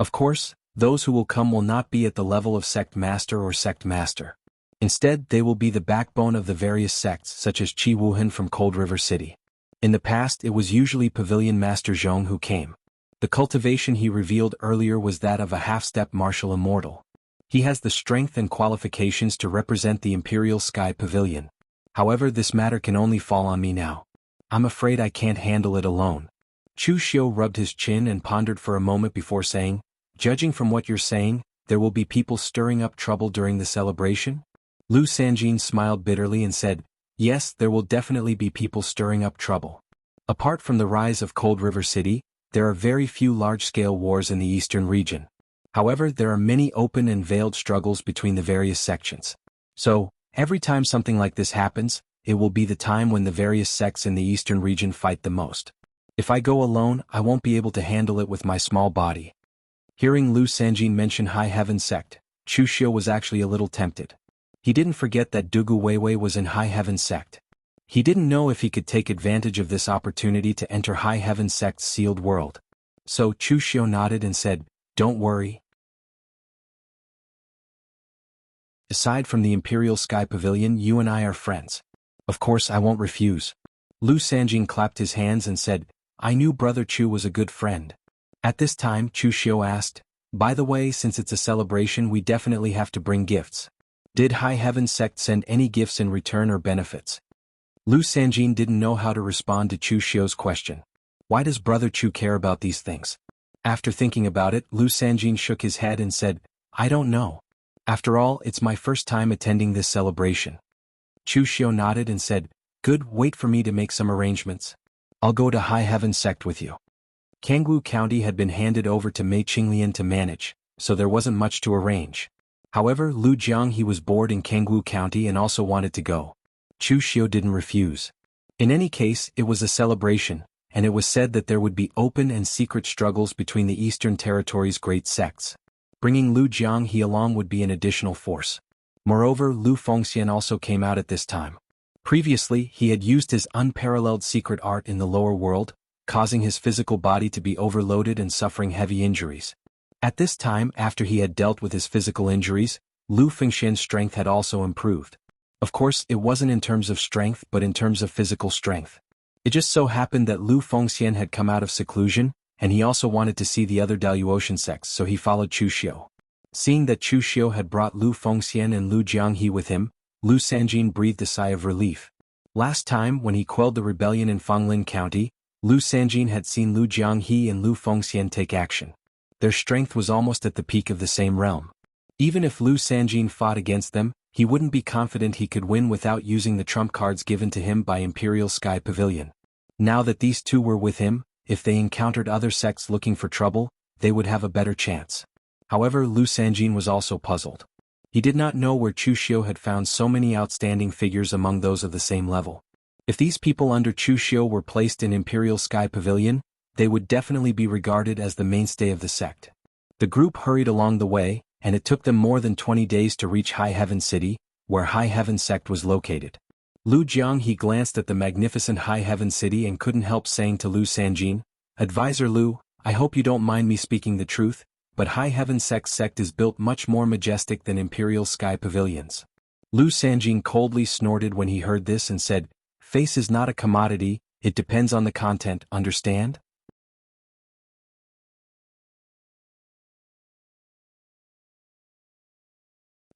Of course, those who will come will not be at the level of sect master or sect master. Instead, they will be the backbone of the various sects such as Qi Wuhan from Cold River City. In the past it was usually Pavilion Master Zhong who came. The cultivation he revealed earlier was that of a half-step martial immortal. He has the strength and qualifications to represent the Imperial Sky Pavilion. However, this matter can only fall on me now. I'm afraid I can't handle it alone." Chu Xiu rubbed his chin and pondered for a moment before saying, "Judging from what you're saying, there will be people stirring up trouble during the celebration?" Lu Sanjin smiled bitterly and said, "Yes, there will definitely be people stirring up trouble. Apart from the rise of Cold River City, there are very few large-scale wars in the eastern region. However, there are many open and veiled struggles between the various sections. So, every time something like this happens, it will be the time when the various sects in the eastern region fight the most. If I go alone, I won't be able to handle it with my small body." Hearing Lu Sanjin mention High Heaven Sect, Chu Xiu was actually a little tempted. He didn't forget that Dugu Weiwei was in High Heaven Sect. He didn't know if he could take advantage of this opportunity to enter High Heaven Sect's sealed world. So Chu Xiu nodded and said, "Don't worry. Aside from the Imperial Sky Pavilion, you and I are friends. Of course I won't refuse." Lu Sanjin clapped his hands and said, "I knew Brother Chu was a good friend." At this time Chu Xiu asked, "By the way, since it's a celebration we definitely have to bring gifts. Did High Heaven Sect send any gifts in return or benefits?" Lu Sanjin didn't know how to respond to Chu Xiu's question. Why does Brother Chu care about these things? After thinking about it, Lu Sanjin shook his head and said, "I don't know. After all, it's my first time attending this celebration." Chu Xiu nodded and said, "Good, wait for me to make some arrangements. I'll go to High Heaven Sect with you." Kangwu County had been handed over to Mei Qinglian to manage, so there wasn't much to arrange. However, Lu Jiang he was bored in Kangwu County and also wanted to go. Chu Xiu didn't refuse. In any case, it was a celebration, and it was said that there would be open and secret struggles between the Eastern Territory's great sects. Bringing Lu Jiang he along would be an additional force. Moreover, Lu Fengxian also came out at this time. Previously, he had used his unparalleled secret art in the lower world, causing his physical body to be overloaded and suffering heavy injuries. At this time, after he had dealt with his physical injuries, Lu Fengxian's strength had also improved. Of course, it wasn't in terms of strength but in terms of physical strength. It just so happened that Lu Fengxian had come out of seclusion, and he also wanted to see the other Daluotian sects, so he followed Chu Xiu. Seeing that Chu Xiu had brought Lu Fengxian and Lu Jianghe with him, Lu Sanjin breathed a sigh of relief. Last time, when he quelled the rebellion in Fanglin County, Lu Sanjin had seen Lu Jianghe and Lu Fengxian take action. Their strength was almost at the peak of the same realm. Even if Lu Sanjin fought against them, he wouldn't be confident he could win without using the trump cards given to him by Imperial Sky Pavilion. Now that these two were with him, if they encountered other sects looking for trouble, they would have a better chance. However, Lu Sanjin was also puzzled. He did not know where Chu Xiu had found so many outstanding figures among those of the same level. If these people under Chu Xiu were placed in Imperial Sky Pavilion, they would definitely be regarded as the mainstay of the sect. The group hurried along the way, and it took them more than 20 days to reach High Heaven City, where High Heaven Sect was located. Lu Jiang he glanced at the magnificent High Heaven City and couldn't help saying to Lu Sanjin, "Advisor Lu, I hope you don't mind me speaking the truth, but High Heaven Sect is built much more majestic than Imperial Sky Pavilions." Lu Sanjin coldly snorted when he heard this and said, "Face is not a commodity, it depends on the content, understand?"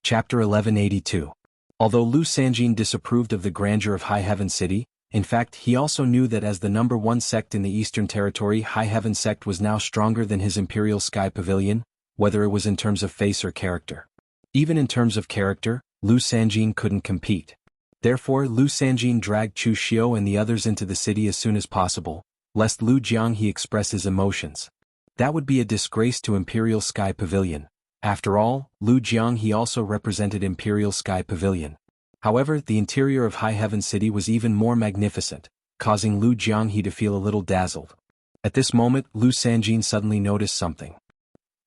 Chapter 1182. Although Lu Sanjin disapproved of the grandeur of High Heaven City, In fact, he also knew that as the number one sect in the Eastern Territory, High Heaven sect was now stronger than his Imperial Sky Pavilion, whether it was in terms of face or character. Even in terms of character, Lu Sanjin couldn't compete. Therefore, Lu Sanjin dragged Chu Xiu and the others into the city as soon as possible, lest Lu Jianghe express his emotions. That would be a disgrace to Imperial Sky Pavilion. After all, Lu Jianghe also represented Imperial Sky Pavilion. However, the interior of High Heaven City was even more magnificent, causing Lu Jianghe to feel a little dazzled. At this moment, Lu Sanjin suddenly noticed something.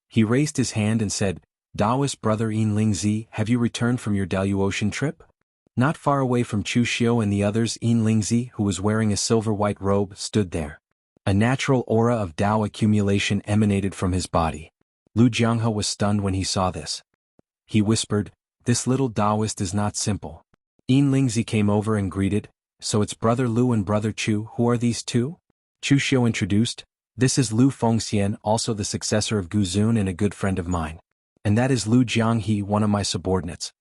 He raised his hand and said, "Daoist brother Yin Lingzi, have you returned from your Daluotian trip?" Not far away from Chu Xiu and the others, Yin Lingzi, who was wearing a silver-white robe, stood there. A natural aura of Dao accumulation emanated from his body. Lu Jianghe was stunned when he saw this. He whispered, "This little Daoist is not simple." Yin Lingzi came over and greeted, "So it's brother Lu and brother Chu, who are these two?" Chu Xiu introduced, "This is Lu Fengxian, also the successor of Gu Zun and a good friend of mine. And that is Lu Jianghe, one of my subordinates."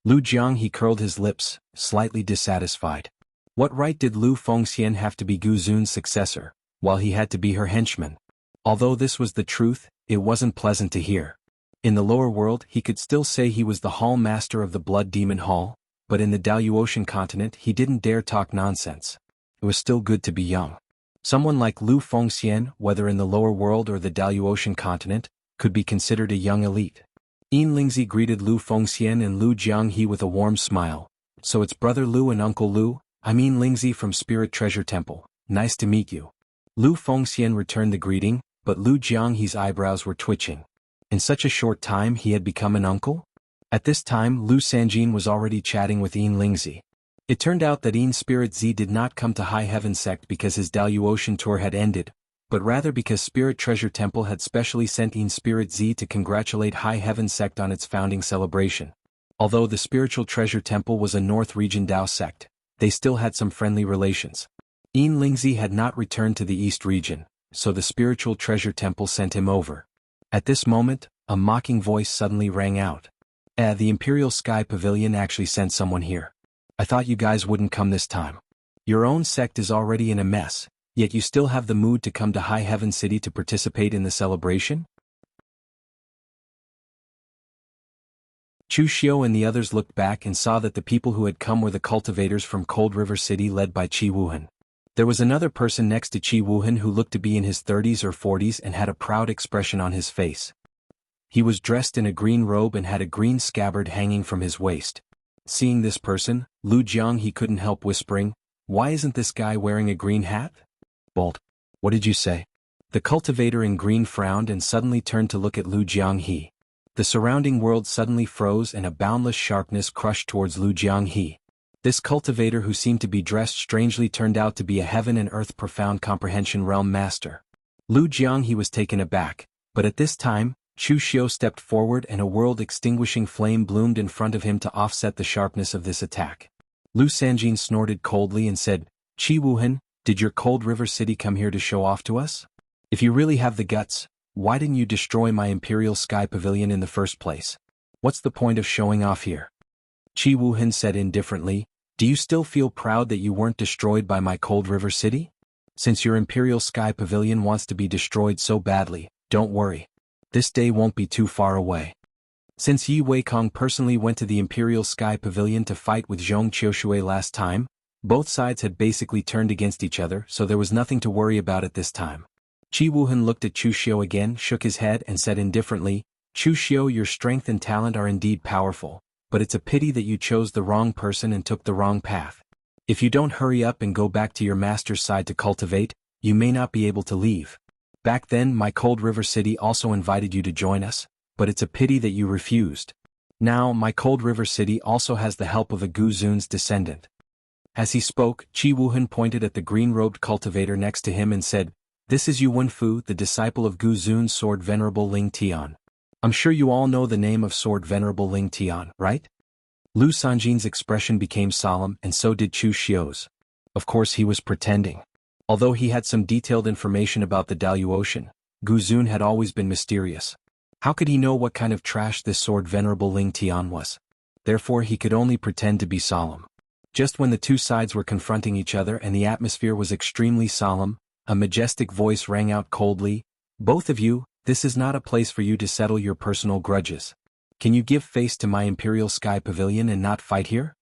Lu Jianghe curled his lips, slightly dissatisfied. What right did Lu Fengxian have to be Gu Zun's successor, while he had to be her henchman? Although this was the truth, it wasn't pleasant to hear. In the lower world, he could still say he was the hall master of the Blood Demon Hall, but in the Daluotian continent he didn't dare talk nonsense. It was still good to be young. Someone like Lu Fengxian, whether in the lower world or the Daluotian continent, could be considered a young elite. Yin Lingzi greeted Lu Fengxian and Lu Jianghe with a warm smile. "So it's brother Lu and uncle Lu, I mean Lingzi from Spirit Treasure Temple. Nice to meet you." Lu Fengxian returned the greeting, but Lu Jianghe's eyebrows were twitching. In such a short time he had become an uncle? At this time Lu Sanjin was already chatting with Yin Lingzi. It turned out that Yin Spirit Z did not come to High Heaven sect because his Daluotian tour had ended, but rather because Spirit Treasure Temple had specially sent Yin Spirit Z to congratulate High Heaven sect on its founding celebration. Although the Spiritual Treasure Temple was a North Region Dao sect, they still had some friendly relations. Yin Lingzi had not returned to the East region, so the Spiritual Treasure Temple sent him over. At this moment, a mocking voice suddenly rang out. The Imperial Sky Pavilion actually sent someone here. I thought you guys wouldn't come this time. Your own sect is already in a mess, yet you still have the mood to come to High Heaven City to participate in the celebration?" Chu Xiu and the others looked back and saw that the people who had come were the cultivators from Cold River City led by Qi Wuhan. There was another person next to Qi Wuhan who looked to be in his 30s or 40s and had a proud expression on his face. He was dressed in a green robe and had a green scabbard hanging from his waist. Seeing this person, Lu Jianghe couldn't help whispering, "Why isn't this guy wearing a green hat?" "Bolt, what did you say?" The cultivator in green frowned and suddenly turned to look at Lu Jianghe. The surrounding world suddenly froze and a boundless sharpness crushed towards Lu Jianghe. This cultivator who seemed to be dressed strangely turned out to be a heaven and earth profound comprehension realm master. Lu Jianghe was taken aback, but at this time, Chu Xiu stepped forward and a world-extinguishing flame bloomed in front of him to offset the sharpness of this attack. Lu Sanjin snorted coldly and said, "Qi Wuhan, did your Cold River City come here to show off to us? If you really have the guts, why didn't you destroy my Imperial Sky Pavilion in the first place? What's the point of showing off here?" Qi Wuhan said indifferently, "Do you still feel proud that you weren't destroyed by my Cold River City? Since your Imperial Sky Pavilion wants to be destroyed so badly, don't worry. This day won't be too far away." Since Yi Weikong personally went to the Imperial Sky Pavilion to fight with Zhong Qiushui last time, both sides had basically turned against each other, so there was nothing to worry about at this time. Qi Wuhan looked at Chu Xiu again, shook his head and said indifferently, "Chu Xiu, your strength and talent are indeed powerful, but it's a pity that you chose the wrong person and took the wrong path. If you don't hurry up and go back to your master's side to cultivate, you may not be able to leave. Back then my Cold River City also invited you to join us, but it's a pity that you refused. Now my Cold River City also has the help of a Gu Zun's descendant." As he spoke, Qi Wuhan pointed at the green-robed cultivator next to him and said, "This is Yu Wenfu, the disciple of Gu Zun's sword Venerable Ling Tian. I'm sure you all know the name of sword Venerable Ling Tian, right?" Lu Sanjin's expression became solemn and so did Chu Xiu's. Of course he was pretending. Although he had some detailed information about the Daluotian, Gu Zun had always been mysterious. How could he know what kind of trash this sword Venerable Ling Tian was? Therefore he could only pretend to be solemn. Just when the two sides were confronting each other and the atmosphere was extremely solemn, a majestic voice rang out coldly, "Both of you, this is not a place for you to settle your personal grudges. Can you give face to my Imperial Sky Pavilion and not fight here?"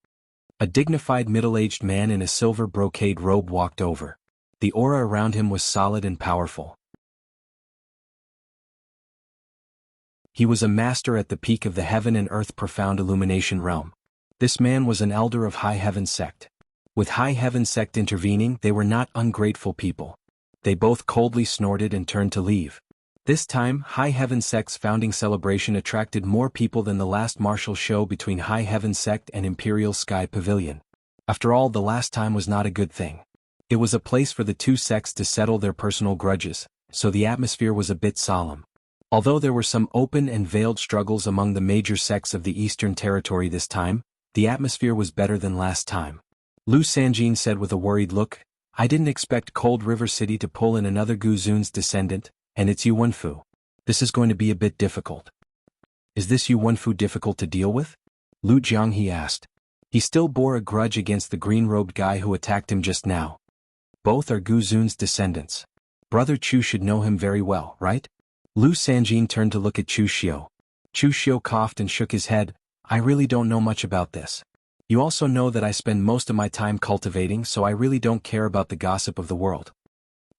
A dignified middle-aged man in a silver brocade robe walked over. The aura around him was solid and powerful. He was a master at the peak of the heaven and earth profound illumination realm. This man was an elder of High Heaven Sect. With High Heaven Sect intervening, they were not ungrateful people. They both coldly snorted and turned to leave. This time, High Heaven Sect's founding celebration attracted more people than the last martial show between High Heaven Sect and Imperial Sky Pavilion. After all, the last time was not a good thing. It was a place for the two sects to settle their personal grudges, so the atmosphere was a bit solemn. Although there were some open and veiled struggles among the major sects of the Eastern Territory this time, the atmosphere was better than last time. Lu Sanjin said with a worried look, "I didn't expect Cold River City to pull in another Guzun's descendant, and it's Yu Wenfu. This is going to be a bit difficult." "Is this Yu Wenfu difficult to deal with?" Lu Jianghe asked. He still bore a grudge against the green-robed guy who attacked him just now. Both are Guzun's descendants. Brother Chu should know him very well, right? Lu Sanjin turned to look at Chu Xiu. Chu Xiu coughed and shook his head. "I really don't know much about this. You also know that I spend most of my time cultivating, so I really don't care about the gossip of the world."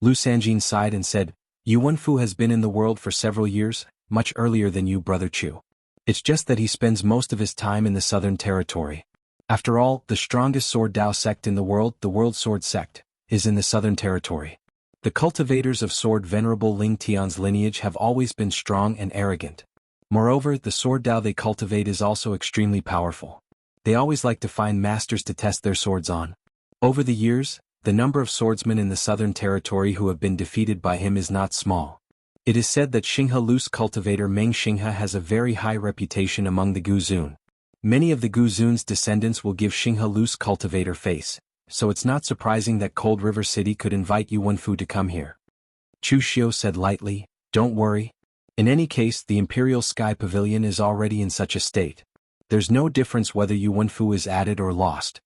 Lu Sanjin sighed and said, "Yu Wenfu has been in the world for several years, much earlier than you, Brother Chu. It's just that he spends most of his time in the Southern Territory. After all, the strongest Sword Dao sect in the world Sword Sect, is in the Southern Territory. The cultivators of Sword Venerable Ling Tian's lineage have always been strong and arrogant. Moreover, the Sword Dao they cultivate is also extremely powerful. They always like to find masters to test their swords on. Over the years, the number of swordsmen in the Southern Territory who have been defeated by him is not small. It is said that Xinghe Lu's cultivator Meng Xinghe has a very high reputation among the Guzun. Many of the Guzun's descendants will give Xinghe Lu's cultivator face, so it's not surprising that Cold River City could invite Yu Wenfu to come here." Chu Xiu said lightly, "Don't worry. In any case, the Imperial Sky Pavilion is already in such a state. There's no difference whether Yu Wenfu is added or lost."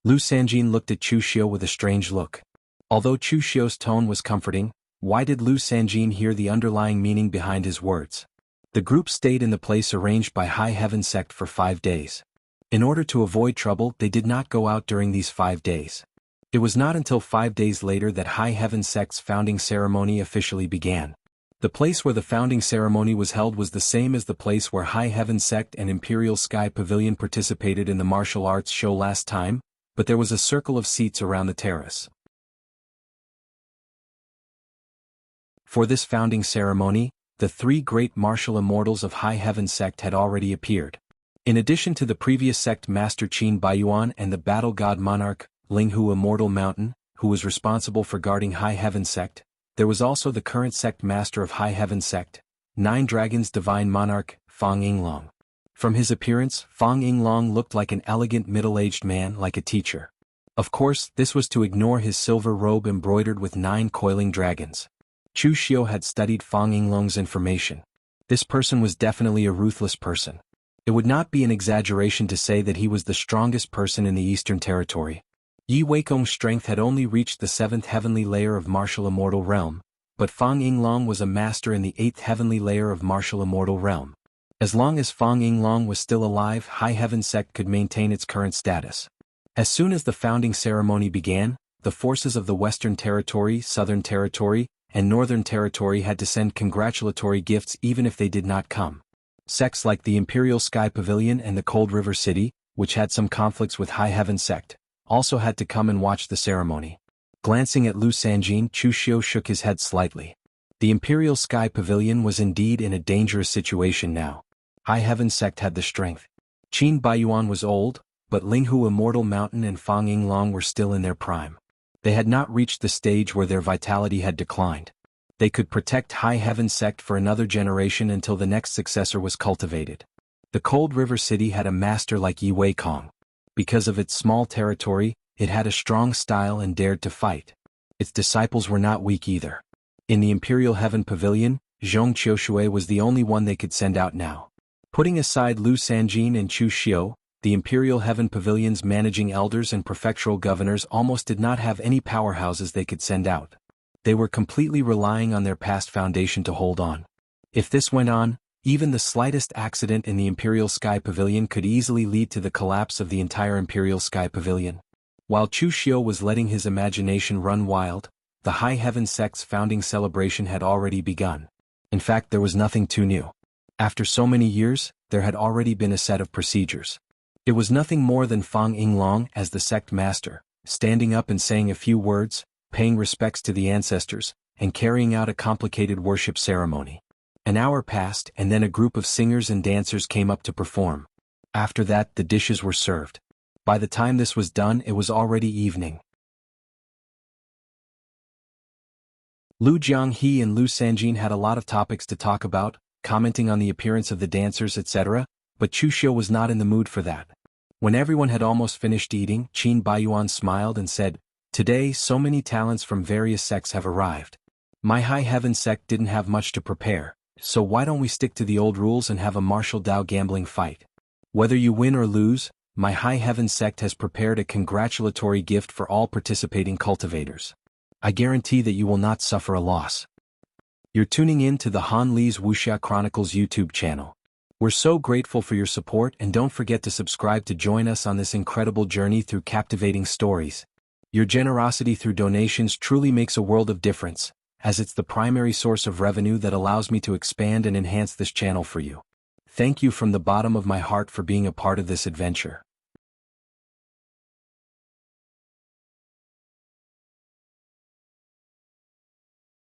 Lu Sanjin looked at Chu Xiu with a strange look. Although Chu Xiu's tone was comforting, why did Lu Sanjin hear the underlying meaning behind his words? The group stayed in the place arranged by High Heaven Sect for 5 days. In order to avoid trouble, they did not go out during these 5 days. It was not until 5 days later that High Heaven Sect's founding ceremony officially began. The place where the founding ceremony was held was the same as the place where High Heaven Sect and Imperial Sky Pavilion participated in the martial arts show last time, but there was a circle of seats around the terrace. For this founding ceremony, the 3 great martial immortals of High Heaven Sect had already appeared. In addition to the previous sect master Qin Baiyuan and the battle god monarch, Linghu Immortal Mountain, who was responsible for guarding High Heaven Sect, there was also the current sect master of High Heaven Sect, 9 Dragons Divine Monarch, Fang Yinglong. From his appearance, Fang Yinglong looked like an elegant middle-aged man like a teacher. Of course, this was to ignore his silver robe embroidered with 9 coiling dragons. Chu Xiu had studied Fang Yinglong's information. This person was definitely a ruthless person. It would not be an exaggeration to say that he was the strongest person in the Eastern Territory. Yi Weikong's strength had only reached the 7th heavenly layer of martial immortal realm, but Fang Yinglong was a master in the 8th heavenly layer of martial immortal realm. As long as Fang Yinglong was still alive, High Heaven Sect could maintain its current status. As soon as the founding ceremony began, the forces of the Western Territory, Southern Territory, and Northern Territory had to send congratulatory gifts even if they did not come. Sects like the Imperial Sky Pavilion and the Cold River City, which had some conflicts with High Heaven Sect, also had to come and watch the ceremony. Glancing at Lu Sanjin, Chu Xiu shook his head slightly. The Imperial Sky Pavilion was indeed in a dangerous situation now. High Heaven Sect had the strength. Qin Baiyuan was old, but Linghu Immortal Mountain and Fang Yinglong were still in their prime. They had not reached the stage where their vitality had declined. They could protect High Heaven Sect for another generation until the next successor was cultivated. The Cold River City had a master like Yi Weikong. Because of its small territory, it had a strong style and dared to fight. Its disciples were not weak either. In the Imperial Heaven Pavilion, Zhong Qiushui was the only one they could send out now. Putting aside Lu Sanjin and Chu Xiu, the Imperial Heaven Pavilion's managing elders and prefectural governors almost did not have any powerhouses they could send out. They were completely relying on their past foundation to hold on. If this went on, even the slightest accident in the Imperial Sky Pavilion could easily lead to the collapse of the entire Imperial Sky Pavilion. While Chu Xiu was letting his imagination run wild, the High Heaven sect's founding celebration had already begun. In fact, there was nothing too new. After so many years, there had already been a set of procedures. It was nothing more than Fang Yinglong as the sect master, standing up and saying a few words, paying respects to the ancestors, and carrying out a complicated worship ceremony. An hour passed and then a group of singers and dancers came up to perform. After that, the dishes were served. By the time this was done, it was already evening. Lu Jianghe and Lu Sanjin had a lot of topics to talk about, commenting on the appearance of the dancers, etc., but Chu Xiu was not in the mood for that. When everyone had almost finished eating, Qin Baiyuan smiled and said, "Today, so many talents from various sects have arrived. My High Heaven sect didn't have much to prepare, so why don't we stick to the old rules and have a martial Dao gambling fight? Whether you win or lose, my High Heaven sect has prepared a congratulatory gift for all participating cultivators. I guarantee that you will not suffer a loss." You're tuning in to the Han Li's Wuxia Chronicles YouTube channel. We're so grateful for your support, and don't forget to subscribe to join us on this incredible journey through captivating stories. Your generosity through donations truly makes a world of difference, as it's the primary source of revenue that allows me to expand and enhance this channel for you. Thank you from the bottom of my heart for being a part of this adventure.